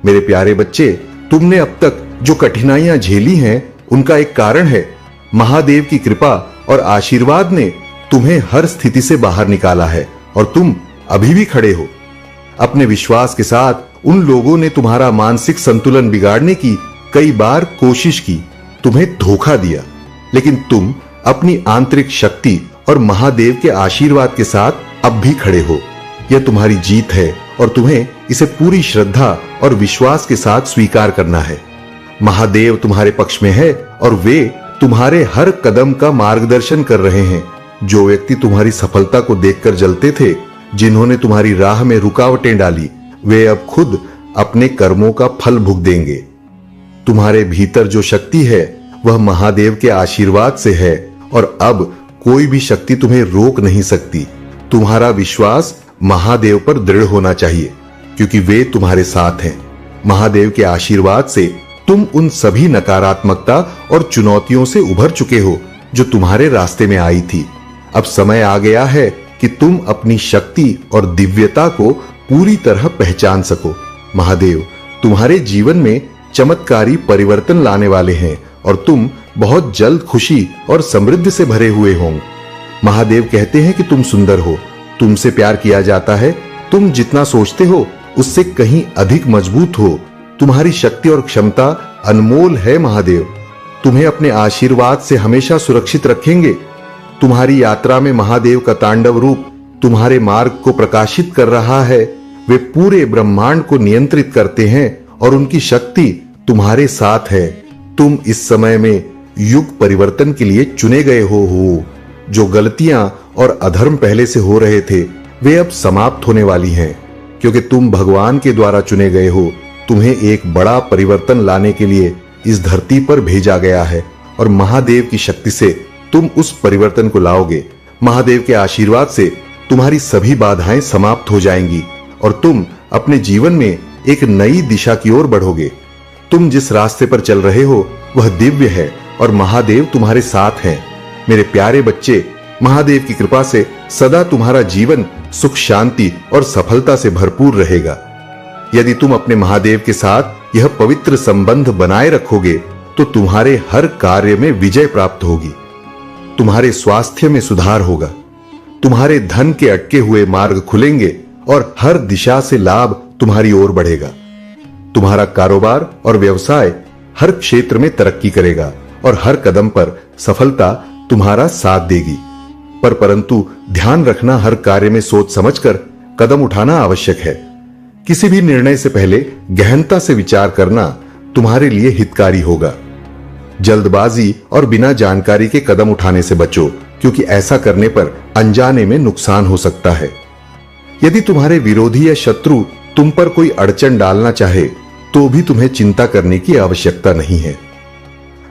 मेरे प्यारे बच्चे, तुमने अब तक जो कठिनाइयां झेली हैं उनका एक कारण है। महादेव की कृपा और आशीर्वाद ने तुम्हें हर स्थिति से बाहर निकाला है और तुम अभी भी खड़े हो। अपने विश्वास के साथ उन लोगों ने तुम्हारा मानसिक संतुलन बिगाड़ने की कई बार कोशिश की, तुम्हें धोखा दिया, लेकिन तुम अपनी आंतरिक शक्ति और महादेव के आशीर्वाद के साथ अब भी खड़े हो। यह तुम्हारी जीत है और तुम्हें इसे पूरी श्रद्धा और विश्वास के साथ स्वीकार करना है। महादेव तुम्हारे पक्ष में है और वे तुम्हारे हर कदम का मार्गदर्शन कर रहे हैं। जो व्यक्ति तुम्हारी सफलता को देखकर जलते थे, जिन्होंने तुम्हारी राह में रुकावटें डाली, वे अब खुद अपने कर्मों का फल भुगतेंगे। तुम्हारे भीतर जो शक्ति है वह महादेव के आशीर्वाद से है और अब कोई भी शक्ति तुम्हें रोक नहीं सकती। तुम्हारा विश्वास महादेव पर दृढ़ होना चाहिए क्योंकि वे तुम्हारे साथ हैं। महादेव के आशीर्वाद से तुम उन सभी नकारात्मकता और चुनौतियों से उभर चुके हो जो तुम्हारे रास्ते में आई थी। अब समय आ गया है कि तुम अपनी शक्ति और दिव्यता को पूरी तरह पहचान सको। महादेव तुम्हारे जीवन में चमत्कारी परिवर्तन लाने वाले हैं और तुम बहुत जल्द खुशी और समृद्धि से भरे हुए होंगे। महादेव कहते हैं कि तुम सुंदर हो, तुमसे प्यार किया जाता है, तुम जितना सोचते हो उससे कहीं अधिक मजबूत हो। तुम्हारी शक्ति और क्षमता अनमोल है। महादेव तुम्हें अपने आशीर्वाद से हमेशा सुरक्षित रखेंगे। तुम्हारी यात्रा में महादेव का तांडव रूप तुम्हारे मार्ग को प्रकाशित कर रहा है। वे पूरे ब्रह्मांड को नियंत्रित करते हैं और उनकी शक्ति तुम्हारे साथ है। तुम इस समय में युग परिवर्तन के लिए चुने गए हो। जो गलतियां और अधर्म पहले से हो रहे थे वे अब समाप्त होने वाली हैं क्योंकि तुम भगवान के द्वारा चुने गए हो। तुम्हें एक बड़ा परिवर्तन लाने के लिए इस धरती पर भेजा गया है और महादेव की शक्ति से तुम उस परिवर्तन को लाओगे। महादेव के आशीर्वाद से तुम्हारी सभी बाधाएं समाप्त हो जाएंगी और तुम अपने जीवन में एक नई दिशा की ओर बढ़ोगे। तुम जिस रास्ते पर चल रहे हो वह दिव्य है और महादेव तुम्हारे साथ हैं। मेरे प्यारे बच्चे, महादेव की कृपा से सदा तुम्हारा जीवन सुख, शांति और सफलता से भरपूर रहेगा। यदि तुम अपने महादेव के साथ यह पवित्र संबंध बनाए रखोगे तो तुम्हारे हर कार्य में विजय प्राप्त होगी। तुम्हारे स्वास्थ्य में सुधार होगा, तुम्हारे धन के अटके हुए मार्ग खुलेंगे और हर दिशा से लाभ तुम्हारी ओर बढ़ेगा। तुम्हारा कारोबार और व्यवसाय हर क्षेत्र में तरक्की करेगा और हर कदम पर सफलता तुम्हारा साथ देगी। परंतु ध्यान रखना, हर कार्य में सोच समझकर कदम उठाना आवश्यक है। किसी भी निर्णय से पहले गहनता से विचार करना तुम्हारे लिए हितकारी होगा। जल्दबाजी और बिना जानकारी के कदम उठाने से बचो, क्योंकि ऐसा करने पर अनजाने में नुकसान हो सकता है। यदि तुम्हारे विरोधी या शत्रु तुम पर कोई अड़चन डालना चाहे तो भी तुम्हें चिंता करने की आवश्यकता नहीं है।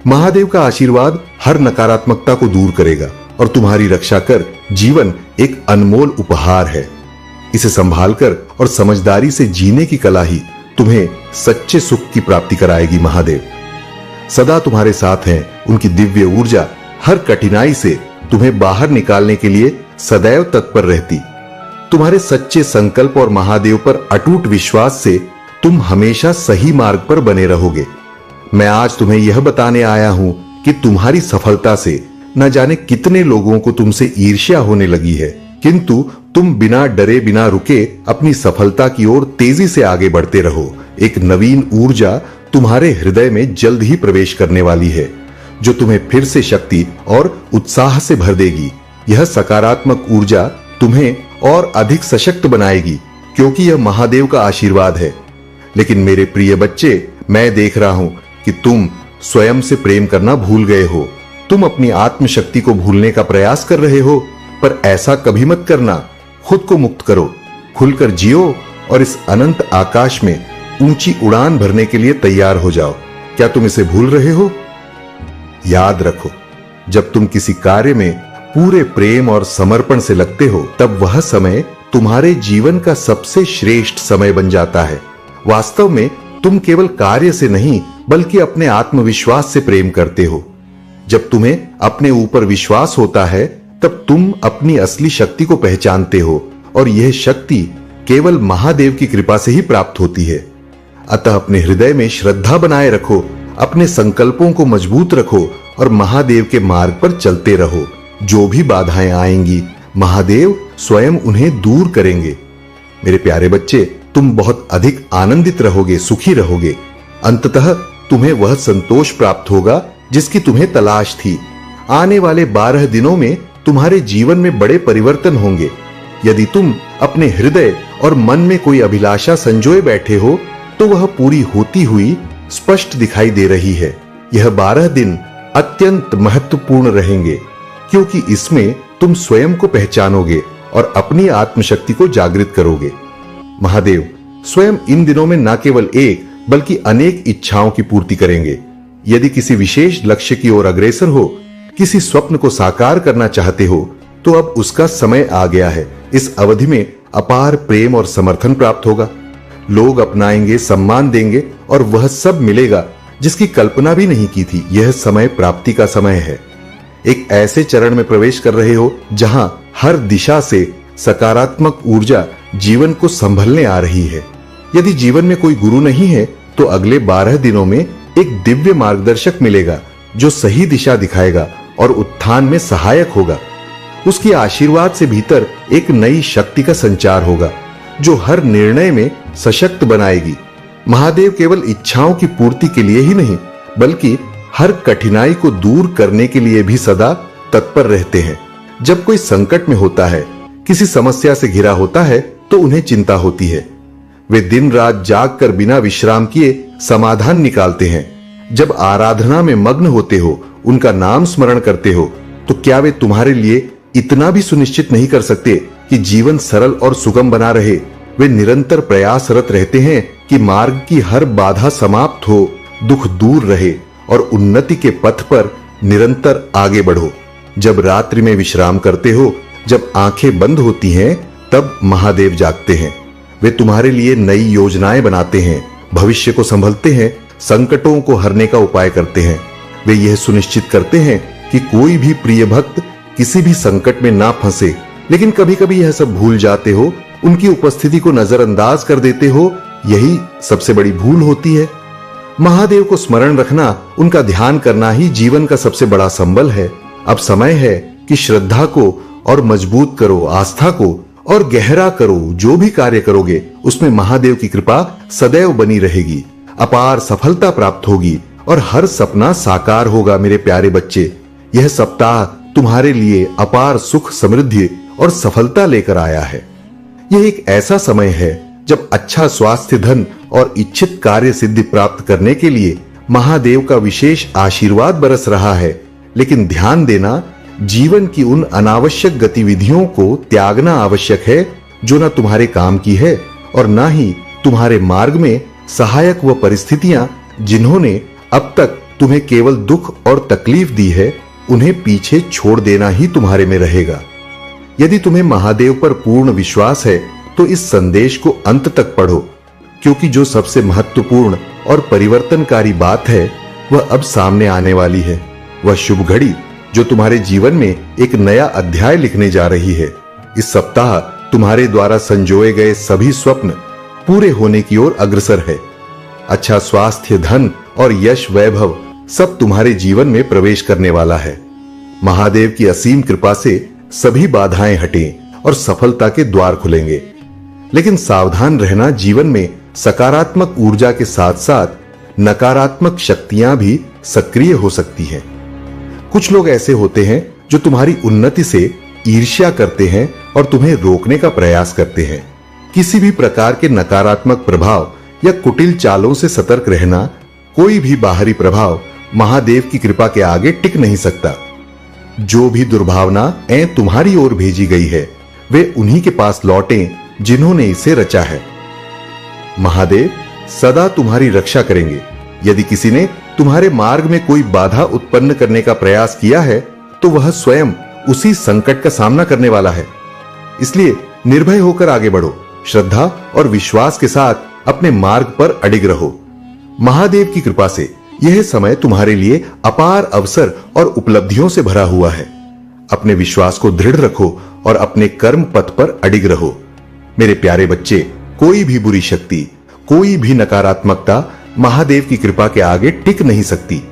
महादेव का आशीर्वाद हर नकारात्मकता को दूर करेगा और तुम्हारी रक्षा कर जीवन एक अनमोल उपहार है। इसे संभालकर और समझदारी से जीने की कला ही तुम्हें सच्चे सुख की प्राप्ति कराएगी। महादेव सदा तुम्हारे साथ हैं। उनकी दिव्य ऊर्जा हर कठिनाई से तुम्हें बाहर निकालने के लिए सदैव तत्पर रहती। तुम्हारे सच्चे संकल्प और महादेव पर अटूट विश्वास से तुम हमेशा सही मार्ग पर बने रहोगे। मैं आज तुम्हें यह बताने आया हूं कि तुम्हारी सफलता से न जाने कितने लोगों को तुमसे ईर्ष्या होने लगी है, किंतु तुम बिना डरे बिना रुके अपनी सफलता की ओर तेजी से आगे बढ़ते रहो। एक नवीन ऊर्जा तुम्हारे हृदय में जल्द ही प्रवेश करने वाली है, जो तुम्हें फिर से शक्ति और उत्साह से भर देगी। यह सकारात्मक ऊर्जा तुम्हें और अधिक सशक्त बनाएगी, क्योंकि यह महादेव का आशीर्वाद है। लेकिन मेरे प्रिय बच्चे, मैं देख रहा हूं कि तुम स्वयं से प्रेम करना भूल गए हो। तुम अपनी आत्मशक्ति को भूलने का प्रयास कर रहे हो, पर ऐसा कभी मत करना। खुद को मुक्त करो, खुलकर जियो और इस अनंत आकाश में ऊंची उड़ान भरने के लिए तैयार हो जाओ। क्या तुम इसे भूल रहे हो? याद रखो, जब तुम किसी कार्य में पूरे प्रेम और समर्पण से लगते हो, तब वह समय तुम्हारे जीवन का सबसे श्रेष्ठ समय बन जाता है। वास्तव में तुम केवल कार्य से नहीं, बल्कि अपने आत्मविश्वास से प्रेम करते हो। जब तुम्हें अपने ऊपर विश्वास होता है, तब तुम अपनी असली शक्ति को पहचानते हो, और यह शक्ति केवल महादेव की कृपा से ही प्राप्त होती है। अतः अपने हृदय में श्रद्धा बनाए रखो, अपने संकल्पों को मजबूत रखो और महादेव के मार्ग पर चलते रहो। जो भी बाधाएं आएंगी, महादेव स्वयं उन्हें दूर करेंगे। मेरे प्यारे बच्चे, तुम बहुत अधिक आनंदित रहोगे, सुखी रहोगे। अंततः तुम्हें वह संतोष प्राप्त होगा जिसकी तुम्हें तलाश थी। आने वाले 12 दिनों में तुम्हारे जीवन में बड़े परिवर्तन होंगे। यदि तुम अपने हृदय और मन में कोई अभिलाषा संजोए बैठे हो, तो वह पूरी होती हुई स्पष्ट दिखाई दे रही है। यह 12 दिन अत्यंत महत्वपूर्ण रहेंगे, क्योंकि इसमें तुम स्वयं को पहचानोगे और अपनी आत्मशक्ति को जागृत करोगे। महादेव स्वयं इन दिनों में न केवल एक बल्कि अनेक इच्छाओं की पूर्ति करेंगे। यदि किसी विशेष लक्ष्य की ओर अग्रसर हो, किसी स्वप्न को साकार करना चाहते हो, तो अब उसका समय आ गया है। इस अवधि में अपार प्रेम और समर्थन प्राप्त होगा। लोग अपनाएंगे, सम्मान देंगे और वह सब मिलेगा जिसकी कल्पना भी नहीं की थी। यह समय प्राप्ति का समय है। एक ऐसे चरण में प्रवेश कर रहे हो जहां हर दिशा से सकारात्मक ऊर्जा जीवन को संभलने आ रही है। यदि जीवन में कोई गुरु नहीं है, तो अगले 12 दिनों में एक दिव्य मार्गदर्शक मिलेगा जो सही दिशा दिखाएगा और उत्थान में सहायक होगा। उसके आशीर्वाद से भीतर एक नई शक्ति का संचार होगा जो हर निर्णय में सशक्त बनाएगी। महादेव केवल इच्छाओं की पूर्ति के लिए ही नहीं, बल्कि हर कठिनाई को दूर करने के लिए भी सदा तत्पर रहते हैं। जब कोई संकट में होता है, किसी समस्या से घिरा होता है, तो उन्हें चिंता होती है। वे दिन रात जाग कर बिना विश्राम किए समाधान निकालते हैं। जब आराधना में मग्न होते हो, उनका नाम स्मरण करते हो, तो क्या वे तुम्हारे लिए इतना भी सुनिश्चित नहीं कर सकते कि जीवन सरल और सुगम बना रहे? वे निरंतर प्रयासरत रहते हैं कि मार्ग की हर बाधा समाप्त हो, दुख दूर रहे और उन्नति के पथ पर निरंतर आगे बढ़ो। जब रात्रि में विश्राम करते हो, जब आंखें बंद होती हैं, तब महादेव जागते हैं। वे तुम्हारे लिए नई योजनाएं बनाते हैं, भविष्य को संभलते हैं, संकटों को हरने का उपाय करते हैं। वे यह सुनिश्चित करते हैं कि कोई भी प्रिय भक्त किसी भी संकट में ना फंसे। लेकिन कभी कभी यह सब भूल जाते हो, उनकी उपस्थिति को नजरअंदाज कर देते हो। यही सबसे बड़ी भूल होती है। महादेव को स्मरण रखना, उनका ध्यान करना ही जीवन का सबसे बड़ा संबल है। अब समय है कि श्रद्धा को और मजबूत करो आस्था को और गहरा करो। जो भी कार्य करोगे उसमें महादेव की कृपा सदैव बनी रहेगी, अपार सफलता प्राप्त होगी और हर सपना साकार होगा। मेरे प्यारे बच्चे, यह सप्ताह तुम्हारे लिए अपार सुख, समृद्धि और सफलता लेकर आया है। यह एक ऐसा समय है जब अच्छा स्वास्थ्य, धन और इच्छित कार्य सिद्धि प्राप्त करने के लिए महादेव का विशेष आशीर्वाद बरस रहा है। लेकिन ध्यान देना, जीवन की उन अनावश्यक गतिविधियों को त्यागना आवश्यक है जो ना तुम्हारे काम की है और ना ही तुम्हारे मार्ग में सहायक व परिस्थितियां जिन्होंने अब तक तुम्हें केवल दुख और तकलीफ दी है, उन्हें पीछे छोड़ देना ही तुम्हारे में रहेगा। यदि तुम्हें महादेव पर पूर्ण विश्वास है तो इस संदेश को अंत तक पढ़ो, क्योंकि जो सबसे महत्वपूर्ण और परिवर्तनकारी बात है वह अब सामने आने वाली है। वह शुभ घड़ी जो तुम्हारे जीवन में एक नया अध्याय लिखने जा रही है। इस सप्ताह तुम्हारे द्वारा संजोए गए सभी स्वप्न पूरे होने की ओर अग्रसर है। अच्छा स्वास्थ्य, धन और यश, वैभव सब तुम्हारे जीवन में प्रवेश करने वाला है। महादेव की असीम कृपा से सभी बाधाएं हटें और सफलता के द्वार खुलेंगे। लेकिन सावधान रहना, जीवन में सकारात्मक ऊर्जा के साथ साथ नकारात्मक शक्तियां भी सक्रिय हो सकती हैं। कुछ लोग ऐसे होते हैं जो तुम्हारी उन्नति से ईर्ष्या करते हैं और तुम्हें रोकने का प्रयास करते हैं। किसी भी प्रकार के नकारात्मक प्रभाव या कुटिल चालों से सतर्क रहना। कोई भी बाहरी प्रभाव महादेव की कृपा के आगे टिक नहीं सकता। जो भी दुर्भावनाएं तुम्हारी ओर भेजी गई है वे उन्हीं के पास लौटें जिन्होंने इसे रचा है। महादेव सदा तुम्हारी रक्षा करेंगे। यदि किसी ने तुम्हारे मार्ग में कोई बाधा उत्पन्न करने का प्रयास किया है तो वह स्वयं उसी संकट का सामना करने वाला है। इसलिए निर्भय होकर आगे बढ़ो, श्रद्धा और विश्वास के साथ अपने मार्ग पर अडिग रहो। महादेव की कृपा से यह समय तुम्हारे लिए अपार अवसर और उपलब्धियों से भरा हुआ है। अपने विश्वास को दृढ़ रखो और अपने कर्म पथ पर अडिग रहो। मेरे प्यारे बच्चे, कोई भी बुरी शक्ति, कोई भी नकारात्मकता महादेव की कृपा के आगे टिक नहीं सकती।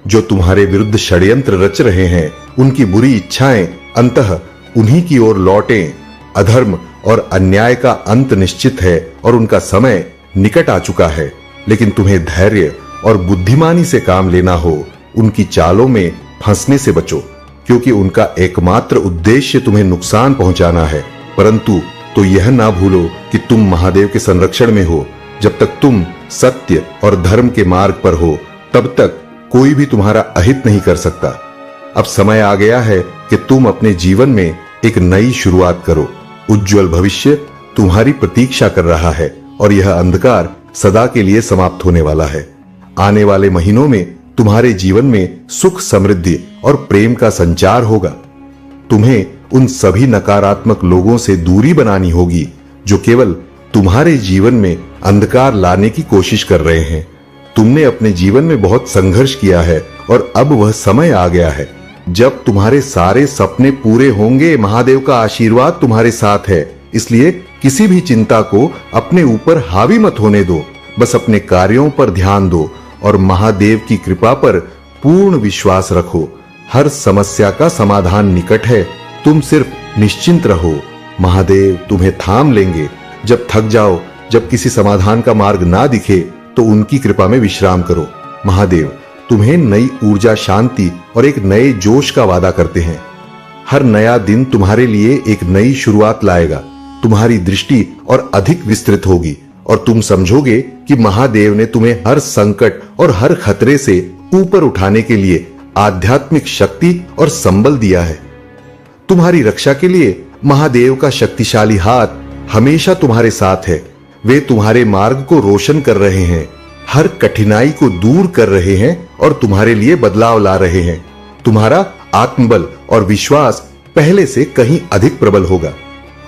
जो तुम्हारे विरुद्ध षड्यंत्र रच रहे हैं, उनकी बुरी इच्छाएं अंततः उन्हीं की ओर लौटें। अधर्म और अन्याय का अंत निश्चित है और उनका समय निकट आ चुका है। लेकिन तुम्हें धैर्य और बुद्धिमानी से काम लेना हो। उनकी चालों में फंसने से बचो, क्योंकि उनका एकमात्र उद्देश्य तुम्हें नुकसान पहुंचाना है। परंतु तो यह ना भूलो कि तुम महादेव के संरक्षण में हो। जब तक तुम सत्य और धर्म के मार्ग पर हो, तब तक कोई भी तुम्हारा अहित नहीं कर सकता। अब समय आ गया है कि तुम अपने जीवन में एक नई शुरुआत करो। उज्जवल भविष्य तुम्हारी प्रतीक्षा कर रहा है और यह अंधकार सदा के लिए समाप्त होने वाला है। आने वाले महीनों में तुम्हारे जीवन में सुख, समृद्धि और प्रेम का संचार होगा। तुम्हें उन सभी नकारात्मक लोगों से दूरी बनानी होगी जो केवल तुम्हारे जीवन में अंधकार लाने की कोशिश कर रहे हैं। तुमने अपने जीवन में बहुत संघर्ष किया है और अब वह समय आ गया है जब तुम्हारे सारे सपने पूरे होंगे। महादेव का आशीर्वाद तुम्हारे साथ है, इसलिए किसी भी चिंता को अपने ऊपर हावी मत होने दो। बस अपने कार्यों पर ध्यान दो और महादेव की कृपा पर पूर्ण विश्वास रखो। हर समस्या का समाधान निकट है, तुम सिर्फ निश्चिंत रहो। महादेव तुम्हें थाम लेंगे। जब थक जाओ, जब किसी समाधान का मार्ग ना दिखे, तो उनकी कृपा में विश्राम करो। महादेव तुम्हें नई ऊर्जा, शांति और एक नए जोश का वादा करते हैं। हर नया दिन तुम्हारे लिए एक नई शुरुआत लाएगा। तुम्हारी दृष्टि और अधिक विस्तृत होगी और तुम समझोगे कि महादेव ने तुम्हें हर संकट और हर खतरे से ऊपर उठाने के लिए आध्यात्मिक शक्ति और संबल दिया है। तुम्हारी रक्षा के लिए महादेव का शक्तिशाली हाथ हमेशा तुम्हारे साथ है। वे तुम्हारे मार्ग को रोशन कर रहे हैं, हर कठिनाई को दूर कर रहे हैं और तुम्हारे लिए बदलाव ला रहे हैं। तुम्हारा आत्मबल और विश्वास पहले से कहीं अधिक प्रबल होगा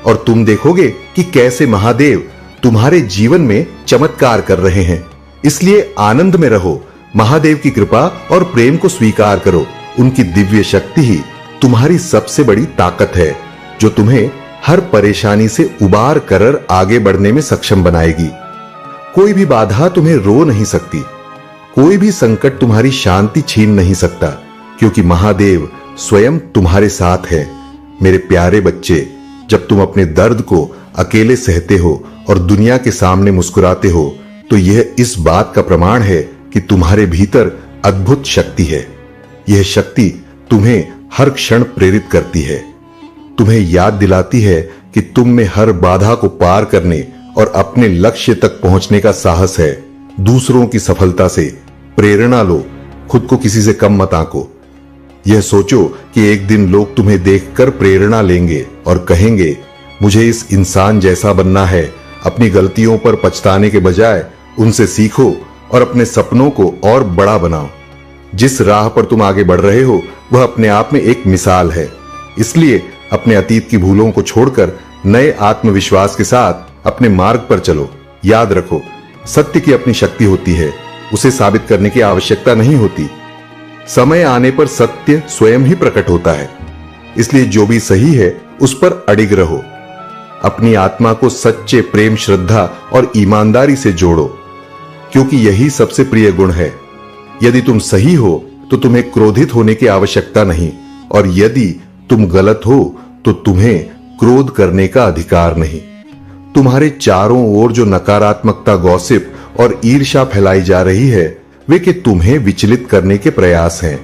और तुम देखोगे कि कैसे महादेव तुम्हारे जीवन में चमत्कार कर रहे हैं। इसलिए आनंद में रहो। महादेव की कृपा और प्रेम को स्वीकार करो। उनकी दिव्य शक्ति ही तुम्हारी सबसे बड़ी ताकत है, जो तुम्हें हर परेशानी से उबार कर आगे बढ़ने में सक्षम बनाएगी। कोई भी बाधा तुम्हें रो नहीं सकती, कोई भी संकट तुम्हारी शांति छीन नहीं सकता, क्योंकि महादेव स्वयं तुम्हारे साथ है। मेरे प्यारे बच्चे, जब तुम अपने दर्द को अकेले सहते हो और दुनिया के सामने मुस्कुराते हो, तो यह इस बात का प्रमाण है कि तुम्हारे भीतर अद्भुत शक्ति है। यह शक्ति तुम्हें हर क्षण प्रेरित करती है, तुम्हें याद दिलाती है कि तुम में हर बाधा को पार करने और अपने लक्ष्य तक पहुंचने का साहस है। दूसरों की सफलता से प्रेरणा लो, खुद को किसी से कम मत आंको। यह सोचो कि एक दिन लोग तुम्हें देखकर प्रेरणा लेंगे और कहेंगे, मुझे इस इंसान जैसा बनना है। अपनी गलतियों पर पछताने के बजाय उनसे सीखो और अपने सपनों को और बड़ा बनाओ। जिस राह पर तुम आगे बढ़ रहे हो वह अपने आप में एक मिसाल है। इसलिए अपने अतीत की भूलों को छोड़कर नए आत्मविश्वास के साथ अपने मार्ग पर चलो। याद रखो, सत्य की अपनी शक्ति होती है, उसे साबित करने की आवश्यकता नहीं होती। समय आने पर सत्य स्वयं ही प्रकट होता है। इसलिए जो भी सही है उस पर अडिग रहो। अपनी आत्मा को सच्चे प्रेम, श्रद्धा और ईमानदारी से जोड़ो, क्योंकि यही सबसे प्रिय गुण है। यदि तुम सही हो तो तुम्हें क्रोधित होने की आवश्यकता नहीं, और यदि तुम गलत हो तो तुम्हें क्रोध करने का अधिकार नहीं। तुम्हारे चारों ओर जो नकारात्मकता, गॉसिप और ईर्ष्या फैलाई जा रही है, वे कि तुम्हें विचलित करने के प्रयास हैं,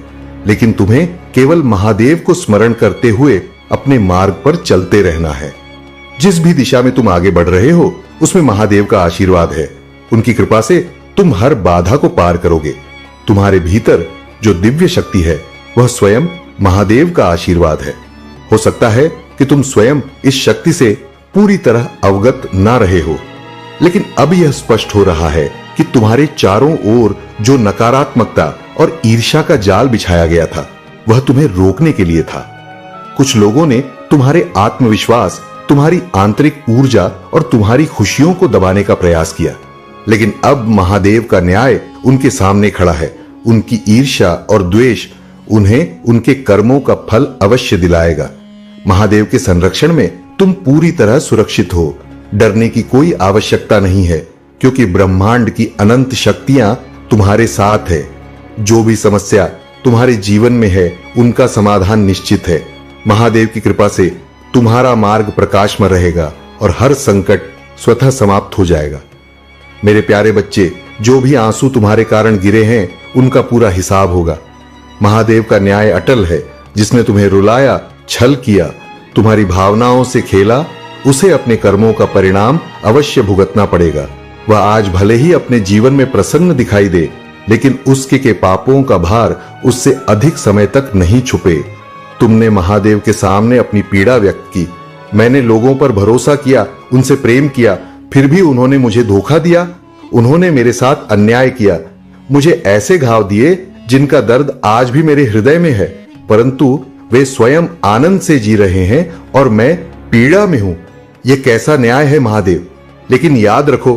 लेकिन तुम्हें केवल महादेव को स्मरण करते हुए अपने मार्ग पर चलते रहना है। जिस भी दिशा में तुम आगे बढ़ रहे हो उसमें महादेव का आशीर्वाद है। उनकी कृपा से तुम हर बाधा को पार करोगे। तुम्हारे भीतर जो दिव्य शक्ति है वह स्वयं महादेव का आशीर्वाद है। हो सकता है कि तुम स्वयं इस शक्ति से पूरी तरह अवगत ना रहे हो, लेकिन अब यह स्पष्ट हो रहा है कि तुम्हारे चारों ओर जो नकारात्मकता और ईर्ष्या का जाल बिछाया गया था वह तुम्हें रोकने के लिए था। कुछ लोगों ने तुम्हारे आत्मविश्वास, तुम्हारी आंतरिक ऊर्जा और तुम्हारी खुशियों को दबाने का प्रयास किया, लेकिन अब महादेव का न्याय उनके सामने खड़ा है। उनकी ईर्ष्या और द्वेष उन्हें उनके कर्मों का फल अवश्य दिलाएगा। महादेव के संरक्षण में तुम पूरी तरह सुरक्षित हो। डरने की कोई आवश्यकता नहीं है, क्योंकि ब्रह्मांड की अनंत शक्तियां तुम्हारे साथ है। जो भी समस्या तुम्हारे जीवन में है उनका समाधान निश्चित है। महादेव की कृपा से तुम्हारा मार्ग प्रकाशमय रहेगा और हर संकट स्वतः समाप्त हो जाएगा। मेरे प्यारे बच्चे, जो भी आंसू तुम्हारे कारण गिरे हैं उनका पूरा हिसाब होगा। महादेव का न्याय अटल है। जिसने तुम्हें रुलाया, छल किया, तुम्हारी भावनाओं से खेला, उसे अपने कर्मों का परिणाम अवश्य भुगतना पड़ेगा। वह आज भले ही अपने जीवन में प्रसन्न दिखाई दे, लेकिन उसके के पापों का भार उससे अधिक समय तक नहीं छुपे। तुमने महादेव के सामने अपनी पीड़ा व्यक्त की। मैंने लोगों पर भरोसा किया, उनसे प्रेम किया, फिर भी उन्होंने मुझे धोखा दिया। उन्होंने मेरे साथ अन्याय किया, मुझे ऐसे घाव दिए जिनका दर्द आज भी मेरे हृदय में है, परंतु वे स्वयं आनंद से जी रहे हैं और मैं पीड़ा में हूं। यह कैसा न्याय है महादेव? लेकिन याद रखो,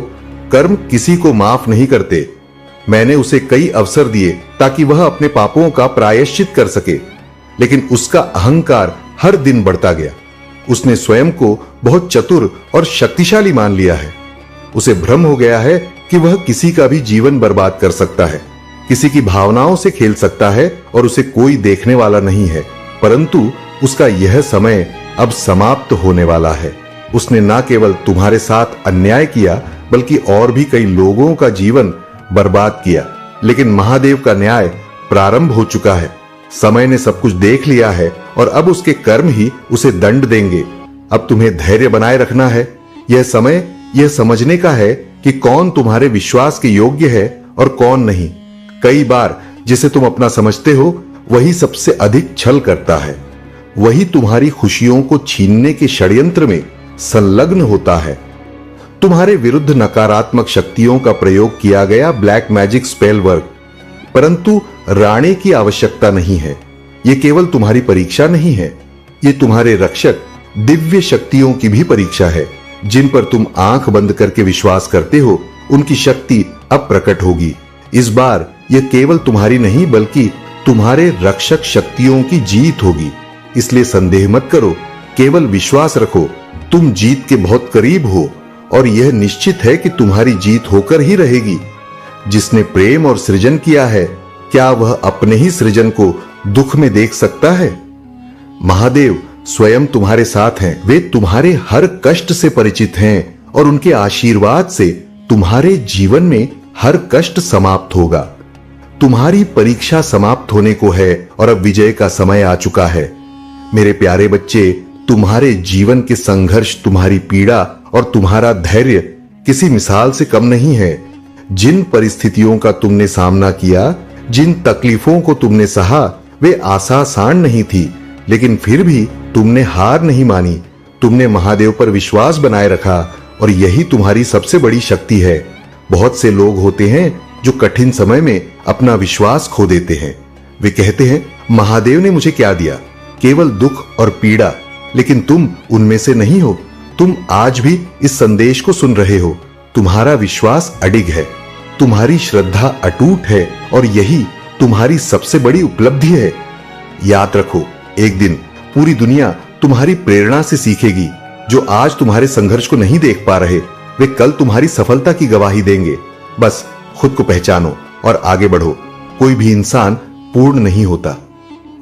कर्म किसी को माफ नहीं करते। मैंने उसे कई अवसर दिए ताकि वह अपने पापों का प्रायश्चित कर सके, लेकिन उसका अहंकार हर दिन बढ़ता गया। उसने स्वयं को बहुत चतुर और शक्तिशाली मान लिया है। उसे भ्रम हो गया है कि वह किसी का भी जीवन बर्बाद कर सकता है, किसी की भावनाओं से खेल सकता है और उसे कोई देखने वाला नहीं है। परंतु उसका यह समय अब समाप्त होने वाला है। उसने न केवल तुम्हारे साथ अन्याय किया, बल्कि और भी कई लोगों का जीवन बर्बाद किया। लेकिन महादेव का न्याय प्रारंभ हो चुका है। समय ने सब कुछ देख लिया है और अब उसके कर्म ही उसे दंड देंगे। अब तुम्हें धैर्य बनाए रखना है। यह समय यह समझने का है कि कौन तुम्हारे विश्वास के योग्य है और कौन नहीं। कई बार जिसे तुम अपना समझते हो वही सबसे अधिक छल करता है, वही तुम्हारी खुशियों को छीनने के षड्यंत्र में संलग्न होता है। तुम्हारे विरुद्ध नकारात्मक शक्तियों का प्रयोग किया गया ब्लैक मैजिक स्पेल वर्क, परंतु राणे की आवश्यकता नहीं है। यह केवल तुम्हारी परीक्षा नहीं है, यह तुम्हारे रक्षक दिव्य शक्तियों की भी परीक्षा है। जिन पर तुम आंख बंद करके विश्वास करते हो उनकी शक्ति अब प्रकट होगी। इस बार यह केवल तुम्हारी नहीं बल्कि तुम्हारे रक्षक शक्तियों की जीत होगी। इसलिए संदेह मत करो, केवल विश्वास रखो। तुम जीत के बहुत करीब हो और यह निश्चित है कि तुम्हारी जीत होकर ही रहेगी। जिसने प्रेम और सृजन किया है, क्या वह अपने ही सृजन को दुख में देख सकता है? महादेव स्वयं तुम्हारे साथ हैं। वे तुम्हारे हर कष्ट से परिचित हैं और उनके आशीर्वाद से तुम्हारे जीवन में हर कष्ट समाप्त होगा। तुम्हारी परीक्षा समाप्त होने को है और अब विजय का समय आ चुका है। मेरे प्यारे बच्चे, तुम्हारे जीवन के संघर्ष, तुम्हारी पीड़ा और तुम्हारा धैर्य किसी मिसाल से कम नहीं है। जिन परिस्थितियों का तुमने सामना किया, जिन तकलीफों को तुमने सहा, वे आसान नहीं थी, लेकिन फिर भी तुमने हार नहीं मानी। तुमने महादेव पर विश्वास बनाए रखा और यही तुम्हारी सबसे बड़ी शक्ति है। बहुत से लोग होते हैं जो कठिन समय में अपना विश्वास खो देते हैं। वे कहते हैं, महादेव ने मुझे क्या दिया, केवल दुख और पीड़ा। लेकिन तुम उनमें से नहीं हो। तुम आज भी इस संदेश को सुन रहे हो। तुम्हारा विश्वास अडिग है, तुम्हारी श्रद्धा अटूट है और यही तुम्हारी सबसे बड़ी उपलब्धि है। याद रखो, एक दिन पूरी दुनिया तुम्हारी प्रेरणा से सीखेगी। जो आज तुम्हारे संघर्ष को नहीं देख पा रहे, वे कल तुम्हारी सफलता की गवाही देंगे। बस खुद को पहचानो और आगे बढ़ो। कोई भी इंसान पूर्ण नहीं होता।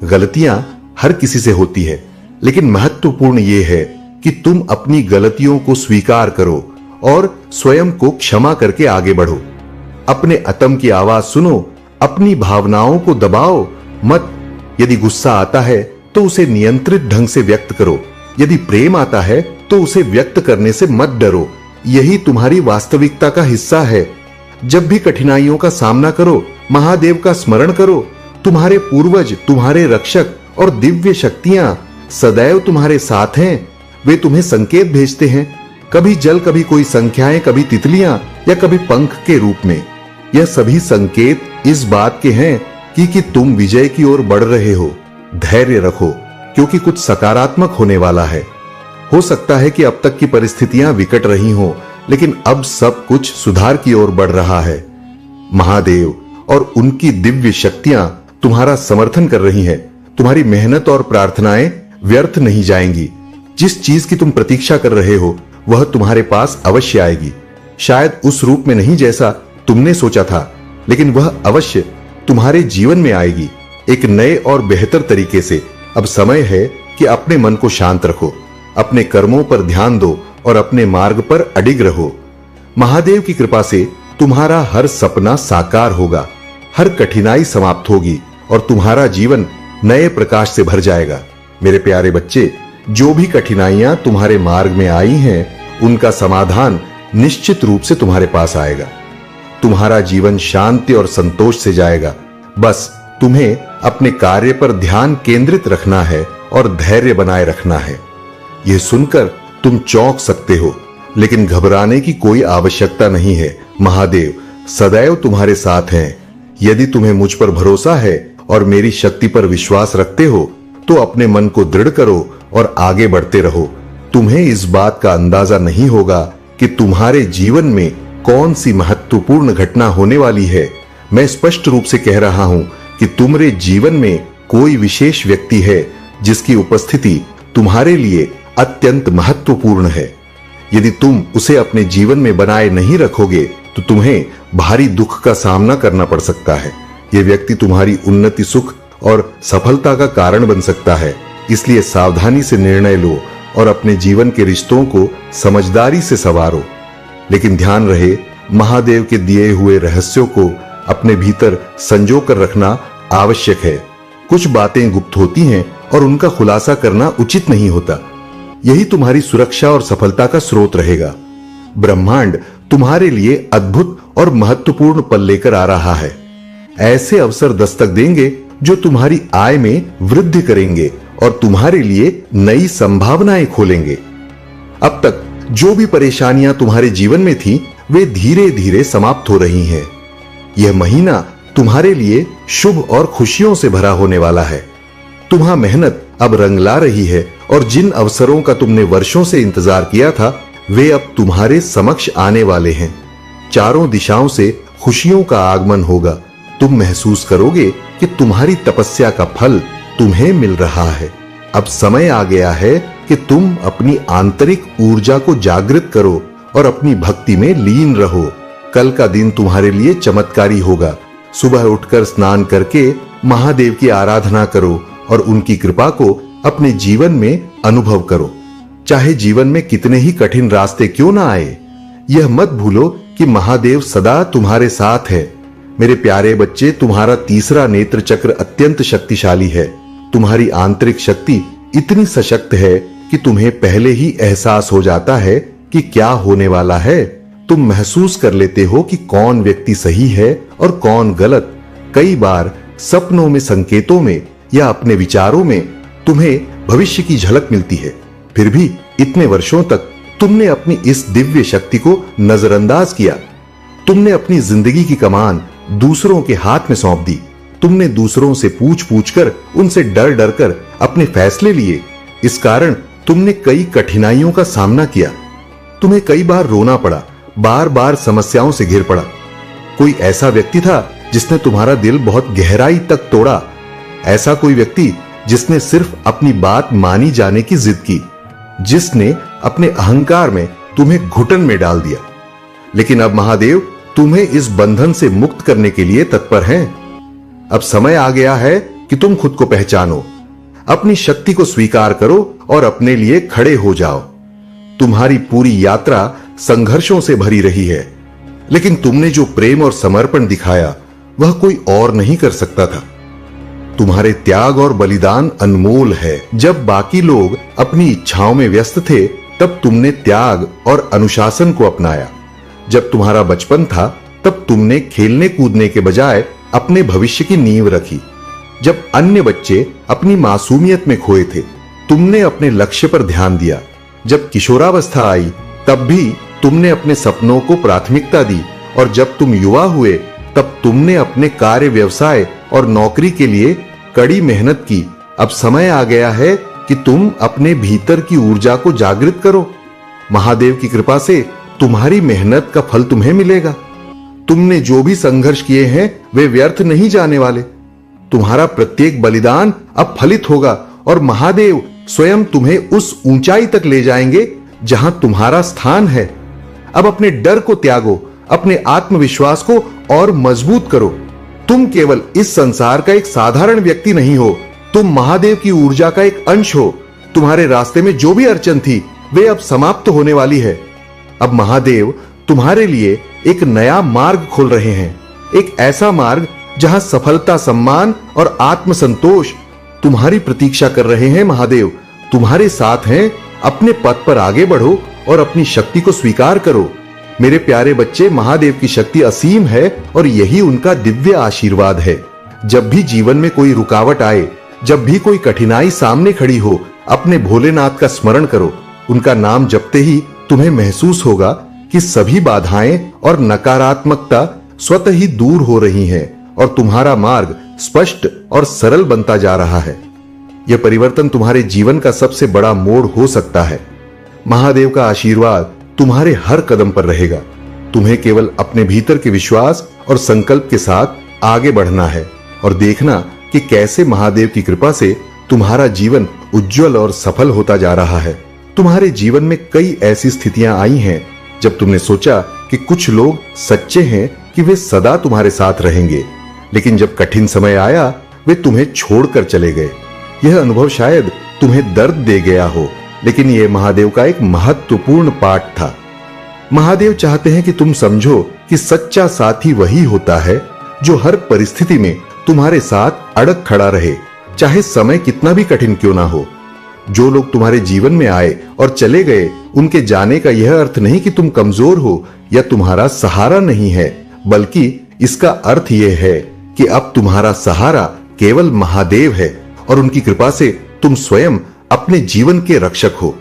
गलतियां हर किसी से होती है, लेकिन महत्वपूर्ण यह है कि तुम अपनी गलतियों को स्वीकार करो और स्वयं को क्षमा करके आगे बढ़ो। अपने आत्म की आवाज सुनो, अपनी भावनाओं को दबाओ मत। यदि गुस्सा आता है तो उसे नियंत्रित ढंग से व्यक्त करो। यदि प्रेम आता है तो उसे व्यक्त करने से मत डरो। यही तुम्हारी वास्तविकता का हिस्सा है। जब भी कठिनाइयों का सामना करो, महादेव का स्मरण करो। तुम्हारे पूर्वज, तुम्हारे रक्षक और दिव्य शक्तियां सदैव तुम्हारे साथ हैं। वे तुम्हें संकेत भेजते हैं, कभी जल, कभी कोई संख्याएं, कभी तितलियां या कभी पंख के रूप में। यह सभी संकेत इस बात के हैं कि तुम विजय की ओर बढ़ रहे हो। धैर्य रखो, क्योंकि कुछ सकारात्मक होने वाला है। हो सकता है कि अब तक की परिस्थितियां विकट रही हों, लेकिन अब सब कुछ सुधार की ओर बढ़ रहा है। महादेव और उनकी दिव्य शक्तियां तुम्हारा समर्थन कर रही हैं। तुम्हारी मेहनत और प्रार्थनाएं व्यर्थ नहीं जाएंगी। जिस चीज की तुम प्रतीक्षा कर रहे हो, वह तुम्हारे पास अवश्य आएगी। शायद उस रूप में नहीं जैसा तुमने सोचा था, लेकिन वह अवश्य तुम्हारे जीवन में आएगी, एक नए और बेहतर तरीके से। अब समय है कि अपने मन को शांत रखो, अपने कर्मों पर ध्यान दो और अपने मार्ग पर अडिग रहो। महादेव की कृपा से तुम्हारा हर सपना साकार होगा, हर कठिनाई समाप्त होगी और तुम्हारा जीवन नए प्रकाश से भर जाएगा। मेरे प्यारे बच्चे, जो भी कठिनाइयां तुम्हारे मार्ग में आई हैं, उनका समाधान निश्चित रूप से तुम्हारे पास आएगा। तुम्हारा जीवन शांति और संतोष से जाएगा। बस तुम्हें अपने कार्य पर ध्यान केंद्रित रखना है और धैर्य बनाए रखना है। यह सुनकर तुम चौंक सकते हो, लेकिन घबराने की कोई आवश्यकता नहीं है। महादेव सदैव तुम्हारे साथ हैं। यदि तुम्हें मुझ पर भरोसा है और मेरी शक्ति पर विश्वास रखते हो, तो अपने मन को दृढ़ करो और आगे बढ़ते रहो। तुम्हें इस बात का अंदाजा नहीं होगा कि तुम्हारे जीवन में कौन सी महत्वपूर्ण घटना होने वाली है। मैं स्पष्ट रूप से कह रहा हूं कि तुम्हारे जीवन में कोई विशेष व्यक्ति है जिसकी उपस्थिति तुम्हारे लिए अत्यंत महत्वपूर्ण है। यदि तुम उसे अपने जीवन में बनाए नहीं रखोगे, तो तुम्हें भारी दुख का सामना करना पड़ सकता है। यह व्यक्ति तुम्हारी उन्नति, सुख और सफलता का कारण बन सकता है। इसलिए सावधानी से निर्णय लो और अपने जीवन के रिश्तों को समझदारी से संवारो। लेकिन ध्यान रहे, महादेव के दिए हुए रहस्यों को अपने भीतर संजो कर रखना आवश्यक है। कुछ बातें गुप्त होती हैं और उनका खुलासा करना उचित नहीं होता। यही तुम्हारी सुरक्षा और सफलता का स्रोत रहेगा। ब्रह्मांड तुम्हारे लिए अद्भुत और महत्वपूर्ण पल लेकर आ रहा है। ऐसे अवसर दस्तक देंगे जो तुम्हारी आय में वृद्धि करेंगे और तुम्हारे लिए नई संभावनाएं खोलेंगे। अब तक जो भी परेशानियां तुम्हारे जीवन में थी, वे धीरे धीरे समाप्त हो रही हैं। यह महीना तुम्हारे लिए शुभ और खुशियों से भरा होने वाला है। तुम्हारी मेहनत अब रंग ला रही है और जिन अवसरों का तुमने वर्षों से इंतजार किया था, वे अब तुम्हारे समक्ष आने वाले हैं। चारों दिशाओं से खुशियों का आगमन होगा। तुम महसूस करोगे कि तुम्हारी तपस्या का फल तुम्हें मिल रहा है। अब समय आ गया है कि तुम अपनी आंतरिक ऊर्जा को जागृत करो और अपनी भक्ति में लीन रहो। कल का दिन तुम्हारे लिए चमत्कारी होगा। सुबह उठकर स्नान करके महादेव की आराधना करो और उनकी कृपा को अपने जीवन में अनुभव करो, चाहे जीवन में कितने ही कठिन रास्ते क्यों ना आए। यह मत भूलो कि महादेव सदा तुम्हारे साथ है। मेरे प्यारे बच्चे, तुम्हारा तीसरा नेत्र चक्र अत्यंत शक्तिशाली है। तुम्हारी आंतरिक शक्ति इतनी सशक्त है कि तुम्हें पहले ही एहसास हो जाता है कि क्या होने वाला है। तुम महसूस कर लेते हो कि कौन व्यक्ति सही है और कौन गलत। कई बार सपनों में, संकेतों में या अपने विचारों में तुम्हें भविष्य की झलक मिलती है। फिर भी इतने वर्षों तक तुमने अपनी इस दिव्य शक्ति को नजरअंदाज किया। तुमने अपनी जिंदगी की कमान दूसरों के हाथ में सौंप दी। तुमने दूसरों से पूछ पूछ कर, उनसे डर डर कर अपने फैसले लिए। इस कारण तुमने कई कठिनाइयों का सामना किया। तुम्हें कई बार रोना पड़ा, बार बार समस्याओं से घिर पड़ा। कोई ऐसा व्यक्ति था जिसने तुम्हारा दिल बहुत गहराई तक तोड़ा। ऐसा कोई व्यक्ति जिसने सिर्फ अपनी बात मानी जाने की जिद की, जिसने अपने अहंकार में तुम्हें घुटन में डाल दिया। लेकिन अब महादेव तुम्हें इस बंधन से मुक्त करने के लिए तत्पर हैं। अब समय आ गया है कि तुम खुद को पहचानो, अपनी शक्ति को स्वीकार करो और अपने लिए खड़े हो जाओ। तुम्हारी पूरी यात्रा संघर्षों से भरी रही है, लेकिन तुमने जो प्रेम और समर्पण दिखाया वह कोई और नहीं कर सकता था। तुम्हारे त्याग और बलिदान अनमोल है। जब बाकी लोग अपनी इच्छाओं में व्यस्त थे, तब तुमने त्याग और अनुशासन को अपनाया। जब तुम्हारा बचपन था, तब तुमने खेलने कूदने के बजाय अपने भविष्य की नींव रखी। जब अन्य बच्चे अपनी मासूमियत में खोए थे, तुमने अपने लक्ष्य पर ध्यान दिया। जब किशोरावस्था आई, तब भी तुमने अपने सपनों को प्राथमिकता दी। और जब तुम युवा हुए, तब तुमने अपने कार्य, व्यवसाय और नौकरी के लिए कड़ी मेहनत की। अब समय आ गया है कि तुम अपने भीतर की ऊर्जा को जागृत करो। महादेव की कृपा से तुम्हारी मेहनत का फल तुम्हें मिलेगा। तुमने जो भी संघर्ष किए हैं वे व्यर्थ नहीं जाने वाले। तुम्हारा प्रत्येक बलिदान अब फलित होगा और महादेव स्वयं तुम्हें उस ऊंचाई तक ले जाएंगे जहां तुम्हारा स्थान है। अब अपने डर को त्यागो, अपने आत्मविश्वास को और मजबूत करो। तुम केवल इस संसार का एक साधारण व्यक्ति नहीं हो, तुम महादेव की ऊर्जा का एक अंश हो। तुम्हारे रास्ते में जो भी अड़चन थी वे अब समाप्त होने वाली है। अब महादेव तुम्हारे लिए एक नया मार्ग खोल रहे हैं, एक ऐसा मार्ग जहां सफलता, सम्मान और आत्मसंतोष तुम्हारी प्रतीक्षा कर रहे हैं। महादेव तुम्हारे साथ हैं। अपने पथ पर आगे बढ़ो और अपनी शक्ति को स्वीकार करो। मेरे प्यारे बच्चे, महादेव की शक्ति असीम है और यही उनका दिव्य आशीर्वाद है। जब भी जीवन में कोई रुकावट आए, जब भी कोई कठिनाई सामने खड़ी हो, अपने भोलेनाथ का स्मरण करो। उनका नाम जपते ही तुम्हें महसूस होगा कि सभी बाधाएं और नकारात्मकता स्वतः ही दूर हो रही हैं और तुम्हारा मार्ग स्पष्ट और सरल बनता जा रहा है। यह परिवर्तन तुम्हारे जीवन का सबसे बड़ा मोड़ हो सकता है। महादेव का आशीर्वाद तुम्हारे हर कदम पर रहेगा। तुम्हें केवल अपने भीतर के विश्वास और संकल्प के साथ आगे बढ़ना है और देखना कि कैसे महादेव की कृपा से तुम्हारा जीवन उज्जवल और सफल होता जा रहा है। तुम्हारे जीवन में कई ऐसी स्थितियां आई हैं जब तुमने सोचा कि कुछ लोग सच्चे हैं कि वे सदा तुम्हारे साथ रहेंगे, लेकिन जब कठिन समय आया वे तुम्हें छोड़कर चले गए। यह अनुभव शायद तुम्हें दर्द दे गया हो, लेकिन यह महादेव का एक महत्वपूर्ण पाठ था। महादेव चाहते हैं कि तुम समझो कि सच्चा साथी वही होता है जो हर परिस्थिति में तुम्हारे साथ अड़ग खड़ा रहे, चाहे समय कितना भी कठिन क्यों ना हो। जो लोग तुम्हारे जीवन में आए और चले गए, उनके जाने का यह अर्थ नहीं कि तुम कमजोर हो या तुम्हारा सहारा नहीं है, बल्कि इसका अर्थ यह है कि अब तुम्हारा सहारा केवल महादेव है और उनकी कृपा से तुम स्वयं अपने जीवन के रक्षक हो।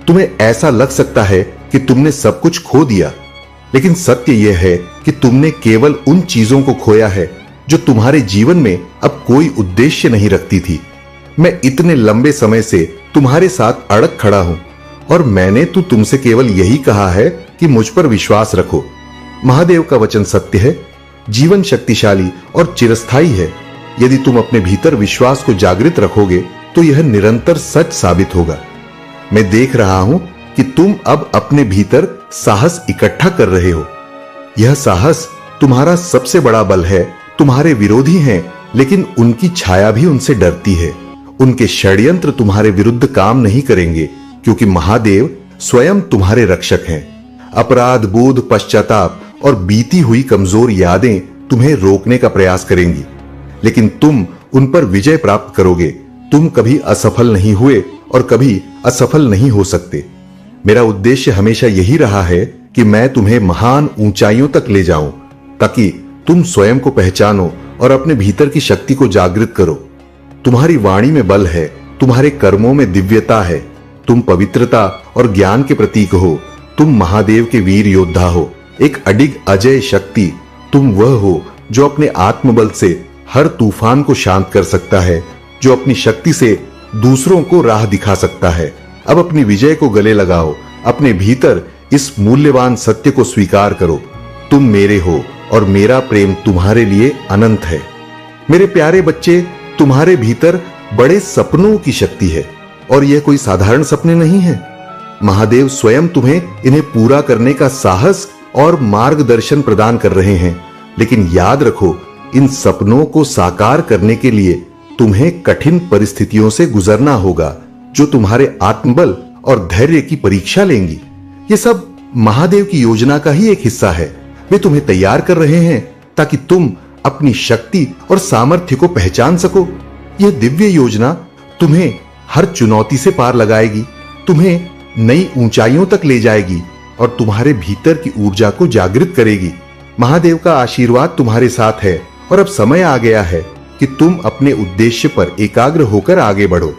तुम्हें ऐसा लग सकता है कि तुमने सब कुछ खो दिया, लेकिन सत्य यह है कि तुमने केवल उन चीजों को खोया है जो तुम्हारे जीवन में अब कोई उद्देश्य नहीं रखती थी। मैं इतने लंबे समय से तुम्हारे साथ अड़ग खड़ा हूं और मैंने तो तुमसे केवल यही कहा है कि मुझ पर विश्वास रखो। महादेव का वचन सत्य है, जीवन शक्तिशाली और चिरस्थायी है। यदि तुम अपने भीतर विश्वास को जागृत रखोगे तो यह निरंतर सच साबित होगा। मैं देख रहा हूं कि तुम अब अपने भीतर साहस इकट्ठा कर रहे हो। यह साहस तुम्हारा सबसे बड़ा बल है। तुम्हारे विरोधी हैं, लेकिन उनकी छाया भी उनसे डरती है। उनके षड्यंत्र तुम्हारे विरुद्ध काम नहीं करेंगे, क्योंकि महादेव स्वयं तुम्हारे रक्षक हैं। अपराध बोध, पश्चाताप और बीती हुई कमजोर यादें तुम्हें रोकने का प्रयास करेंगी, लेकिन तुम उन पर विजय प्राप्त करोगे। तुम कभी असफल नहीं हुए और कभी असफल नहीं हो सकते। मेरा उद्देश्य हमेशा यही रहा है कि मैं तुम्हें महान ऊंचाइयों तक ले जाऊं, ताकि तुम स्वयं को पहचानो और अपने भीतर की शक्ति को जागृत करो। तुम्हारी वाणी में बल है, तुम्हारे कर्मों में दिव्यता है, तुम पवित्रता और ज्ञान के प्रतीक हो। तुम महादेव के वीर योद्धा हो, एक अडिग अजय शक्ति। तुम वह हो जो अपने आत्मबल से हर तूफान को शांत कर सकता है, जो अपनी शक्ति से दूसरों को राह दिखा सकता है। अब अपनी विजय को गले लगाओ, अपने भीतर इस मूल्यवान सत्य को स्वीकार करो, तुम मेरे हो और मेरा प्रेम तुम्हारे लिए अनंत है। मेरे प्यारे बच्चे, तुम्हारे भीतर बड़े सपनों की शक्ति है और यह कोई साधारण सपने नहीं है। महादेव स्वयं तुम्हें इन्हें पूरा करने का साहस और मार्गदर्शन प्रदान कर रहे हैं। लेकिन याद रखो, इन सपनों को साकार करने के लिए तुम्हें कठिन परिस्थितियों से गुजरना होगा, जो तुम्हारे आत्मबल और धैर्य की परीक्षा लेंगी। ये सब महादेव की योजना का ही एक हिस्सा है। वे तुम्हें तैयार कर रहे हैं ताकि तुम अपनी शक्ति और सामर्थ्य को पहचान सको। यह दिव्य योजना तुम्हें हर चुनौती से पार लगाएगी, तुम्हें नई ऊंचाइयों तक ले जाएगी और तुम्हारे भीतर की ऊर्जा को जागृत करेगी। महादेव का आशीर्वाद तुम्हारे साथ है और अब समय आ गया है कि तुम अपने उद्देश्य पर एकाग्र होकर आगे बढ़ो।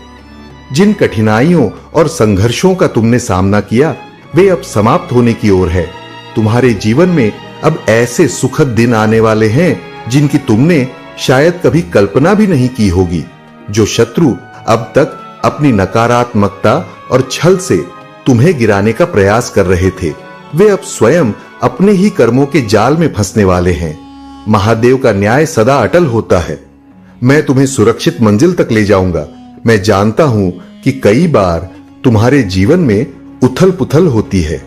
जिन कठिनाइयों और संघर्षों का तुमने सामना किया, वे अब समाप्त होने की ओर है। तुम्हारे जीवन में अब ऐसे सुखद दिन आने वाले हैं जिनकी तुमने शायद कभी कल्पना भी नहीं की होगी। जो शत्रु अब तक अपनी नकारात्मकता और छल से तुम्हें गिराने का प्रयास कर रहे थे, वे अब स्वयं अपने ही कर्मों के जाल में फंसने वाले हैं। महादेव का न्याय सदा अटल होता है। मैं तुम्हें सुरक्षित मंजिल तक ले जाऊंगा। मैं जानता हूं कि कई बार तुम्हारे जीवन में उथल पुथल होती है,